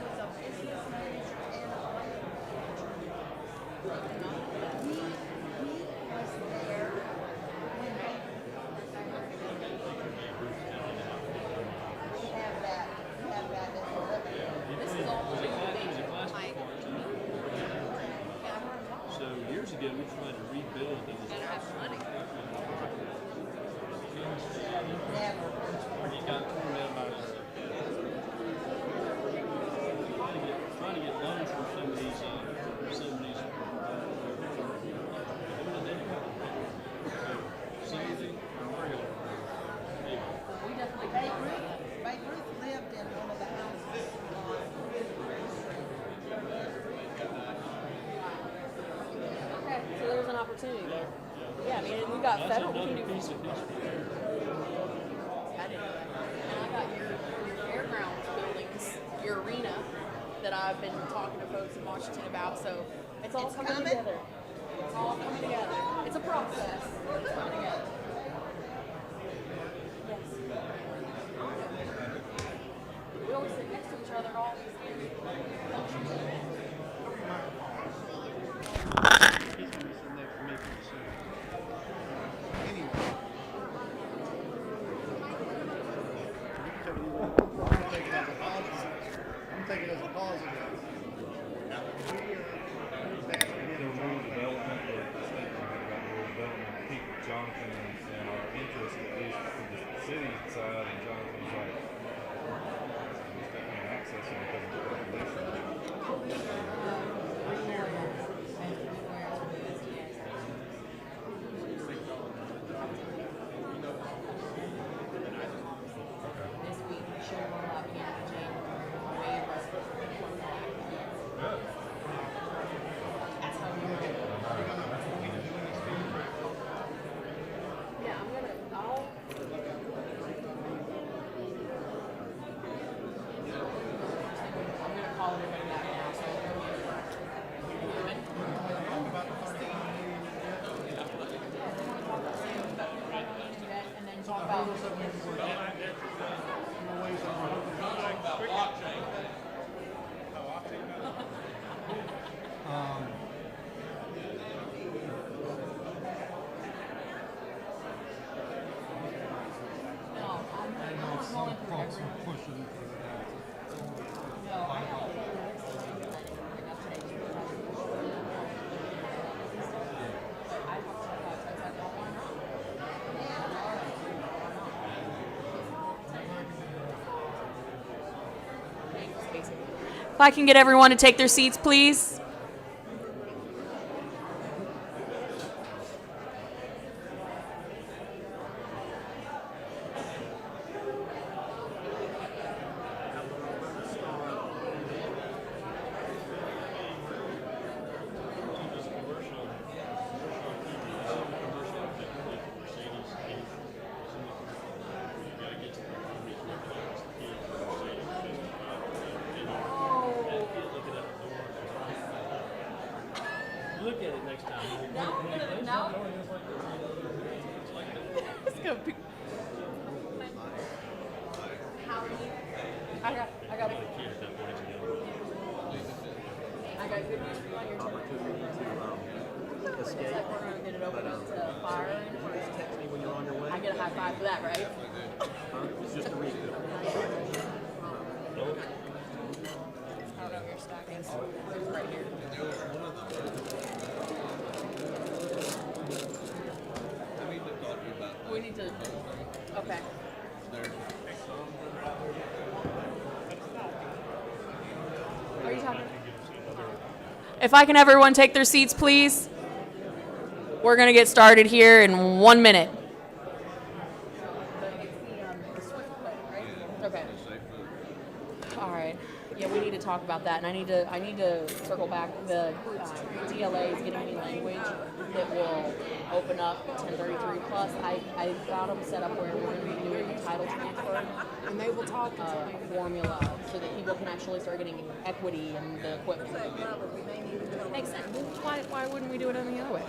opportunity there. Yeah, I mean, we got federal, we can do. I didn't know that. And I got your fairgrounds buildings, your arena, that I've been talking to folks in Washington about, so it's all coming together. It's all coming together. It's a process. It's coming together. Yes. We always sit next to each other all these years. I'm taking it as a positive. Jonathan and our interest, at least for the city side, and Jonathan was like, he's definitely accessing because of the regulation. This week should roll out in January. That's how we do it. Yeah, I'm gonna call everybody back now, so. And then talk about. If I can get everyone to take their seats, please. Look at it next time. No. It's gonna be. I got it. I got good news for you on your turn. Escape. We're gonna get it open up to fire. Just text me when you're on your way. I get a high five for that, right? It's just a refill. I don't know your stockings. It's right here. We need to. Okay. Are you talking? If I can have everyone take their seats, please. We're going to get started here in 1 minute. Okay. All right. Yeah, we need to talk about that, and I need to circle back. The DLA is getting me language that will open up 1033 plus. I got them set up where we're going to be doing a title transfer, and they will talk formula so that people can actually start getting equity in the equipment. Makes sense. Why wouldn't we do it any other way?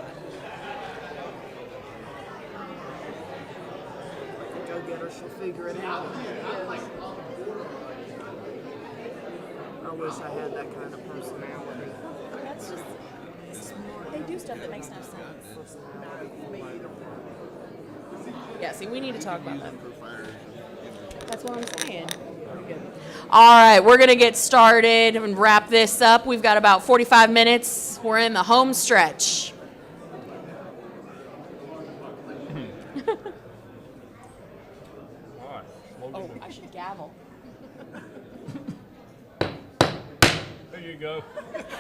Go get her, she'll figure it out. I wish I had that kind of personality. That's just smart. They do stuff that makes no sense. Yeah, see, we need to talk about that. That's what I'm saying. All right, we're going to get started and wrap this up. We've got about 45 minutes. We're in the home stretch. Oh, I should gavel. There you go.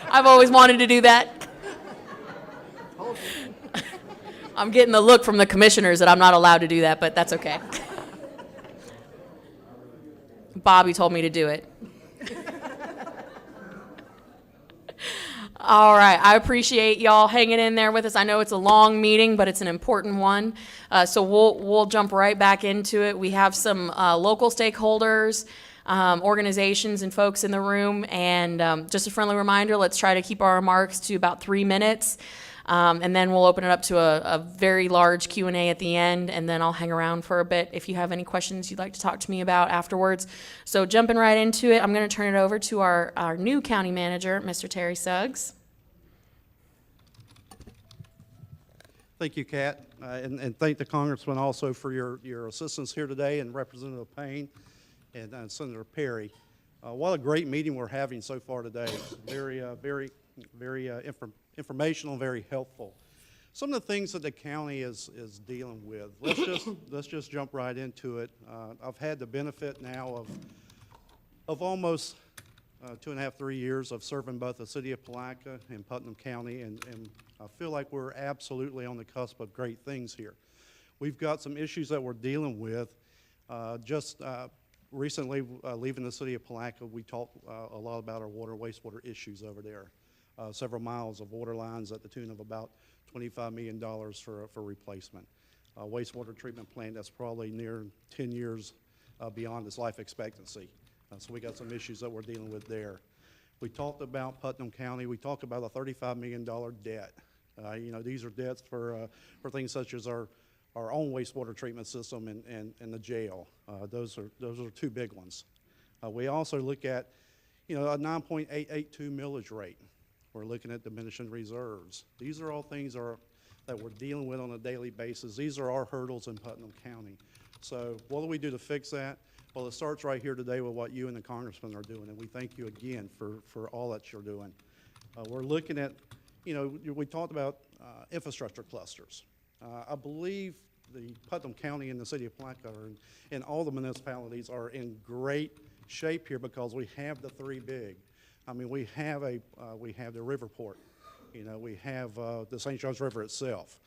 I've always wanted to do that. I'm getting the look from the commissioners that I'm not allowed to do that, but that's okay. Bobby told me to do it. All right, I appreciate y'all hanging in there with us. I know it's a long meeting, but it's an important one. So we'll jump right back into it. We have some local stakeholders, organizations, and folks in the room. And just a friendly reminder, let's try to keep our remarks to about 3 minutes. And then we'll open it up to a very large Q&A at the end, and then I'll hang around for a bit if you have any questions you'd like to talk to me about afterwards. So jumping right into it, I'm going to turn it over to our new county manager, Mr. Terry Suggs. Thank you, Kat, and thank the Congressman also for your assistance here today, and Representative Payne and Senator Perry. What a great meeting we're having so far today. Very informational, very helpful. Some of the things that the county is dealing with. Let's just jump right into it. I've had the benefit now of almost 2.5, 3 years of serving both the city of Palatka and Putnam County, and I feel like we're absolutely on the cusp of great things here. We've got some issues that we're dealing with. Recently, leaving the city of Palatka, we talked a lot about our wastewater issues over there. Several miles of water lines at the tune of about $25 million for replacement. Wastewater treatment plant that's probably near 10 years beyond its life expectancy. So we got some issues that we're dealing with there. We talked about Putnam County. We talked about a $35 million debt. These are debts for things such as our own wastewater treatment system and the jail. Those are two big ones. We also look at, a 9.882 millage rate. We're looking at diminishing reserves. These are all things that we're dealing with on a daily basis. These are our hurdles in Putnam County. So what do we do to fix that? Well, it starts right here today with what you and the Congressman are doing, and we thank you again for all that you're doing. We're looking at, we talked about infrastructure clusters. I believe the Putnam County and the city of Palatka and all the municipalities are in great shape here because we have the three big. We have the Riverport, we have the St. Johns River itself,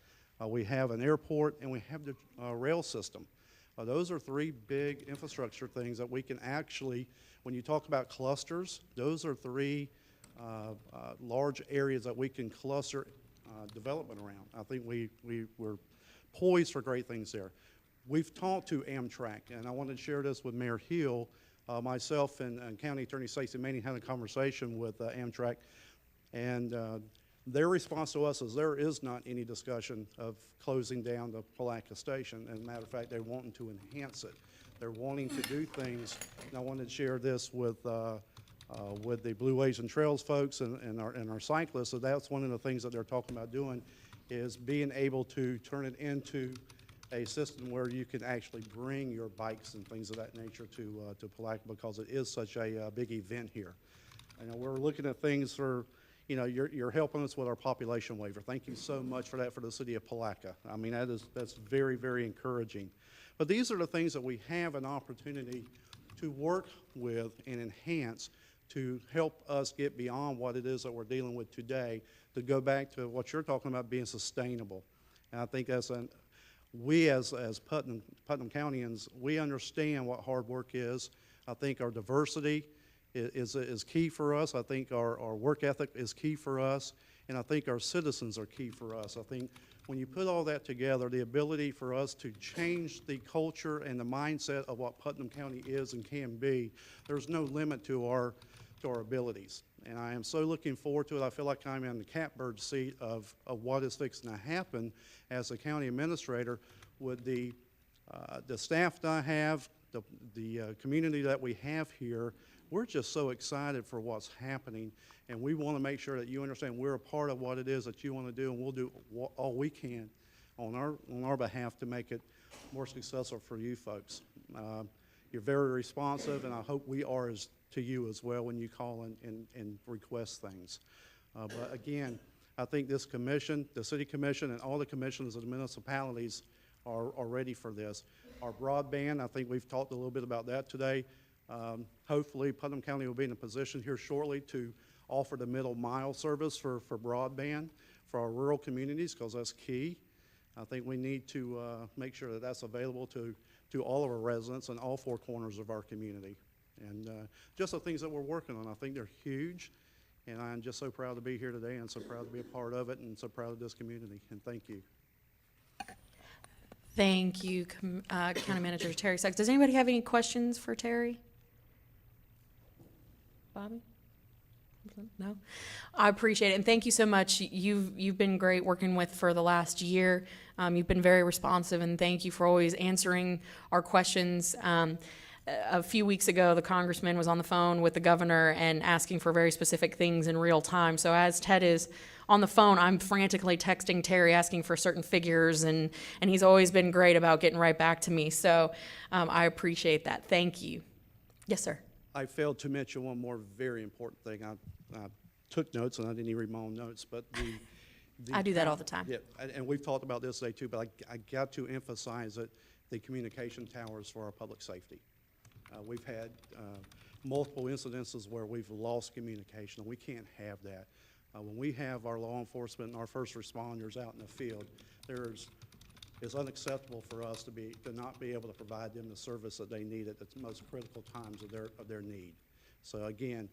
we have an airport, and we have the rail system. Those are three big infrastructure things that we can actually, when you talk about clusters, those are three large areas that we can cluster development around. I think we're poised for great things there. We've talked to Amtrak, and I wanted to share this with Mayor Hill. Myself and County Attorney Stacey Manning had a conversation with Amtrak, and their response to us is there is not any discussion of closing down the Palatka station. As a matter of fact, they're wanting to enhance it. They're wanting to do things, and I wanted to share this with the Blue Ways and Trails folks and our cyclists. So that's one of the things that they're talking about doing, is being able to turn it into a system where you can actually bring your bikes and things of that nature to Palatka, because it is such a big event here. We're looking at things for, you're helping us with our population waiver. Thank you so much for that for the city of Palatka. That's very, very encouraging. But these are the things that we have an opportunity to work with and enhance to help us get beyond what it is that we're dealing with today, to go back to what you're talking about being sustainable. And I think we as Putnam Countyans, we understand what hard work is. I think our diversity is key for us. I think our work ethic is key for us. And I think our citizens are key for us. I think when you put all that together, the ability for us to change the culture and the mindset of what Putnam County is and can be, there's no limit to our abilities. And I am so looking forward to it. I feel like I'm in the catbird seat of what is fixing to happen as a county administrator with the staff that I have, the community that we have here. We're just so excited for what's happening, and we want to make sure that you understand we're a part of what it is that you want to do, and we'll do all we can on our behalf to make it more successful for you folks. You're very responsive, and I hope we are to you as well when you call and request things. But again, I think this commission, the city commission, and all the commissions of the municipalities are ready for this. Our broadband, I think we've talked a little bit about that today. Hopefully, Putnam County will be in a position here shortly to offer the middle mile service for broadband for our rural communities, because that's key. I think we need to make sure that that's available to all of our residents in all four corners of our community. And just the things that we're working on, I think they're huge, And I'm just so proud to be here today and so proud to be a part of it and so proud of this community. And thank you. Thank you, County Manager Terry Suggs. Does anybody have any questions for Terry? Bobby? No? I appreciate it, and thank you so much. You've been great working with for the last year. You've been very responsive, and thank you for always answering our questions. A few weeks ago, the congressman was on the phone with the governor and asking for very specific things in real time. So as Ted is on the phone, I'm frantically texting Terry asking for certain figures, and he's always been great about getting right back to me. So I appreciate that. Thank you. Yes, sir. I failed to mention one more very important thing. I took notes, and I didn't even read my own notes, but I do that all the time. Yeah, and we've talked about this today too, but I got to emphasize that the communication towers for our public safety. We've had multiple incidences where we've lost communication, and we can't have that. When we have our law enforcement and our first responders out in the field, it's unacceptable for us to not be able to provide them the service that they need at the most critical times of their need. So again,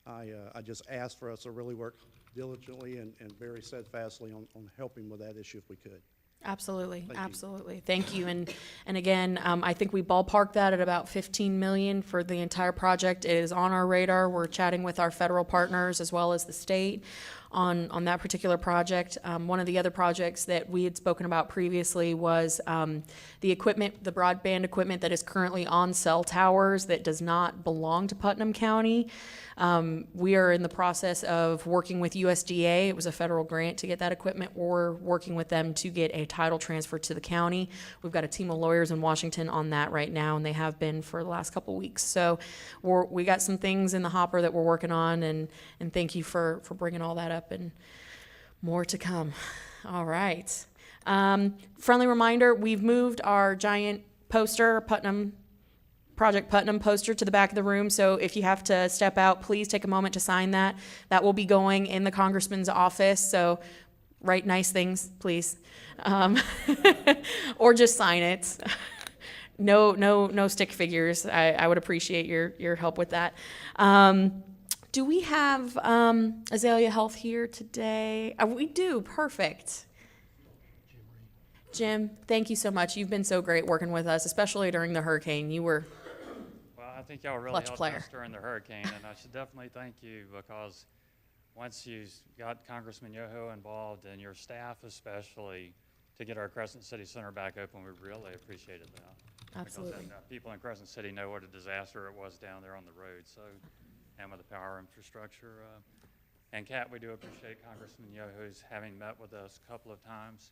I just ask for us to really work diligently and very steadfastly on helping with that issue if we could. Absolutely, Thank you. absolutely. Thank you. And again, I think we ballparked that at about $15 million for the entire project. It is on our radar. We're chatting with our federal partners as well as the state on that particular project. One of the other projects that we had spoken about previously was the equipment, the broadband equipment that is currently on cell towers that does not belong to Putnam County. We are in the process of working with USDA. It was a federal grant to get that equipment. We're working with them to get a title transfer to the county. We've got a team of lawyers in Washington on that right now, and they have been for the last couple weeks. So we got some things in the hopper that we're working on, and thank you for bringing all that up, and more to come. All right. Friendly reminder, we've moved our giant poster, Project Putnam poster, to the back of the room. So if you have to step out, please take a moment to sign that. That will be going in the congressman's office. So write nice things, please. Or just sign it. No stick figures. I would appreciate your help with that. Do we have Azalea Health here today? We do. Perfect. Jim, thank you so much. You've been so great working with us, especially during the hurricane. You were I think y'all really clutch helped player. us during the hurricane, and I should definitely thank you, because once you got Congressman Yoho involved and your staff especially to get our Crescent City Center back open, we really appreciated that. Absolutely. Because people in Crescent City know what a disaster it was down there on the road, so, and with the power infrastructure. And Kat, we do appreciate Congressman Yoho's having met with us a couple of times.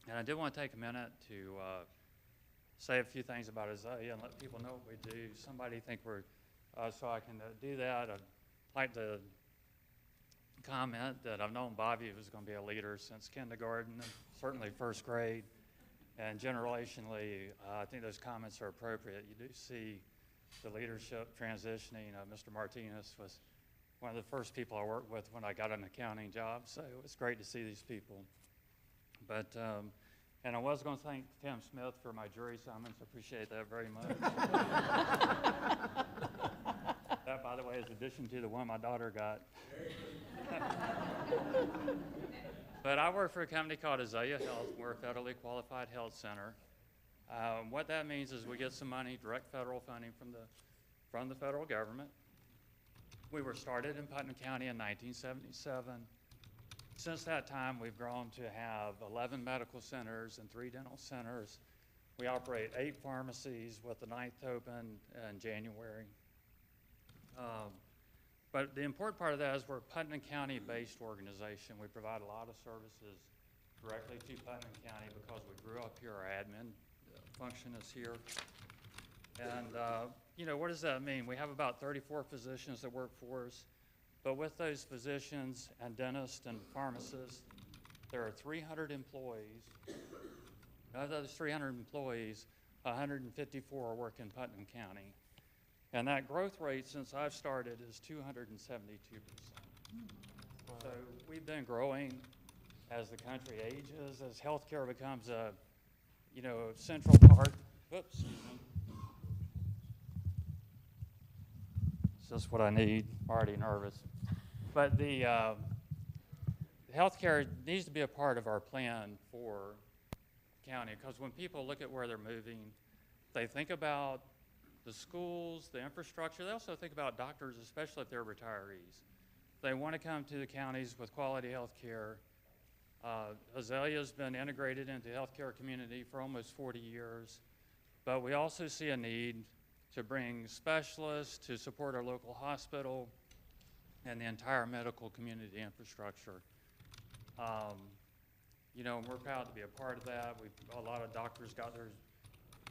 And I did want to take a minute to say a few things about Azalea and let people know what we do. Somebody think we're, so I can do that, I'd like to comment that I've known Bobby was going to be a leader since kindergarten, and certainly first grade. And generationally, I think those comments are appropriate. You do see the leadership transitioning. Mr. Martinez was one of the first people I worked with when I got an accounting job, so it was great to see these people. But, and I was going to thank Tim Smith for my jury summons. I appreciate that very much. That, by the way, is in addition to the one my daughter got. But I work for a company called Azalea Health. We're a federally qualified health center. What that means is we get some money, direct federal funding from the federal government. We were started in Putnam County in 1977. Since that time, we've grown to have 11 medical centers and 3 dental centers. We operate 8 pharmacies, with the 9th open in January. But the important part of that is we're a Putnam County-based organization. We provide a lot of services directly to Putnam County because we grew up here. Our admin function is here. And, you know, what does that mean? We have about 34 physicians that work for us. But with those physicians and dentists and pharmacists, there are 300 employees. Of those 300 employees, 154 work in Putnam County. And that growth rate since I've started is 272%. So we've been growing as the country ages, as healthcare becomes a, you know, central part. Oops, excuse me. Is this what I need? I'm already nervous. But the healthcare needs to be a part of our plan for county, because when people look at where they're moving, they think about the schools, the infrastructure. They also think about doctors, especially if they're retirees. They want to come to the counties with quality health care. Azalea's been integrated into the healthcare community for almost 40 years, but we also see a need to bring specialists to support our local hospital and the entire medical community infrastructure. You know, and we're proud to be a part of that. A lot of doctors got their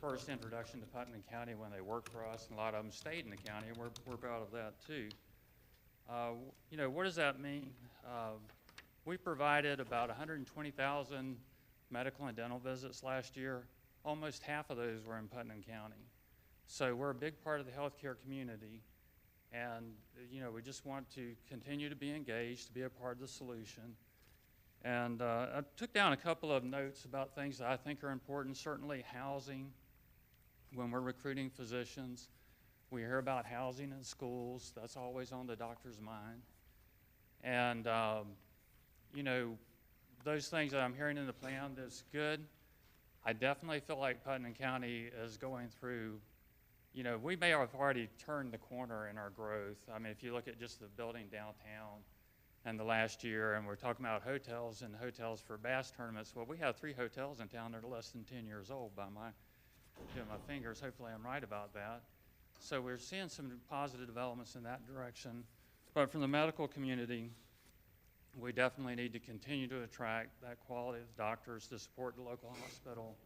first introduction to Putnam County when they worked for us, and a lot of them stayed in the county, and we're proud of that too. You know, what does that mean? We provided about 120,000 medical and dental visits last year. Almost half of those were in Putnam County. So we're a big part of the healthcare community, and you know, we just want to continue to be engaged, to be a part of the solution. And I took down a couple of notes about things that I think are important. Certainly housing. When we're recruiting physicians, we hear about housing in schools. That's always on the doctor's mind. And you know, those things that I'm hearing in the plan is good. I definitely feel like Putnam County is going through, you know, we may have already turned the corner in our growth. I mean, if you look at just the building downtown and the last year, and we're talking about hotels and hotels for bass tournaments. Well, we have 3 hotels in town that are less than 10 years old by my fingers. Hopefully I'm right about that. So we're seeing some positive developments in that direction. But from the medical community, we definitely need to continue to attract that quality of doctors to support the local hospital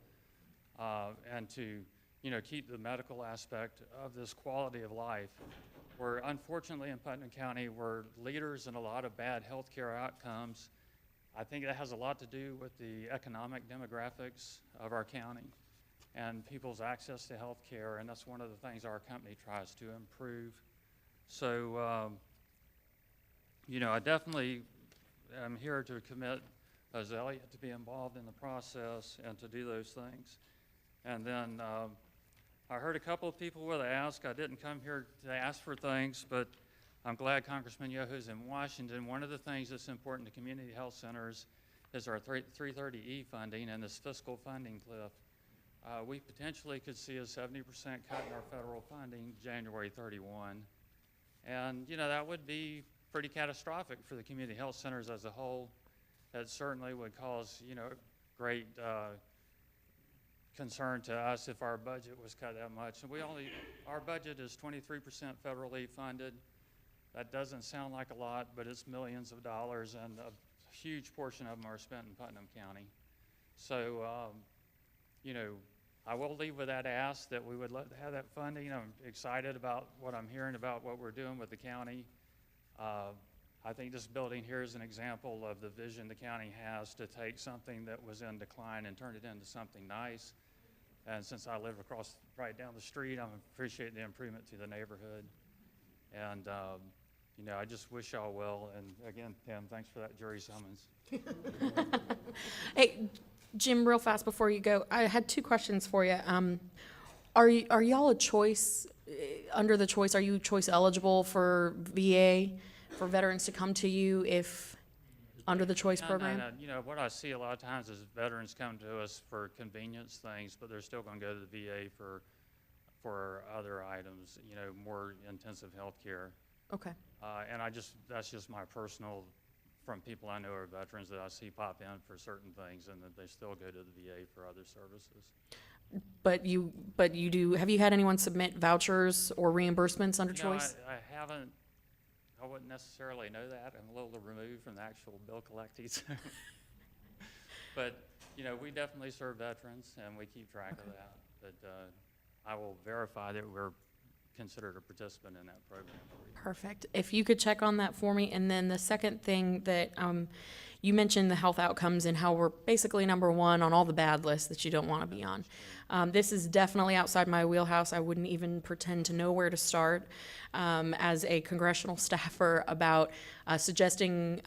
and to, you know, keep the medical aspect of this quality of life. We're unfortunately in Putnam County, we're leaders in a lot of bad healthcare outcomes. I think that has a lot to do with the economic demographics of our county and people's access to health care, and that's one of the things our company tries to improve. So, you know, I definitely am here to commit Azalea to be involved in the process and to do those things. And then I heard a couple of people with ask. I didn't come here to ask for things, but I'm glad Congressman Yoho is in Washington. One of the things that's important to community health centers is our 330E funding and this fiscal funding cliff. We potentially could see a 70% cut in our federal funding January 31. And, you know, that would be pretty catastrophic for the community health centers as a whole. That certainly would cause, you know, great concern to us if our budget was cut that much. And our budget is 23% federally funded. That doesn't sound like a lot, but it's millions of dollars, and a huge portion of them are spent in Putnam County. So, you know, I will leave with that ask that we would have that funding. I'm excited about what I'm hearing about what we're doing with the county. I think this building here is an example of the vision the county has to take something that was in decline and turn it into something nice. And since I live right down the street, I appreciate the improvement to the neighborhood. And, you know, I just wish y'all well. And again, Tim, thanks for that jury summons. Hey, Jim, real fast before you go, I had 2 questions for you. Are y'all a choice, under the choice, are you choice eligible for VA, for veterans to come to you if, under the choice program? No. You know, what I see a lot of times is veterans come to us for convenience things, but they're still going to go to the VA for other items, you know, more intensive health care. Okay. And that's just my personal, from people I know are veterans that I see pop in for certain things, and that they still go to the VA for other services. But you do, have you had anyone submit vouchers or reimbursements under choice? I haven't. I wouldn't necessarily know that. I'm a little removed from the actual bill collecting. But, you know, we definitely serve veterans, and we keep track of that. But I will verify that we're considered a participant in that program. Perfect. If you could check on that for me. And then the second thing that you mentioned, the health outcomes and how we're basically #1 on all the bad lists that you don't want to be on. This is definitely outside my wheelhouse. I wouldn't even pretend to know where to start as a congressional staffer about suggesting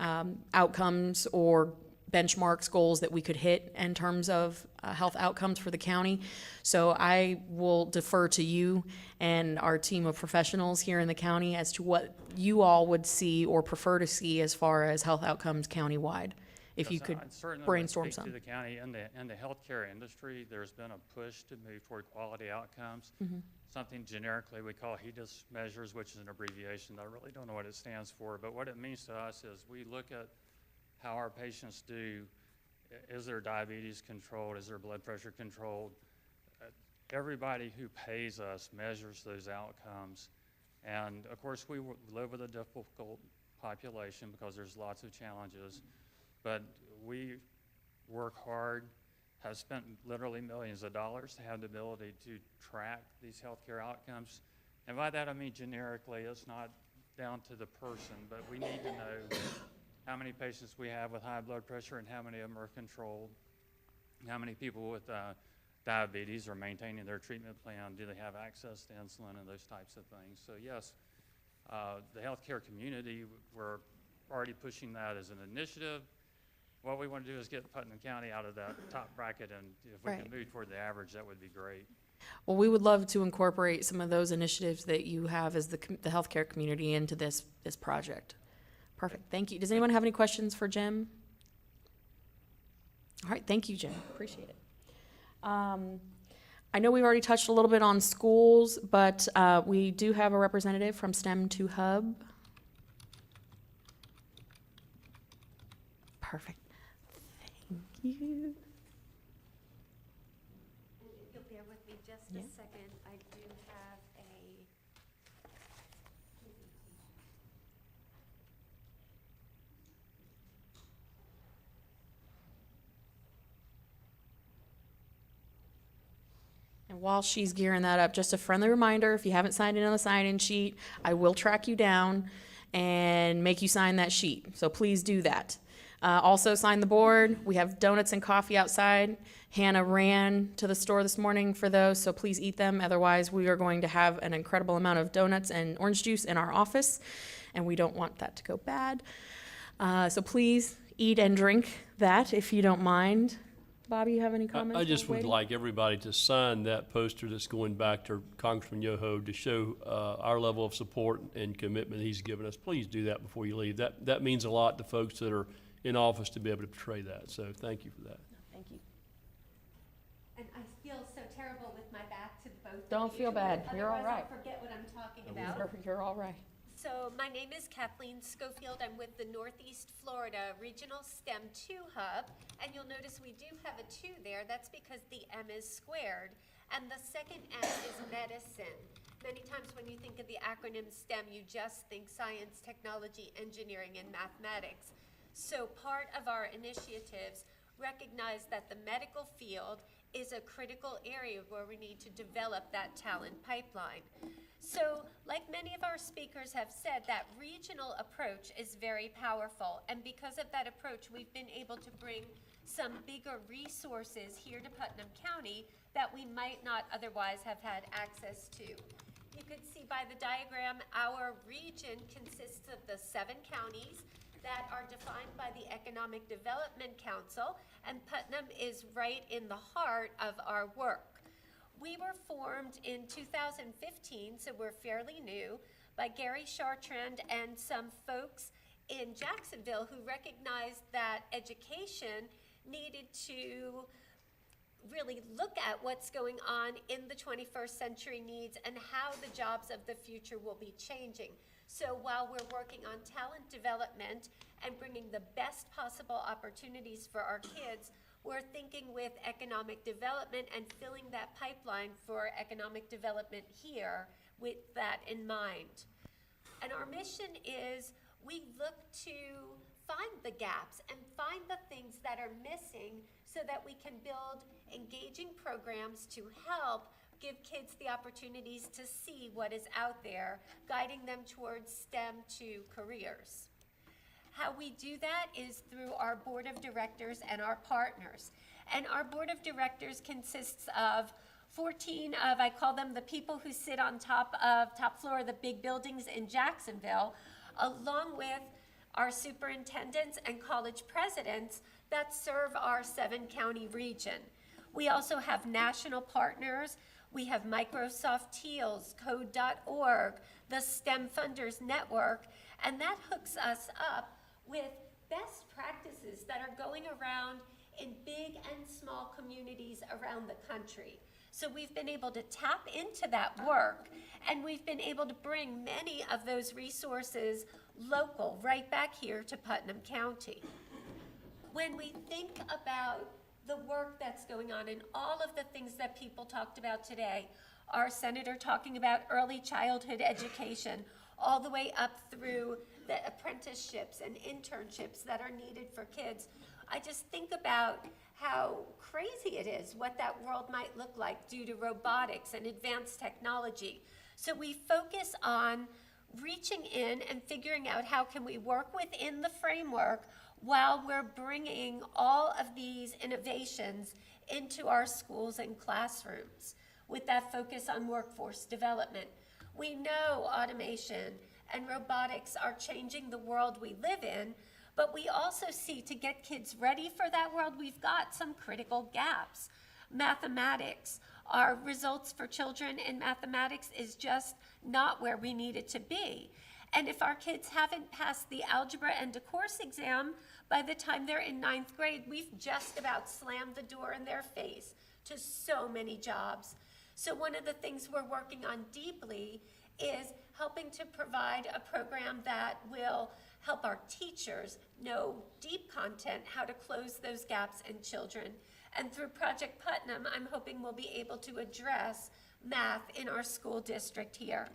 outcomes or benchmarks, goals that we could hit in terms of health outcomes for the county. So I will defer to you and our team of professionals here in the county as to what you all would see or prefer to see as far as health outcomes countywide. If you Yes, could I'd certainly brainstorm like to speak some. to the county and the healthcare industry. There's been a push to move toward quality outcomes. Mhm. Something generically we call HEDIS measures, which is an abbreviation. I really don't know what it stands for, but what it means to us is we look at how our patients do. Is their diabetes controlled? Is their blood pressure controlled? Everybody who pays us measures those outcomes. And of course, we live with a difficult population because there's lots of challenges. But we work hard, have spent literally millions of dollars to have the ability to track these healthcare outcomes. And by that I mean generically, it's not down to the person, but we need to know how many patients we have with high blood pressure and how many of them are controlled, how many people with diabetes are maintaining their treatment plan, do they have access to insulin and those types of things. So yes, the healthcare community, we're already pushing that as an initiative. What we want to do is get Putnam County out of that top bracket, and if we can move toward the average, that would be great. Well, we would love to incorporate some of those initiatives that you have as the healthcare community into this project. Perfect, thank you. Does anyone have any questions for Jim? All right, thank you, Jim, appreciate it. I know we've already touched a little bit on schools, but we do have a representative from STEM to Hub. Perfect. Thank you. If you'll bear with me just a second, I do have a And while she's gearing that up, just a friendly reminder, if you haven't signed in on the sign-in sheet, I will track you down and make you sign that sheet. So please do that. Also sign the board. We have donuts and coffee outside. Hannah ran to the store this morning for those, so please eat them. Otherwise, we are going to have an incredible amount of donuts and orange juice in our office, and we don't want that to go bad. So please eat and drink that if you don't mind. Bobby, you have any comments? I just while would waiting? like everybody to sign that poster that's going back to Congressman Yoho to show our level of support and commitment he's given us. Please do that before you leave. That means a lot to folks that are in office to be able to portray that. So thank you for that. Thank you. and I feel so terrible with my back to both of you. Don't feel bad. You're all Otherwise right. I'll forget what I'm talking about. You're all right. So my name is Kathleen Schofield. I'm with the Northeast Florida Regional STEM 2 Hub. And you'll notice we do have a 2 there. That's because the M is squared. And the second M is medicine. Many times when you think of the acronym STEM, you just think science, technology, engineering, and mathematics. So part of our initiatives recognize that the medical field is a critical area where we need to develop that talent pipeline. So, like many of our speakers have said, that regional approach is very powerful. And because of that approach, we've been able to bring some bigger resources here to Putnam County that we might not otherwise have had access to. You can see by the diagram, our region consists of the 7 counties that are defined by the Economic Development Council, and Putnam is right in the heart of our work. We were formed in 2015, so we're fairly new, by Gary Chartrand and some folks in Jacksonville who recognized that education needed to really look at what's going on in the 21st century needs and how the jobs of the future will be changing. So while we're working on talent development and bringing the best possible opportunities for our kids, we're thinking with economic development and filling that pipeline for economic development here with that in mind. And our mission is we look to find the gaps and find the things that are missing so that we can build engaging programs to help give kids the opportunities to see what is out there, guiding them towards STEM 2 careers. How we do that is through our board of directors and our partners. And our board of directors consists of 14 of, I call them the people who sit on top floor of the big buildings in Jacksonville, along with our superintendents and college presidents that serve our 7-county region. We also have national partners. We have Microsoft Teals, Code.org, the STEM Funders Network, and that hooks us up with best practices that are going around in big and small communities around the country. So we've been able to tap into that work, and we've been able to bring many of those resources local, right back here to Putnam County. When we think about the work that's going on and all of the things that people talked about today, our senator talking about early childhood education, all the way up through the apprenticeships and internships that are needed for kids, I just think about how crazy it is what that world might look like due to robotics and advanced technology. So we focus on reaching in and figuring out how can we work within the framework while we're bringing all of these innovations into our schools and classrooms with that focus on workforce development. We know automation and robotics are changing the world we live in, but we also see to get kids ready for that world, we've got some critical gaps. Mathematics, our results for children in mathematics is just not where we need it to be. And if our kids haven't passed the algebra end of course exam, by the time they're in 9th grade, we've just about slammed the door in their face to so many jobs. So one of the things we're working on deeply is helping to provide a program that will help our teachers know deep content, how to close those gaps in children. And through Project Putnam, I'm hoping we'll be able to address math in our school district here.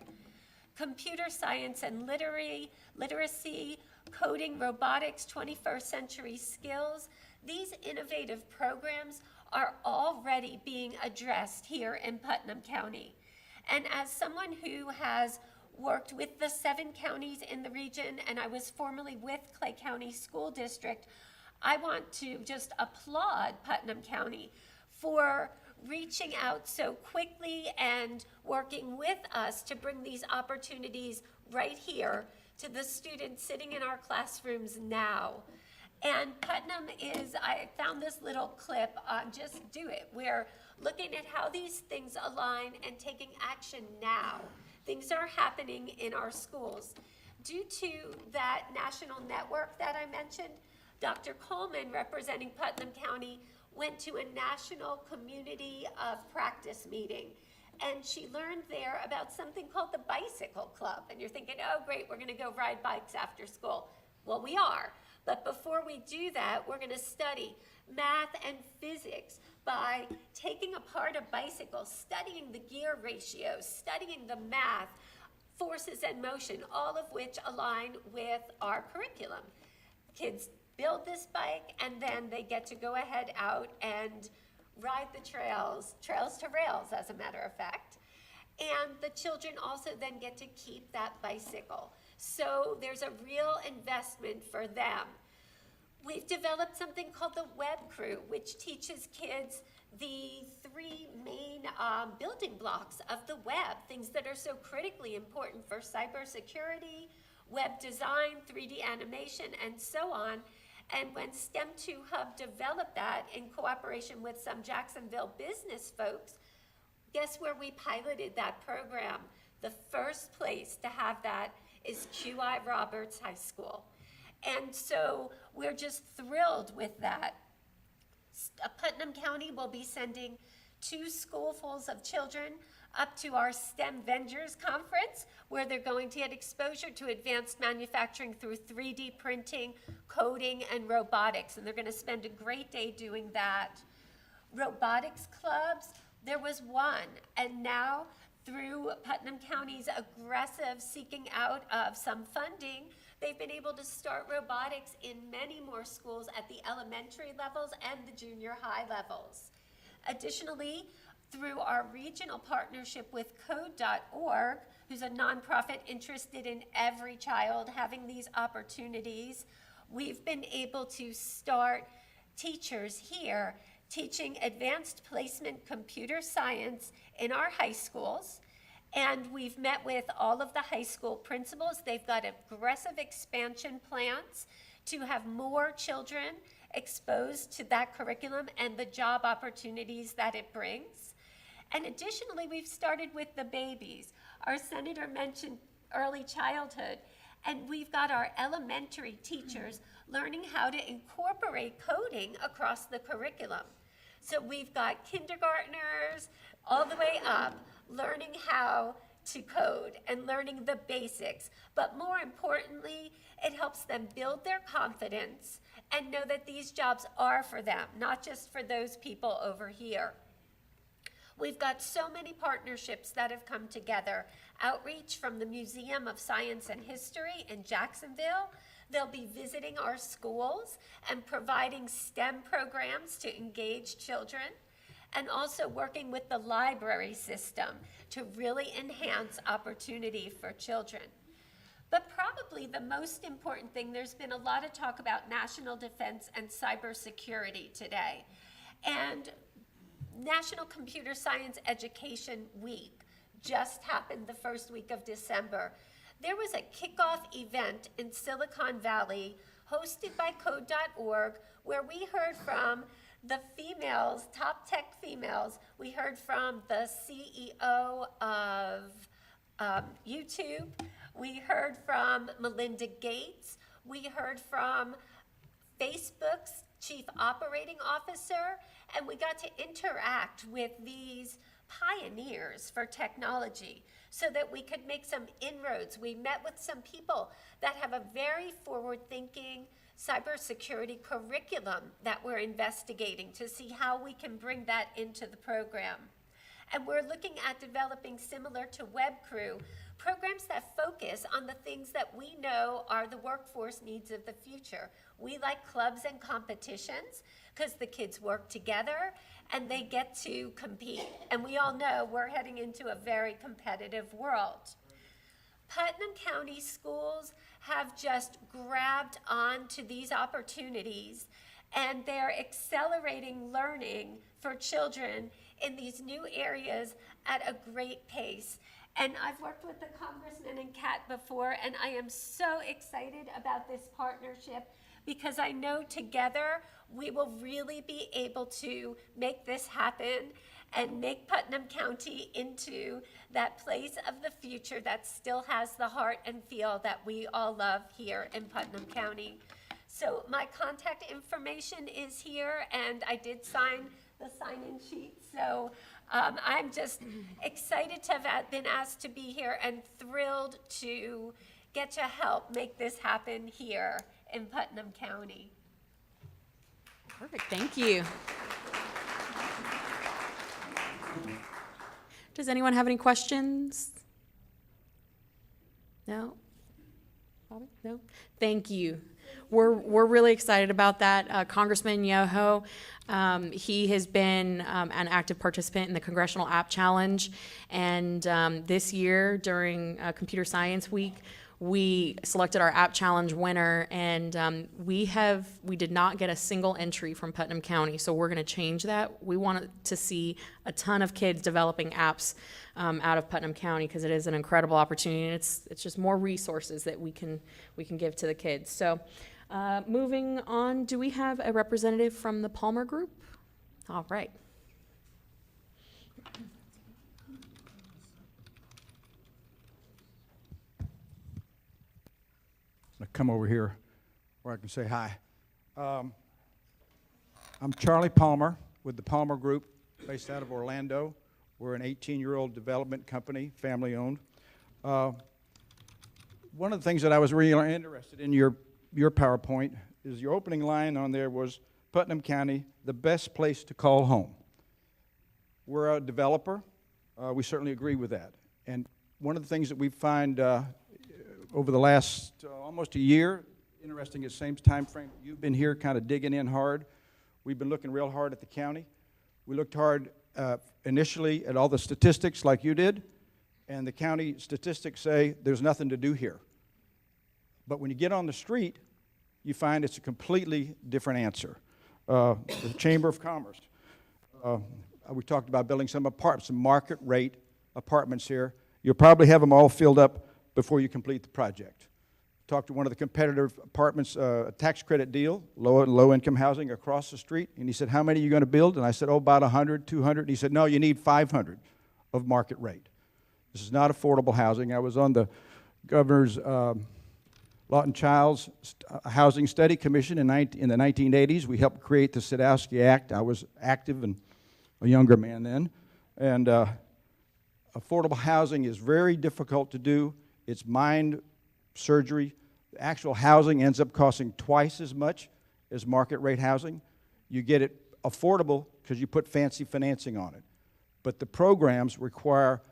Computer science and literacy, coding, robotics, 21st century skills, these innovative programs are already being addressed here in Putnam County. And as someone who has worked with the 7 counties in the region, and I was formerly with Clay County School District, I want to just applaud Putnam County for reaching out so quickly and working with us to bring these opportunities right here to the students sitting in our classrooms now. And Putnam is, I found this little clip on Just Do It. We're looking at how these things align and taking action now. Things are happening in our schools. Due to that national network that I mentioned, Dr. Coleman, representing Putnam County, went to a national community of practice meeting. And she learned there about something called the Bicycle Club. And you're thinking, oh great, we're gonna go ride bikes after school. Well, we are. But before we do that, we're gonna study math and physics by taking apart a bicycle, studying the gear ratios, studying the math, forces and motion, all of which align with our curriculum. Kids build this bike and then they get to go ahead out and ride the trails to rails as a matter of fact. And the children also then get to keep that bicycle. So there's a real investment for them. We've developed something called the Web Crew, which teaches kids the 3 main building blocks of the web, things that are so critically important for cybersecurity, web design, 3D animation, and so on. And when STEM 2 Hub developed that in cooperation with some Jacksonville business folks, guess where we piloted that program? The first place to have that is QI Roberts High School. And so we're just thrilled with that. Putnam County will be sending 2 schoolfuls of children up to our STEM Vendors Conference, where they're going to get exposure to advanced manufacturing through 3D printing, coding, and robotics. And they're going to spend a great day doing that. Robotics clubs, there was 1. And now, through Putnam County's aggressive seeking out of some funding, they've been able to start robotics in many more schools at the elementary levels and the junior high levels. Additionally, through our regional partnership with Code.org, who's a nonprofit interested in every child having these opportunities, we've been able to start teachers here teaching advanced placement computer science in our high schools. And we've met with all of the high school principals. They've got aggressive expansion plans to have more children exposed to that curriculum and the job opportunities that it brings. And additionally, we've started with the babies. Our senator mentioned early childhood, and we've got our elementary teachers learning how to incorporate coding across the curriculum. So we've got kindergartners all the way up learning how to code and learning the basics. But more importantly, it helps them build their confidence and know that these jobs are for them, not just for those people over here. We've got so many partnerships that have come together. Outreach from the Museum of Science and History in Jacksonville. They'll be visiting our schools and providing STEM programs to engage children, and also working with the library system to really enhance opportunity for children. But probably the most important thing, there's been a lot of talk about national defense and cybersecurity today. And National Computer Science Education Week just happened the first week of December. There was a kickoff event in Silicon Valley hosted by Code.org where we heard from the females, top tech females. We heard from the CEO of YouTube. We heard from Melinda Gates. We heard from Facebook's Chief Operating Officer, and we got to interact with these pioneers for technology so that we could make some inroads. We met with some people that have a very forward-thinking cybersecurity curriculum that we're investigating to see how we can bring that into the program. And we're looking at developing, similar to WebCrew, programs that focus on the things that we know are the workforce needs of the future. We like clubs and competitions because the kids work together and they get to compete. And we all know we're heading into a very competitive world. Putnam County schools have just grabbed onto these opportunities, and they're accelerating learning for children in these new areas at a great pace. And I've worked with the Congressman and Kat before, and I am so excited about this partnership because I know together we will really be able to make this happen and make Putnam County into that place of the future that still has the heart and feel that we all love here in Putnam County. So my contact information is here, and I did sign the sign-in sheet. So I'm just excited to have been asked to be here and thrilled to get to help make this happen here in Putnam County. Perfect, thank you. Does anyone have any questions? No? Bobby? No? Thank you. We're really excited about that. Congressman Yoho, he has been an active participant in the Congressional App Challenge, and this year during Computer Science Week, we selected our App Challenge winner, and we did not get a single entry from Putnam County, so we're going to change that. We want to see a ton of kids developing apps out of Putnam County because it is an incredible opportunity, and it's just more resources that we can give to the kids. So moving on, do we have a representative from the Palmer Group? All right. Come over here where I can say hi. I'm Charlie Palmer with the Palmer Group, based out of Orlando. We're an 18-year-old development company, family-owned. One of the things that I was really interested in your PowerPoint is your opening line on there was Putnam County, the best place to call home. We're a developer. We certainly agree with that. And one of the things that we find over the last almost a year, interesting at the same time frame, you've been here kind of digging in hard. We've been looking real hard at the county. We looked hard initially at all the statistics like you did, and the county statistics say there's nothing to do here. But when you get on the street, you find it's a completely different answer. The Chamber of Commerce, we talked about building some apartments, some market rate apartments here. You'll probably have them all filled up before you complete the project. Talked to one of the competitive apartments, a tax credit deal, low-income housing across the street, and he said, how many are you going to build? And I said, oh, about 100, 200. And he said, no, you need 500 of market rate. This is not affordable housing. I was on the governor's Lawton Childs Housing Study Commission in the 1980s. We helped create the Sadowski Act. I was active and a younger man then. And affordable housing is very difficult to do. It's mind surgery. The actual housing ends up costing twice as much as market rate housing. You get it affordable because you put fancy financing on it. But the programs require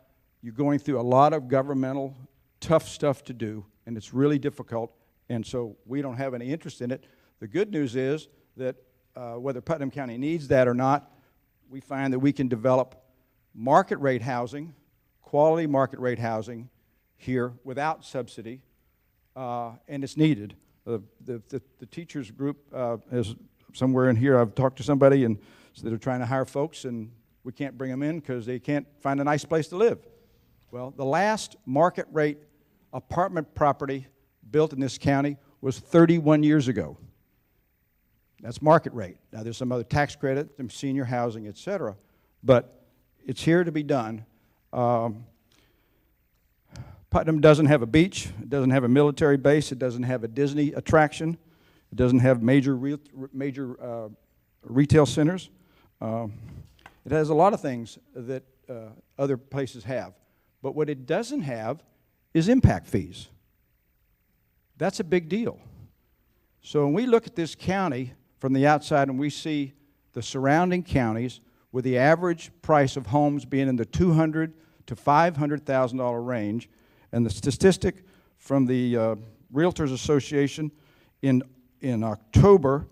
you going through a lot of governmental tough stuff to do, and it's really difficult, and so we don't have any interest in it. The good news is that whether Putnam County needs that or not, we find that we can develop market rate housing, quality market rate housing here without subsidy, and it's needed. The teachers group is somewhere in here. I've talked to somebody and so they're trying to hire folks, and we can't bring them in because they can't find a nice place to live. Well, the last market rate apartment property built in this county was 31 years ago. That's market rate. Now, there's some other tax credit, some senior housing, et cetera, but it's here to be done. Putnam doesn't have a beach. It doesn't have a military base. It doesn't have a Disney attraction. It doesn't have major retail centers. It has a lot of things that other places have. But what it doesn't have is impact fees. That's a big deal. So when we look at this county from the outside and we see the surrounding counties with the average price of homes being in the $200,000 to $500,000 range, and the statistic from the Realtors Association in October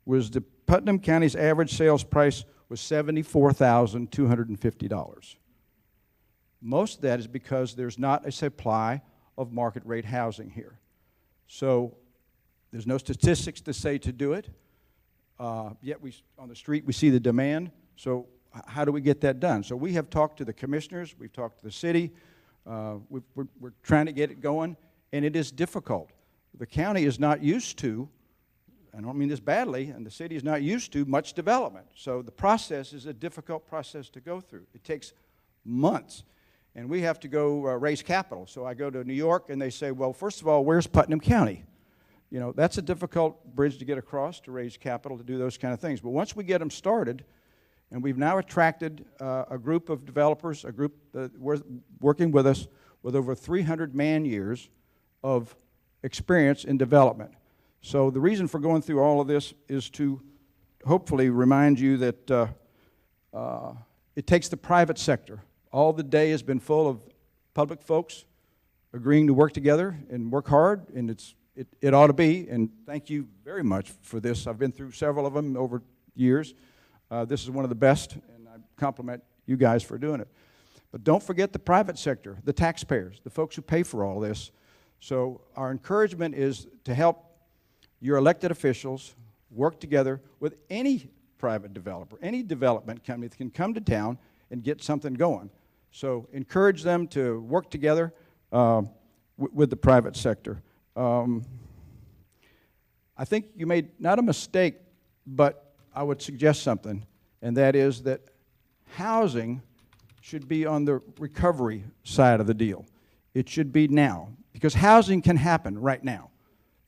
was the Putnam County's average sales price was $74,250. Most of that is because there's not a supply of market rate housing here. So there's no statistics to say to do it, yet on the street we see the demand. So how do we get that done? So we have talked to the commissioners, we've talked to the city, we're trying to get it going, and it is difficult. The county is not used to, I don't mean this badly, and the city is not used to much development. So the process is a difficult process to go through. It takes months. And we have to go raise capital. So I go to New York and they say, well, first of all, where's Putnam County? You know, that's a difficult bridge to get across to raise capital to do those kind of things. But once we get them started, and we've now attracted a group of developers, a group working with us with over 300 man-years of experience in development. So the reason for going through all of this is to hopefully remind you that it takes the private sector. All the day has been full of public folks agreeing to work together and work hard, and it ought to be, and thank you very much for this. I've been through several of them over years. This is one of the best, and I compliment you guys for doing it. But don't forget the private sector, the taxpayers, the folks who pay for all this. So our encouragement is to help your elected officials work together with any private developer, any development company that can come to town and get something going. So encourage them to work together with the private sector. I think you made not a mistake, but I would suggest something, and that is that housing should be on the recovery side of the deal. It should be now, because housing can happen right now.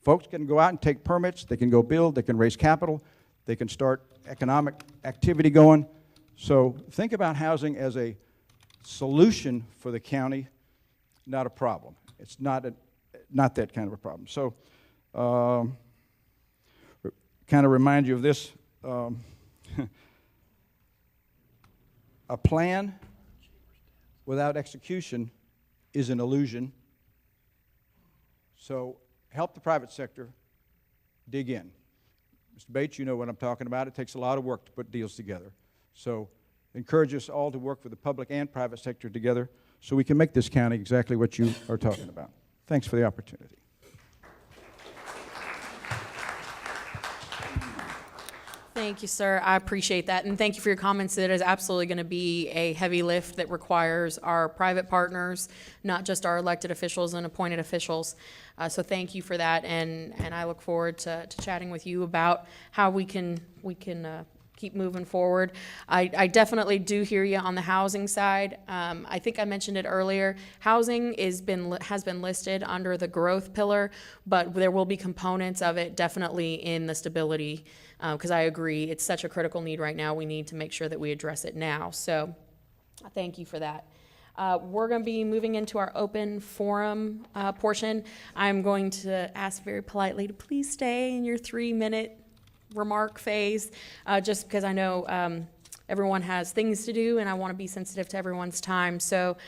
Folks can go out and take permits, they can go build, they can raise capital, they can start economic activity going. So think about housing as a solution for the county, not a problem. It's not that kind of a problem. So kind of remind you of this. A plan without execution is an illusion. So help the private sector dig in. Mr. Bates, you know what I'm talking about. It takes a lot of work to put deals together. So encourage us all to work with the public and private sector together so we can make this county exactly what you are talking about. Thanks for the opportunity. Thank you, sir. I appreciate that. And thank you for your comments. It is absolutely going to be a heavy lift that requires our private partners, not just our elected officials and appointed officials. So thank you for that. And I look forward to chatting with you about how we can keep moving forward. I definitely do hear you on the housing side. I think I mentioned it earlier. Housing has been listed under the growth pillar, but there will be components of it definitely in the stability, because I agree, it's such a critical need right now. We need to make sure that we address it now. So thank you for that. We're going to be moving into our open forum portion. I'm going to ask very politely to please stay in your 3-minute remark phase, just because I know everyone has things to do and I want to be sensitive to everyone's time. So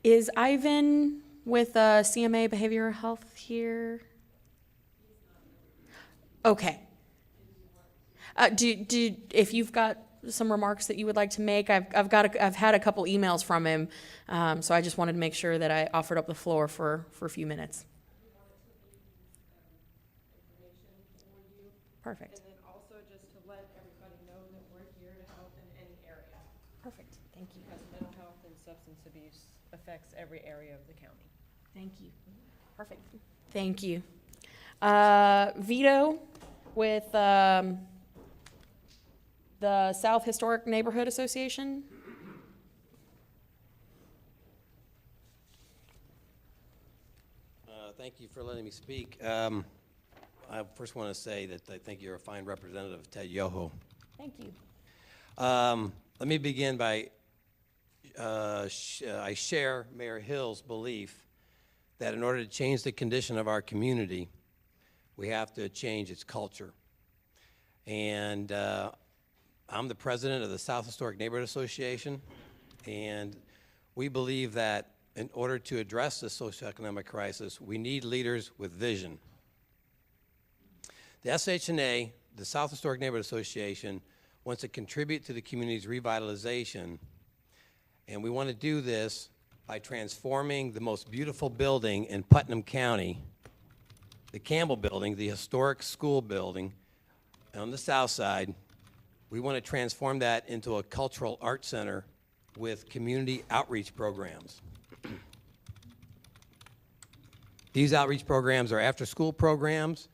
is Ivan with CMA Behavioral Health here? Okay. If you've got some remarks that you would like to make, I've had a couple emails from him, so I just wanted to make sure that I offered up the floor for a few minutes. Perfect. And then also just to let everybody know that we're here to help in any area. Perfect. Thank you. Because mental health and substance abuse affects every area of the county. Thank you. Perfect. Thank you. Vito with the South Historic Neighborhood Association. Thank you for letting me speak. I first want to say that I think you're a fine representative, Ted Yoho. Thank you. Let me begin by, I share Mayor Hill's belief that in order to change the condition of our community, we have to change its culture. And I'm the president of the South Historic Neighborhood Association, and we believe that in order to address the socioeconomic crisis, we need leaders with vision. The SHNA, the South Historic Neighborhood Association, wants to contribute to the community's revitalization, and we want to do this by transforming the most beautiful building in Putnam County, the Campbell Building, the historic school building on the south side. We want to transform that into a cultural arts center with community outreach programs. These outreach programs are after-school programs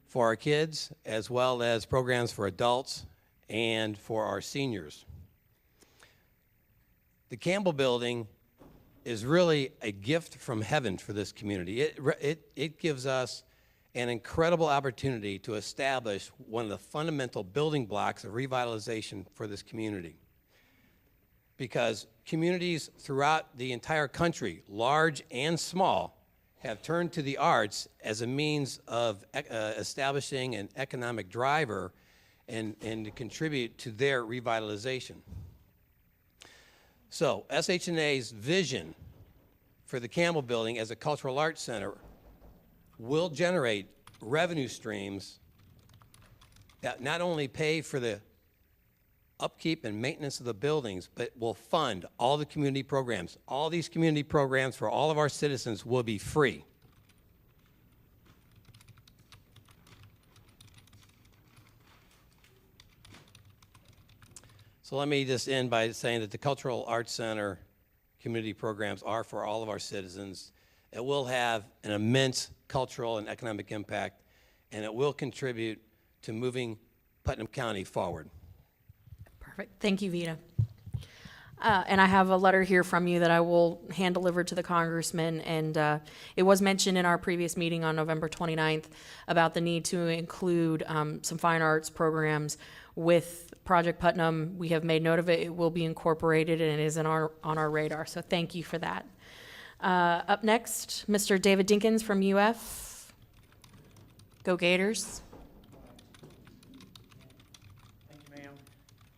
for our kids, as well as programs for adults and for our seniors. The Campbell Building is really a gift from heaven for this community. It gives us an incredible opportunity to establish one of the fundamental building blocks of revitalization for this community. Because communities throughout the entire country, large and small, have turned to the arts as a means of establishing an economic driver and to contribute to their revitalization. So SHNA's vision for the Campbell Building as a cultural arts center will generate revenue streams that not only pay for the upkeep and maintenance of the buildings, but will fund all the community programs. All these community programs for all of our citizens will be free. So let me just end by saying that the Cultural Arts Center community programs are for all of our citizens. It will have an immense cultural and economic impact, and it will contribute to moving Putnam County forward. Perfect. Thank you, Vita. And I have a letter here from you that I will hand deliver to the congressman. And it was mentioned in our previous meeting on November 29th about the need to include some fine arts programs with Project Putnam. We have made note of it. It will be incorporated, and it is on our radar. So thank you for that. Up next, Mr. David Dinkins from UF. Go Gators.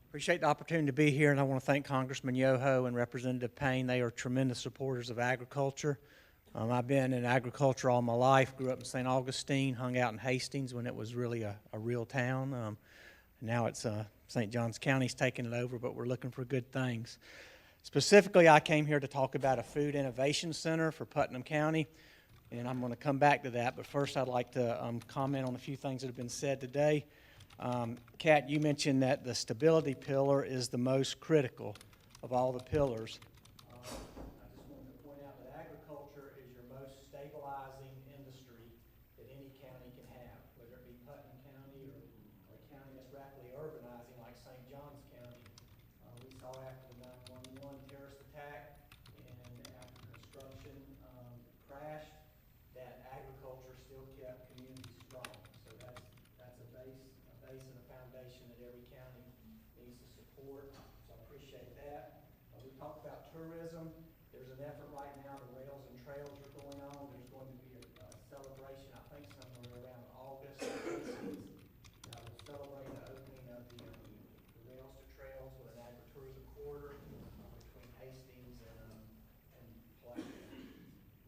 Appreciate the opportunity to be here, and I want to thank Congressman Yoho and Representative Payne. They are tremendous supporters of agriculture. I've been in agriculture all my life, grew up in St. Augustine, hung out in Hastings when it was really a real town. Now it's St. Johns County's taking it over, but we're looking for good things. Specifically, I came here to talk about a food innovation center for Putnam County, and I'm going to come back to that. But first, I'd like to comment on a few things that have been said today. Kat, you mentioned that the stability pillar is the most critical of all the pillars. I just wanted to point out that agriculture is your most stabilizing industry that any county can have, whether it be Putnam County or a county that's rapidly urbanizing like St. Johns County. We saw after the 9/11 terrorist attack and after construction crashed, that agriculture still kept communities strong. So that's a base and a foundation that every county needs to support. So I appreciate that. We talked about tourism. There's an effort right now, the rails and trails are going on. There's going to be a celebration, I think somewhere around August. That will celebrate the opening of the rails to trails with an agritourism corridor between Hastings and Pulaski.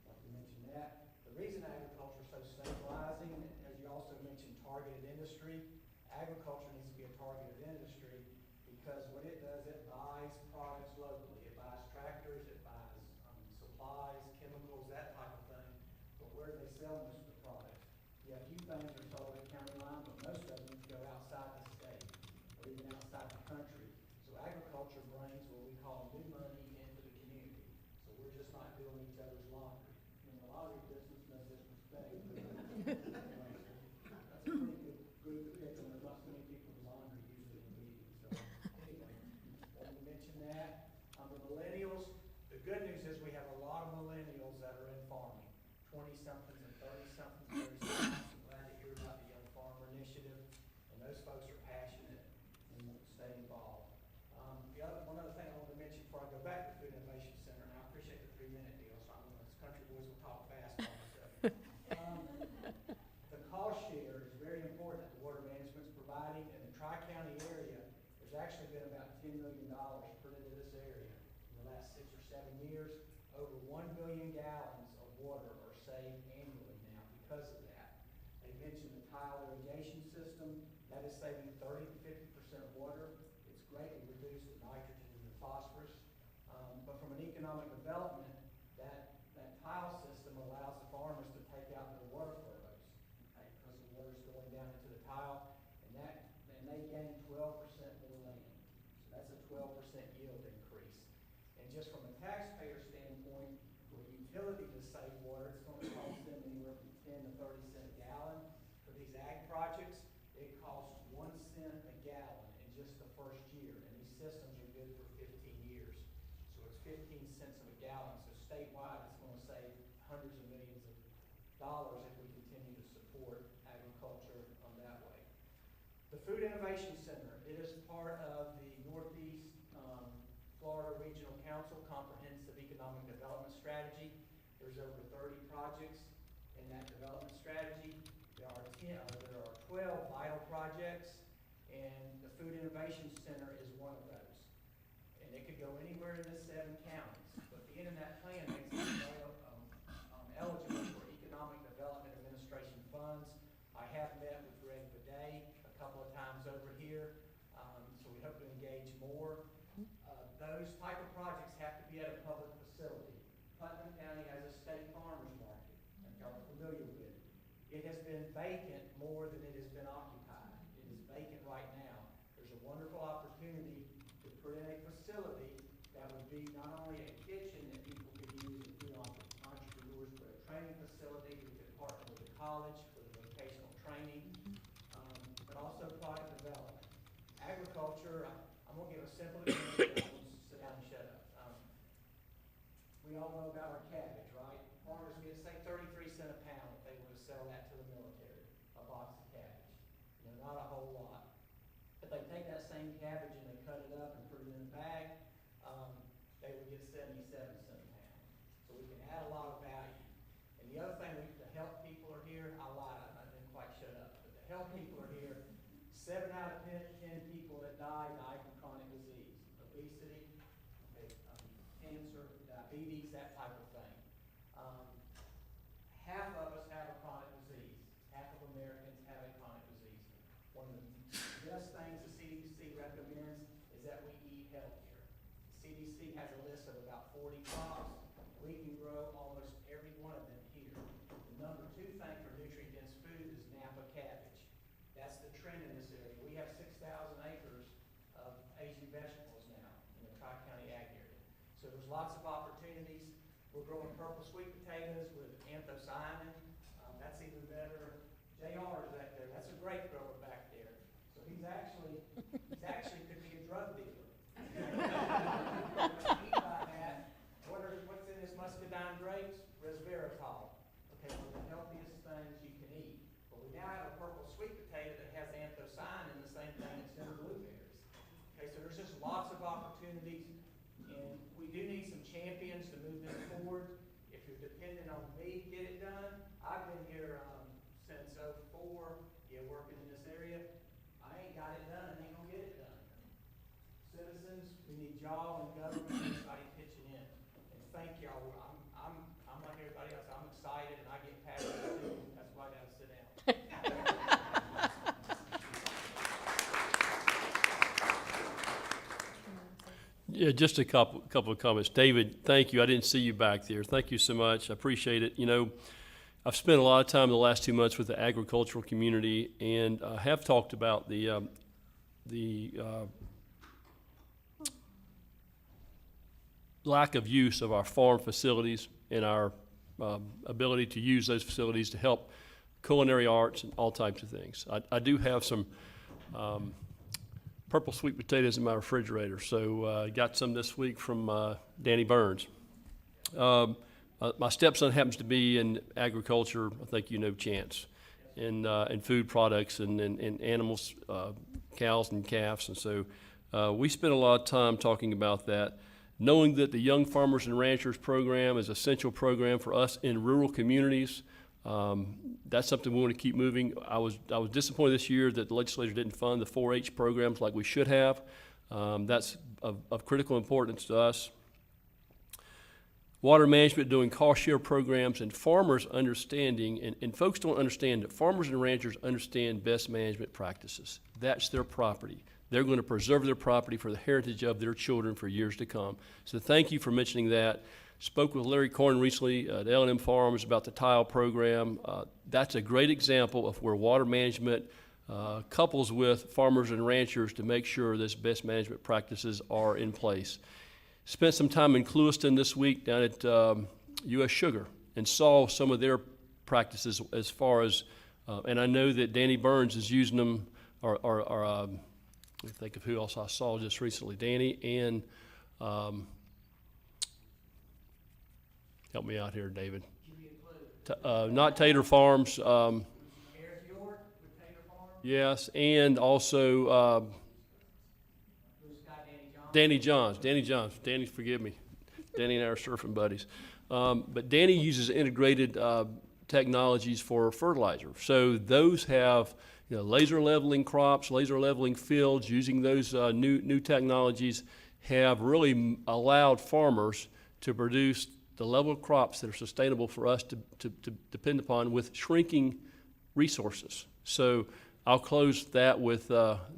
Like you mentioned that. The reason agriculture is so stabilizing, as you also mentioned, targeted industry. Agriculture needs to be a targeted industry because what it does, it buys products locally. It buys tractors, it buys supplies, chemicals, that type of thing. But where do they sell most of the products? Yeah, a few things are sold at county line, but most of them go outside the state or even outside the country. So agriculture brings what we call new money into the community. So we're just not doing each other's laundry. In the laundry business, no disrespect. But that's a pretty good pick, and there's not so many people in laundry usually in meetings. So anyway, wanted to mention that. The millennials, the good news is we have a lot of millennials that are in farming, 20-somethings and 30-somethings. I'm glad to hear about the Young Farmer Initiative, and those folks are passionate and want to stay involved. One other thing I wanted to mention before I go back to the Food Innovation Center, and I appreciate the 3-minute deal, so I'm going to, country boys will talk fast all of a sudden. The cost share is very important that the water management's providing. In the Tri-County area, there's actually been about $10 million put into this area in the last 6 or 7 years. Over 1 billion gallons of water are saved annually now because of that. They mentioned the tile irrigation system. That is saving 30 to 50% water. It's greatly reduced the nitrogen and the phosphorus. But from an economic development, that tile system allows the farmers to take out their water furrows, okay, because the water's going down into the tile, and they gain 12% more land. So that's a 12% yield increase. And just from a taxpayer standpoint, for a utility to save water, it's going to cost them anywhere from 10 to 30 cents a gallon. For these ag projects, it costs 1 cent a gallon in just the first year, and these systems are good for 15 years. So it's 15 cents of a gallon. So statewide, it's going to save hundreds of millions of dollars if we continue to support agriculture that way. The Food Innovation Center, it is part of the Northeast Florida Regional Council Comprehensive Economic Development Strategy. There's over 30 projects in that development strategy. There are 12 vital projects, and the Food Innovation Center is one of those. And it could go anywhere in the 7 counties. But being in that plan makes it eligible for Economic Development Administration funds. I have met with Greg Bidet a couple of times over here, so we hope to engage more. Those type of projects have to be at a public facility. Putnam County has a state farmers market, that y'all are familiar with. It has been vacant more than it has been occupied. It is vacant right now. There's a wonderful opportunity to put in a facility that would be not only a kitchen that people could use and food entrepreneurs, but a training facility. We could partner with the college for the vocational training, but also product development. Agriculture, I'm going to give a simple example. Sit down and shut up. We all know about our cabbage, right? Farmers get, say, 33 cents a pound if they were to sell that to the military, a box of cabbage. Not a whole lot. If they take that same cabbage and they cut it up and put it in a bag, they would get 77 cents a pound. So we can add a lot of value. And the other thing, the health people are here. I lied, I didn't quite shut up. But the health people are here. 7 out of 10 people that die from chronic disease, obesity, cancer, diabetes, that type of thing. Half of us have a chronic disease. Half of Americans have a chronic disease. One of the best things the CDC recommends is that we eat healthier. The CDC has a list of about 40 crops. We can grow almost every one of them here. The number 2 thing for nutrient-dense food is Napa cabbage. That's the trend in this area vegetables now in the Tri-County Ag area. So there's lots of opportunities. We're growing purple sweet potatoes with anthocyanin. That's even better. JR is back there. That's a great grower back there. So he's actually could be a drug dealer. What I mean by that, what's in this muscadine grapes? Resveratrol. Okay, one of the healthiest things you can eat. But we now have a purple sweet potato that has anthocyanin, the same thing that's in blueberries. Okay, so there's just lots of opportunities, and we do need some champions to move this forward. If you're dependent on me to get it done, I've been here since '04, working in this area. I ain't got it done, I ain't gonna get it done. Citizens, we need y'all and government, everybody pitching in. And thank y'all. I'm like everybody else. I'm excited and I get passionate too. That's why I gotta sit down. Yeah, just a couple of comments. David, thank you. I didn't see you back there. Thank you so much. I appreciate it. You know, I've spent a lot of time the last 2 months with the agricultural community, and have talked about the lack of use of our farm facilities and our ability to use those facilities to help culinary arts and all types of things. I do have some purple sweet potatoes in my refrigerator, so got some this week from Danny Burns. My stepson happens to be in agriculture. I think you know Chance, in food products and animals, cows and calves, and so we spent a lot of time talking about that, knowing that the Young Farmers and Ranchers program is an essential program for us in rural communities. That's something we want to keep moving. I was disappointed this year that the legislature didn't fund the 4-H programs like we should have. That's of critical importance to us. Water management, doing cost share programs, and farmers understanding, and folks don't understand that farmers and ranchers understand best management practices. That's their property. They're going to preserve their property for the heritage of their children for years to come. So thank you for mentioning that. Spoke with Larry Corn recently at L&M Farms about the tile program. That's a great example of where water management couples with farmers and ranchers to make sure this best management practices are in place. Spent some time in Clewiston this week down at U.S. Sugar and saw some of their practices as far as, and I know that Danny Burns is using them, or let me think of who else I saw just recently. Danny and, help me out here, David. Not Tater Farms. Yes, and also Danny Johns. Danny, forgive me. Danny and I are surfing buddies. But Danny uses integrated technologies for fertilizer. So those have laser leveling crops, laser leveling fields. Using those new technologies have really allowed farmers to produce the level of crops that are sustainable for us to depend upon with shrinking resources. So I'll close that with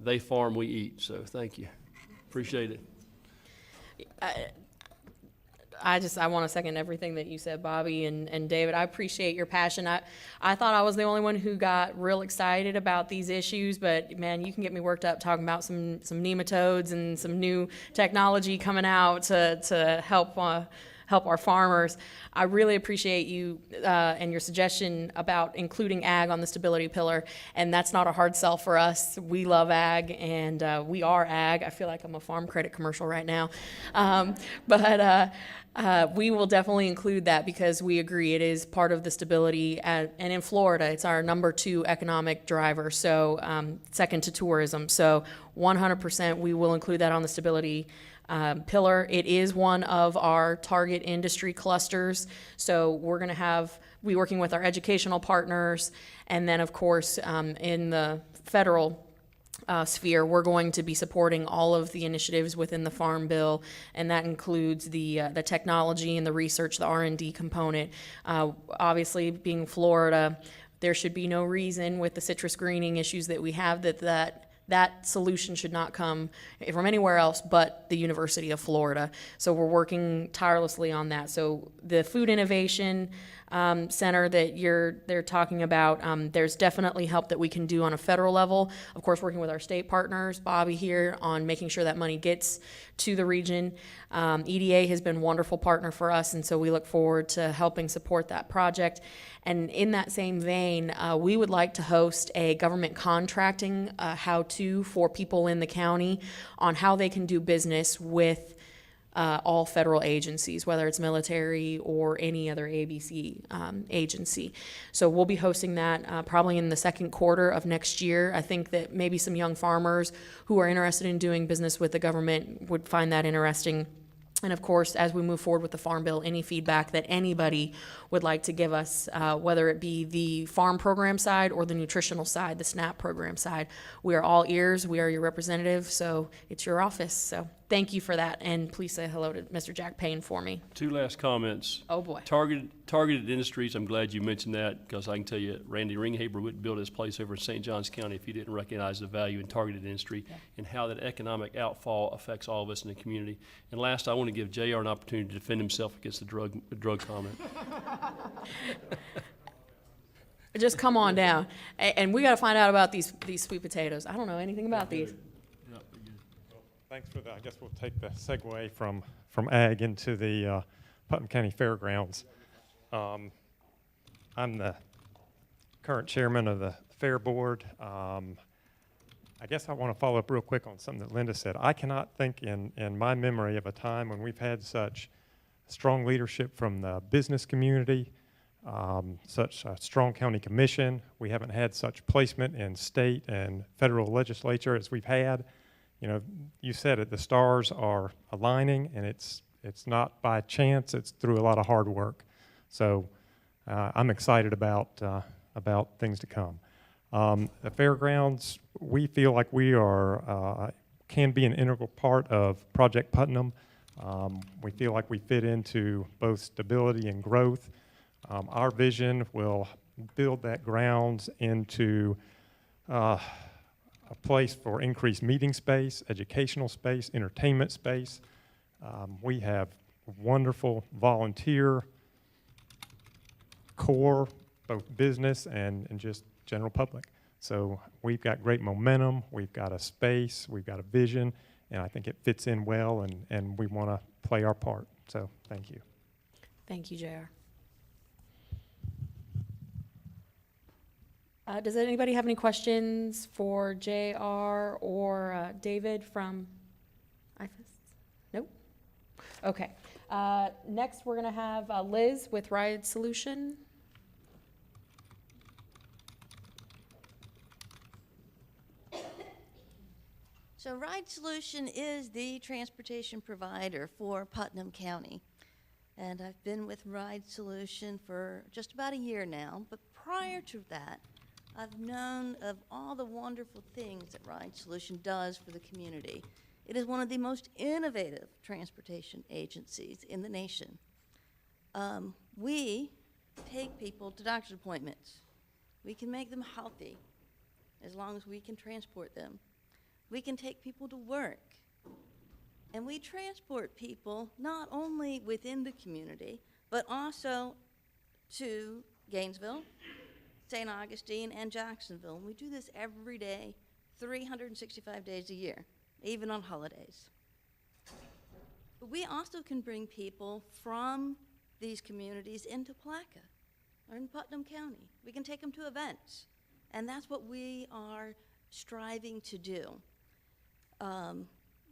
they farm, we eat. So thank you. Appreciate it. I want to second everything that you said, Bobby and David. I appreciate your passion. I thought I was the only one who got real excited about these issues, but man, you can get me worked up talking about some nematodes and some new technology coming out to help our farmers. I really appreciate you and your suggestion about including ag on the stability pillar, and that's not a hard sell for us. We love ag, and we are ag. I feel like I'm a farm credit commercial right now. But we will definitely include that because we agree it is part of the stability, and in Florida, it's our #2 economic driver, so second to tourism. So 100% we will include that on the stability pillar. It is one of our target industry clusters, so we're going to be working with our educational partners, and then of course in the federal sphere, we're going to be supporting all of the initiatives within the Farm Bill, and that includes the technology and the research, the R&D component. Obviously, being Florida, there should be no reason with the citrus greening issues that we have that that solution should not come from anywhere else but the University of Florida. So we're working tirelessly on that. So the Food Innovation Center that they're talking about, there's definitely help that we can do on a federal level. Of course, working with our state partners, Bobby here, on making sure that money gets to the region. EDA has been a wonderful partner for us, and so we look forward to helping support that project. And in that same vein, we would like to host a government contracting how-to for people in the county on how they can do business with all federal agencies, whether it's military or any other ABC agency. So we'll be hosting that probably in the second quarter of next year. I think that maybe some young farmers who are interested in doing business with the government would find that interesting. And of course, as we move forward with the Farm Bill, any feedback that anybody would like to give us, whether it be the farm program side or the nutritional side, the SNAP program side, we are all ears. We are your representative, so it's your office. So thank you for that, and please say hello to Mr. Jack Payne for me. Two last comments. Oh, boy. Targeted industries, I'm glad you mentioned that, because I can tell you, Randy Ringhaber wouldn't build his place over in St. Johns County if he didn't recognize the value in targeted industry and how that economic outfall affects all of us in the community. And last, I want to give JR an opportunity to defend himself against the drug comment. Just come on down. And we got to find out about these sweet potatoes. I don't know anything about these. Thanks for that. I guess we'll take the segue from ag into the Putnam County Fairgrounds. I'm the current chairman of the Fair Board. I guess I want to follow up real quick on something that Linda said. I cannot think in my memory of a time when we've had such strong leadership from the business community, such a strong county commission. We haven't had such placement in state and federal legislature as we've had. You know, you said it, the stars are aligning, and it's not by chance, it's through a lot of hard work. So I'm excited about things to come. The fairgrounds, we feel like we are, can be an integral part of Project Putnam. We feel like we fit into both stability and growth. Our vision will build that grounds into a place for increased meeting space, educational space, entertainment space. We have wonderful volunteer core, both business and just general public. So we've got great momentum, we've got a space, we've got a vision, and I think it fits in well, and we want to play our part. So thank you. Thank you, JR. Does anybody have any questions for JR or David from IFAS? Nope. Okay. Next, we're going to have Liz with Ride Solution. So Ride Solution is the transportation provider for Putnam County. And I've been with Ride Solution for just about a year now. But prior to that, I've known of all the wonderful things that Ride Solution does for the community. It is one of the most innovative transportation agencies in the nation. We take people to doctor's appointments. We can make them healthy as long as we can transport them. We can take people to work. And we transport people not only within the community, but also to Gainesville, St. Augustine, and Jacksonville. And we do this every day, 365 days a year, even on holidays. But we also can bring people from these communities into Palatka or in Putnam County. We can take them to events. And that's what we are striving to do.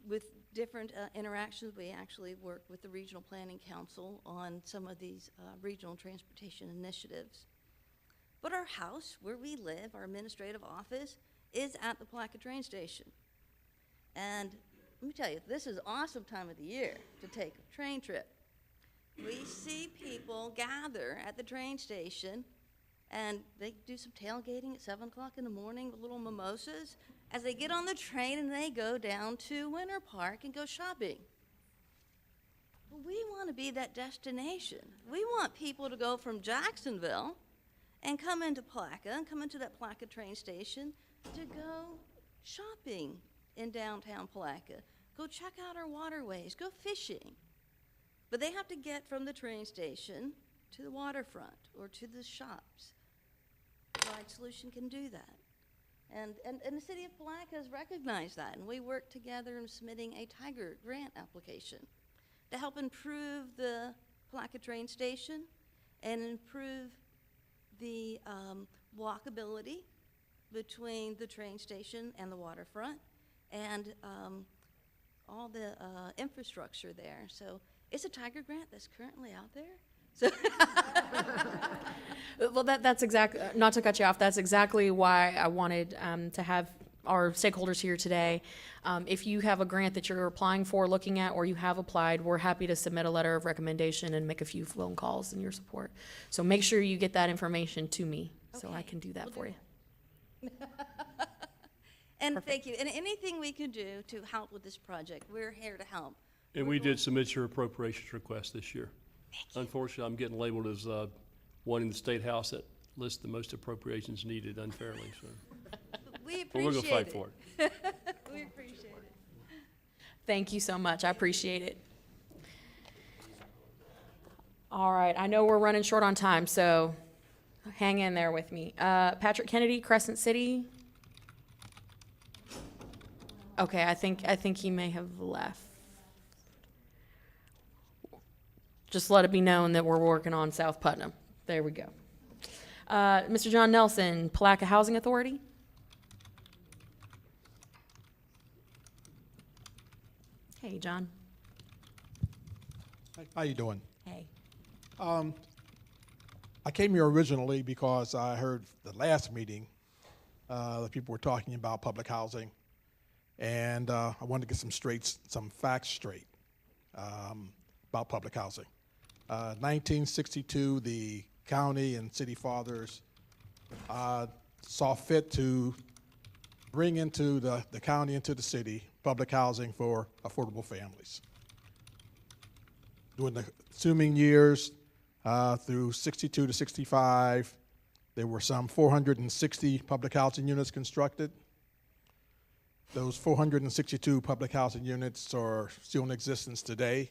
With different interactions, we actually work with the Regional Planning Council on some of these regional transportation initiatives. But our house, where we live, our administrative office, is at the Palatka train station. And let me tell you, this is an awesome time of the year to take a train trip. We see people gather at the train station, and they do some tailgating at 7 o'clock in the morning with little mimosas as they get on the train and they go down to Winter Park and go shopping. But we want to be that destination. We want people to go from Jacksonville and come into Palatka and come into that Palatka train station to go shopping in downtown Palaca. Go check out our waterways. Go fishing. But they have to get from the train station to the waterfront or to the shops. Ride Solution can do that. And the city of Palaca has recognized that, and we work together in submitting a Tiger grant application to help improve the Palaca train station and improve the walkability between the train station and the waterfront and all the infrastructure there. So it's a Tiger grant that's currently out there. So Well, that's exactly, not to cut you off, that's exactly why I wanted to have our stakeholders here today. If you have a grant that you're applying for, looking at, or you have applied, we're happy to submit a letter of recommendation and make a few phone calls in your support. So make sure you get that information to me so I can do that for you. And thank you. And anything we can do to help with this project, we're here to help. And we did submit your appropriations request this year. Unfortunately, I'm getting labeled as one in the State House that lists the most appropriations needed unfairly, so. We But we're appreciate gonna fight for it. We appreciate it. Thank you so much. I appreciate it. All right, I know we're running short on time, so hang in there with me. Patrick Kennedy, Crescent City. Okay, I think he may have left. Just let it be known that we're working on South Putnam. There we go. Mr. John Nelson, Palaca Housing Authority. Hey, John. How you doing? Hey. I came here originally because I heard the last meeting, the people were talking about public housing, and I wanted to get some facts straight about public housing. 1962, the county and city fathers saw fit to bring into the county, into the city, public housing for affordable families. During the ensuing years, through 62 to 65, there were some 460 public housing units constructed. Those 462 public housing units are still in existence today.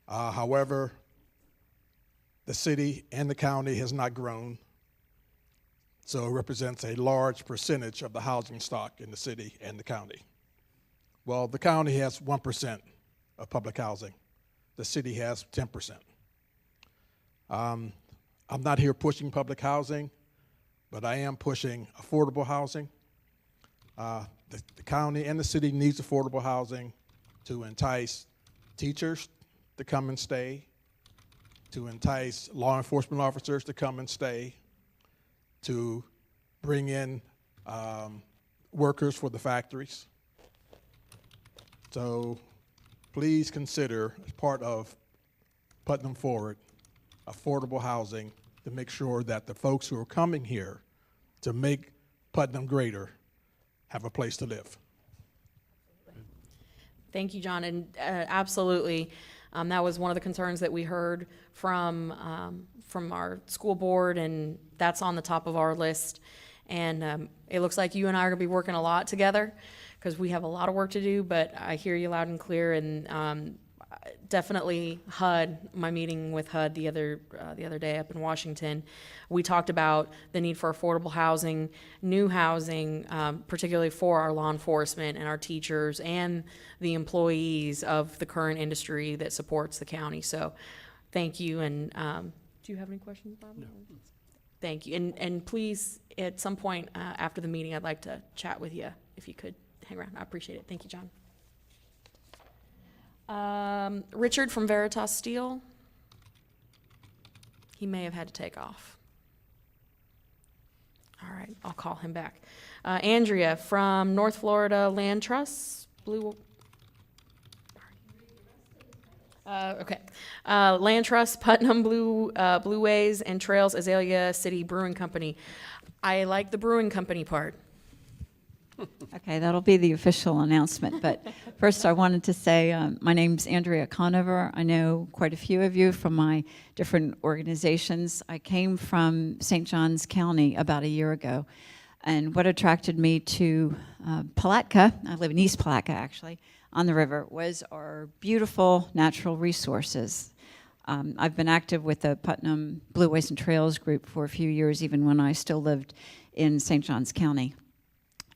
However, the city and the county has not grown, so it represents a large percentage of the housing stock in the city and the county. Well, the county has 1% of public housing. The city has 10%. I'm not here pushing public housing, but I am pushing affordable housing. The county and the city needs affordable housing to entice teachers to come and stay, to entice law enforcement officers to come and stay, to bring in workers for the factories. So please consider, as part of Putnam Forward, affordable housing to make sure that the folks who are coming here to make Putnam greater have a place to live. Thank you, John, and absolutely. That was one of the concerns that we heard from our school board, and that's on the top of our list. And it looks like you and I are going to be working a lot together because we have a lot of work to do, but I hear you loud and clear. And definitely HUD, my meeting with HUD the other day up in Washington, we talked about the need for affordable housing, new housing, particularly for our law enforcement and our teachers and the employees of the current industry that supports the county. So thank you. And do you have any questions, Bob? No. Thank you. And please, at some point after the meeting, I'd like to chat with you if you could hang around. I appreciate it. Thank you, John. Richard from Veritas Steel. He may have had to take off. All right, I'll call him back. Andrea from North Florida Land Trust, Land Trust, Putnam Blue Ways and Trails, Azalea City Brewing Company. I like the brewing company part. Okay, that'll be the official announcement. But first, I wanted to say my name's Andrea Conover. I know quite a few of you from my different organizations. I came from St. Johns County about a year ago. And what attracted me to Palatka, I live in East Palatka actually, on the river, was our beautiful natural resources. I've been active with the Putnam Blue Ways and Trails group for a few years, even when I still lived in St. Johns County.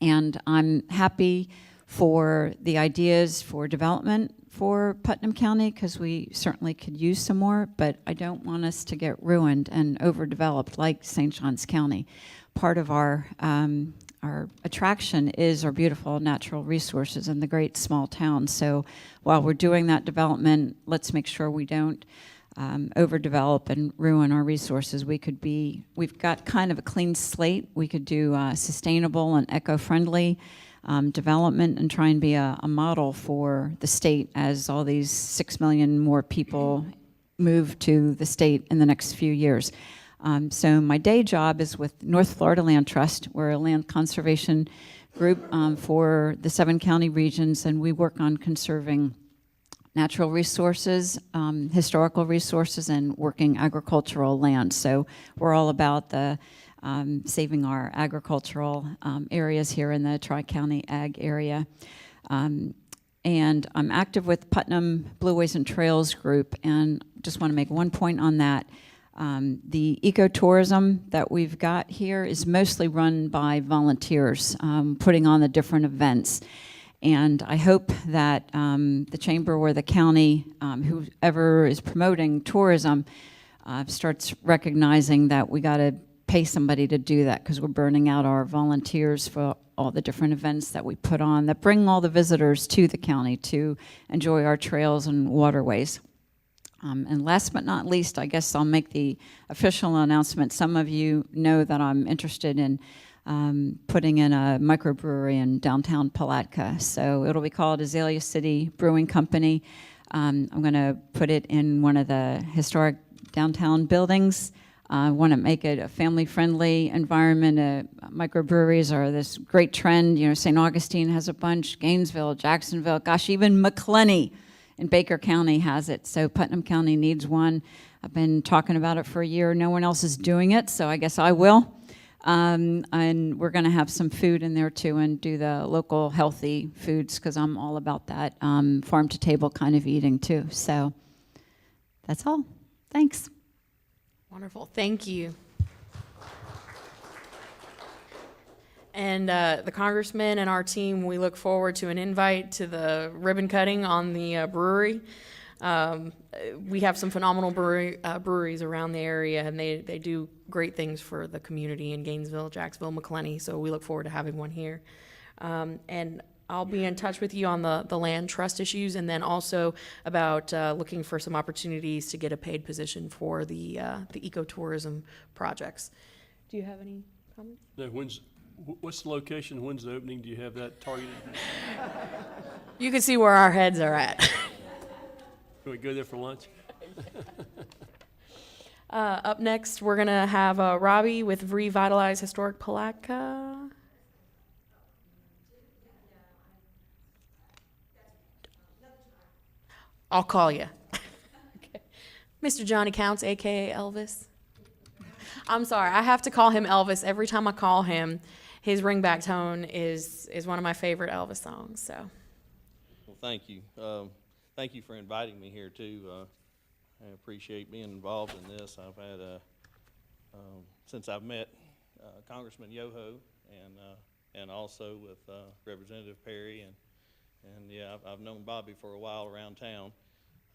And I'm happy for the ideas for development for Putnam County, because we certainly could use some more, but I don't want us to get ruined and overdeveloped like St. Johns County. Part of our attraction is our beautiful natural resources and the great small towns. So while we're doing that development, let's make sure we don't overdevelop and ruin our resources. We've got kind of a clean slate. We could do sustainable and eco-friendly development and try and be a model for the state as all these 6 million more people move to the state in the next few years. So my day job is with North Florida Land Trust. We're a land conservation group for the 7 county regions, and we work on conserving natural resources, historical resources, and working agricultural land. So we're all about the saving our agricultural areas here in the Tri-County Ag area. And I'm active with Putnam Blue Ways and Trails group, and just want to make one point on that. The ecotourism that we've got here is mostly run by volunteers, putting on the different events. And I hope that the chamber or the county, whoever is promoting tourism, starts recognizing that we got to pay somebody to do that, because we're burning out our volunteers for all the different events that we put on that bring all the visitors to the county to enjoy our trails and waterways. And last but not least, I guess I'll make the official announcement. Some of you know that I'm interested in putting in a microbrewery in downtown Palatka. So it'll be called Azalea City Brewing Company. I'm going to put it in one of the historic downtown buildings. I want to make it a family-friendly environment. Microbreweries are this great trend. You know, St. Augustine has a bunch, Gainesville, Jacksonville, gosh, even McClenny in Baker County has it. So Putnam County needs one. I've been talking about it for a year. No one else is doing it, so I guess I will. And we're going to have some food in there too, and do the local healthy foods, because I'm all about that farm to table kind of eating too. So that's all. Thanks. Wonderful. Thank you. And the congressman and our team, we look forward to an invite to the ribbon cutting on the brewery. We have some phenomenal breweries around the area, and they do great things for the community in Gainesville, Jacksonville, McClenny, so we look forward to having one here. And I'll be in touch with you on the land trust issues, and then also about looking for some opportunities to get a paid position for the ecotourism projects. Do you have any comments? No, what's the location? When's the opening? Do you have that targeted? You can see where our heads are at. Can we go there for lunch? Up next, we're going to have Robbie with Revitalize Historic Palatka. I'll call you. Okay. Mr. Johnny Counts, a.k.a. Elvis. I'm sorry, I have to call him Elvis. Every time I call him, his ringback tone is one of my favorite Elvis songs. So. Well, thank you. Thank you for inviting me here, too. I appreciate being involved in this. I've had, since I've met Congressman Yoho and also with Representative Perry, and yeah, I've known Bobby for a while around town.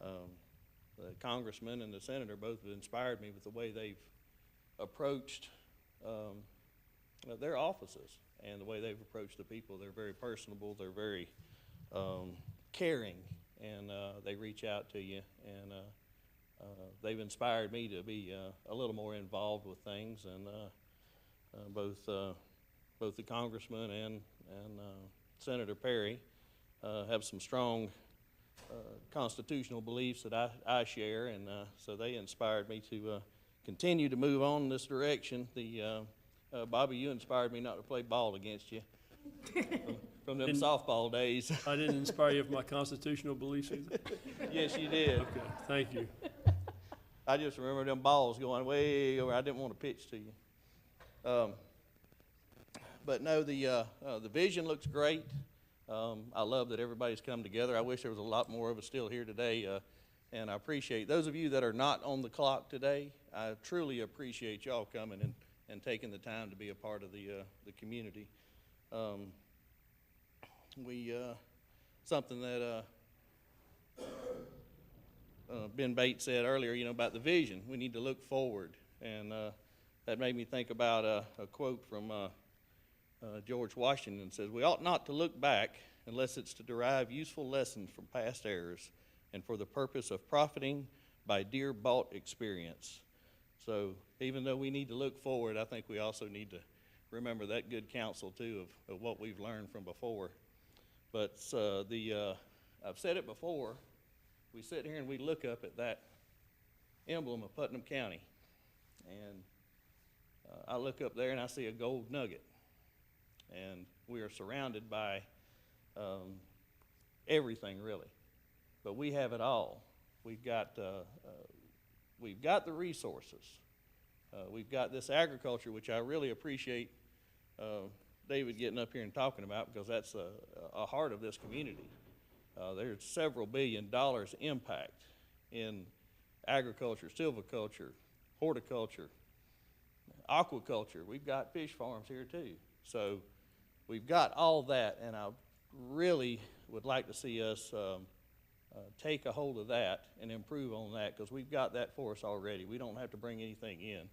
The congressman and the senator both have inspired me with the way they've approached their offices and the way they've approached the people. They're very personable, they're very caring, and they reach out to you, and they've inspired me to be a little more involved with things, and both the congressman and Senator Perry have some strong constitutional beliefs that I share, and so they inspired me to continue to move on in this direction. Bobby, you inspired me not to play ball against you from them softball days. I didn't inspire you with my constitutional beliefs either? Yes, you did. Okay, thank you. I just remember them balls going way over. I didn't want to pitch to you. But no, the vision looks great. I love that everybody's come together. I wish there was a lot more of us still here today. And I appreciate those of you that are not on the clock today. I truly appreciate y'all coming and taking the time to be a part of the community. Something that Ben Bates said earlier, you know, about the vision. We need to look forward, and that made me think about a quote from George Washington. It says, "We ought not to look back unless it's to derive useful lessons from past errors and for the purpose of profiting by dear bought experience." So even though we need to look forward, I think we also need to remember that good counsel too of what we've learned from before. But I've said it before, we sit here and we look up at that emblem of Putnam County, and I look up there and I see a gold nugget, and we are surrounded by everything really. But we have it all. We've got the resources. We've got this agriculture, which I really appreciate David getting up here and talking about, because that's a heart of this community. There's several $1 billion impact in agriculture, silviculture, horticulture, aquaculture. We've got fish farms here too. So we've got all that, and I really would like to see us take a hold of that and improve on that, because we've got that for us already. We don't have to bring anything in.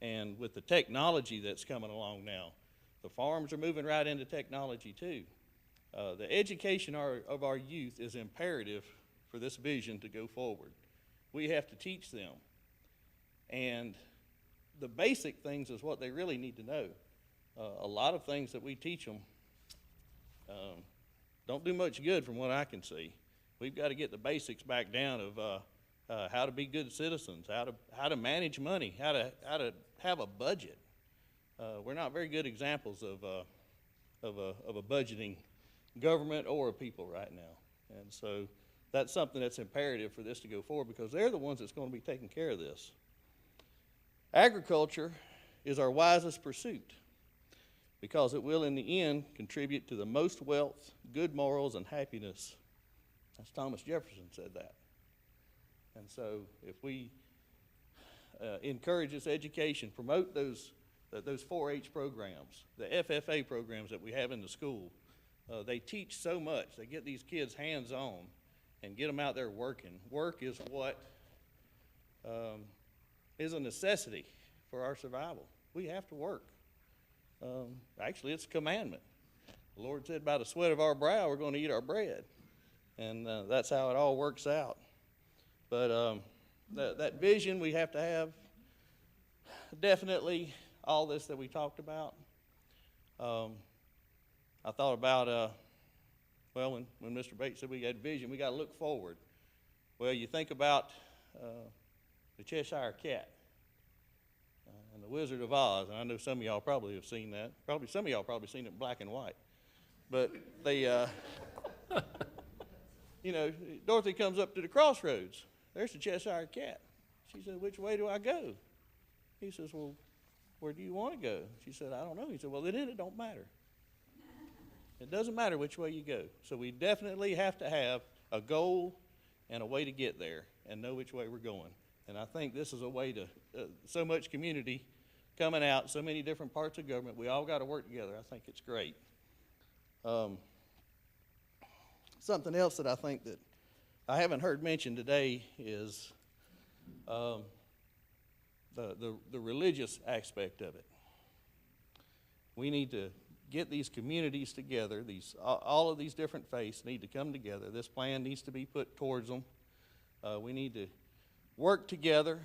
And with the technology that's coming along now, the farms are moving right into technology too. The education of our youth is imperative for this vision to go forward. We have to teach them. And the basic things is what they really need to know. A lot of things that we teach them don't do much good from what I can see. We've got to get the basics back down of how to be good citizens, how to manage money, how to have a budget. We're not very good examples of a budgeting government or a people right now. And so that's something that's imperative for this to go forward, because they're the ones that's going to be taking care of this. Agriculture is our wisest pursuit, because it will in the end contribute to the most wealth, good morals, and happiness. That's Thomas Jefferson said that. And so if we encourage this education, promote those 4-H programs, the FFA programs that we have in the school, they teach so much. They get these kids hands-on and get them out there working. Work is what is a necessity for our survival. We have to work. Actually, it's a commandment. The Lord said, by the sweat of our brow, we're going to eat our bread. And that's how it all works out. But that vision we have to have, definitely all this that we talked about. I thought about, when Mr. Bates said we had vision, we got to look forward. Well, you think about the Cheshire Cat and the Wizard of Oz, and I know some of y'all probably have seen that. Probably some of y'all probably seen it in black and white. But they, you know, Dorothy comes up to the crossroads. There's the Cheshire Cat. She said, "Which way do I go?" He says, "Well, where do you want to go?" She said, "I don't know." He said, "Well, then it don't matter. It doesn't matter which way you go." So we definitely have to have a goal and a way to get there and know which way we're going. And I think this is a way to, so much community coming out, so many different parts of government, we all got to work together. I think it's great. Something else that I think that I haven't heard mentioned today is the religious aspect of it. We need to get these communities together. All of these different faiths need to come together. This plan needs to be put towards them. We need to work together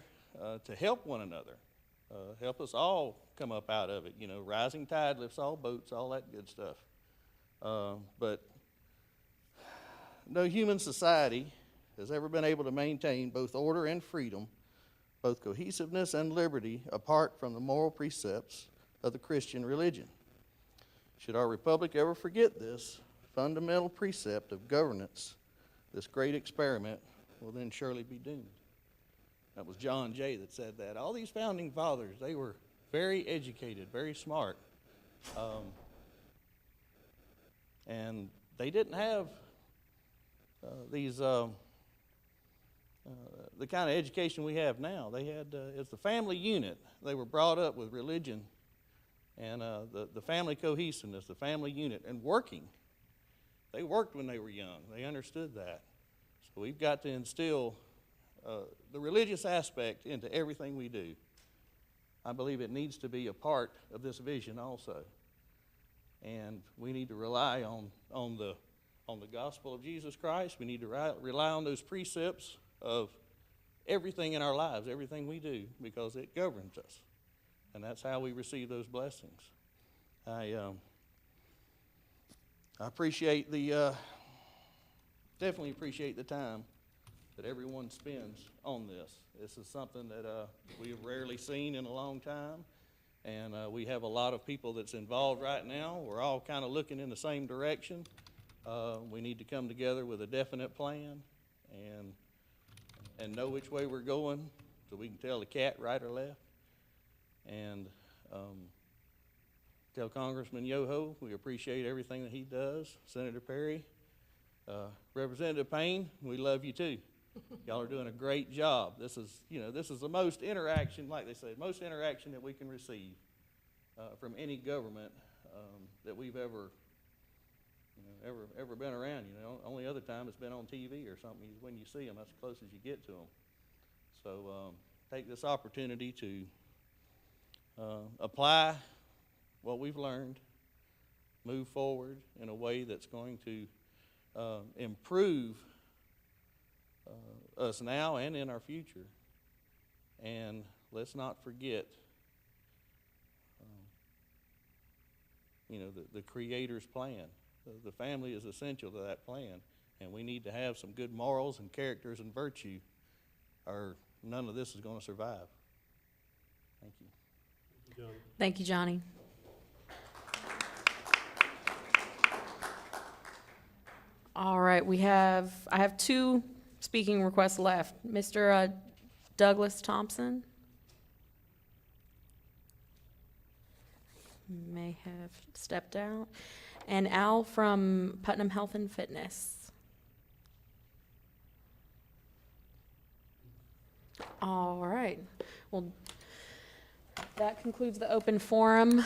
to help one another, help us all come up out of it. You know, rising tide lifts all boats, all that good stuff. But no human society has ever been able to maintain both order and freedom, both cohesiveness and liberty, apart from the moral precepts of the Christian religion. Should our republic ever forget this fundamental precept of governance, this great experiment will then surely be doomed. That was John Jay that said that. All these founding fathers, they were very educated, very smart. And they didn't have the kind of education we have now. They had, it's the family unit. They were brought up with religion and the family cohesiveness, the family unit, and working. They worked when they were young. They understood that. So we've got to instill the religious aspect into everything we do. I believe it needs to be a part of this vision also. And we need to rely on the gospel of Jesus Christ. We need to rely on those precepts of everything in our lives, everything we do, because it governs us. And that's how we receive those blessings. I appreciate definitely appreciate the time that everyone spends on this. This is something that we have rarely seen in a long time. And we have a lot of people that's involved right now. We're all kind of looking in the same direction. We need to come together with a definite plan and know which way we're going so we can tell the cat right or left. And tell Congressman Yoho we appreciate everything that he does. Senator Perry, Representative Payne, we love you too. Y'all are doing a great job. This is the most interaction, like they say, most interaction that we can receive from any government that we've ever been around. Only other time it's been on TV or something is when you see them. That's as close as you get to them. So take this opportunity to apply what we've learned, move forward in a way that's going to improve us now and in our future. And let's not forget the Creator's plan. The family is essential to that plan, and we need to have some good morals and characters and virtue, or none of this is going to survive. Thank you. Thank you, Johnny. All right, I have two speaking requests left. Mr. Douglas Thompson may have stepped out. And Al from Putnam Health and Fitness. All right. Well, that concludes the open forum.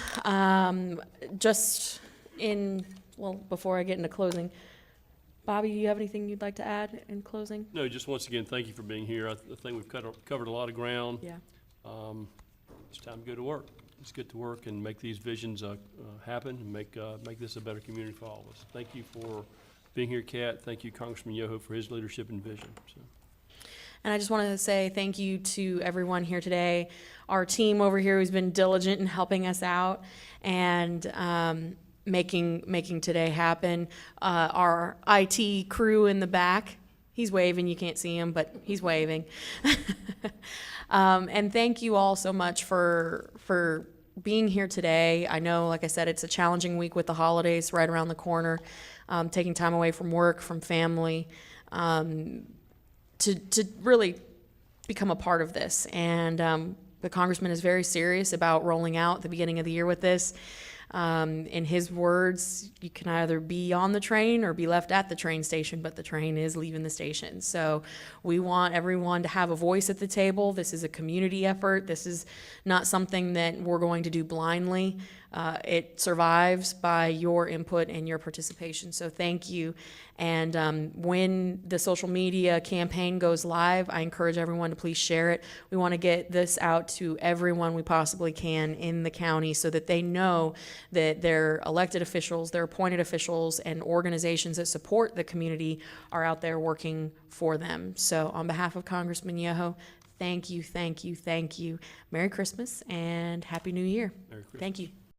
Before I get into closing, Bobby, do you have anything you'd like to add in closing? No, just once again, thank you for being here. I think we've covered a lot of ground. Yeah. It's time to go to work. Let's get to work and make these visions happen and make this a better community for all of us. Thank you for being here, Kat. Thank you, Congressman Yoho, for his leadership and vision. And I just wanted to say thank you to everyone here today, our team over here who's been diligent in helping us out and making today happen. Our IT crew in the back, he's waving, you can't see him, but he's waving. And thank you all so much for being here today. I know, like I said, it's a challenging week with the holidays right around the corner, taking time away from work, from family, to really become a part of this. And the Congressman is very serious about rolling out the beginning of the year with this. In his words, you can either be on the train or be left at the train station, but the train is leaving the station. So we want everyone to have a voice at the table. This is a community effort. This is not something that we're going to do blindly. It survives by your input and your participation. So thank you. And when the social media campaign goes live, I encourage everyone to please share it. We want to get this out to everyone we possibly can in the county so that they know that their elected officials, their appointed officials, and organizations that support the community are out there working for them. So on behalf of Congressman Yoho, thank you, thank you, thank you. Merry Christmas and Happy New Year. Merry Christmas. Thank you.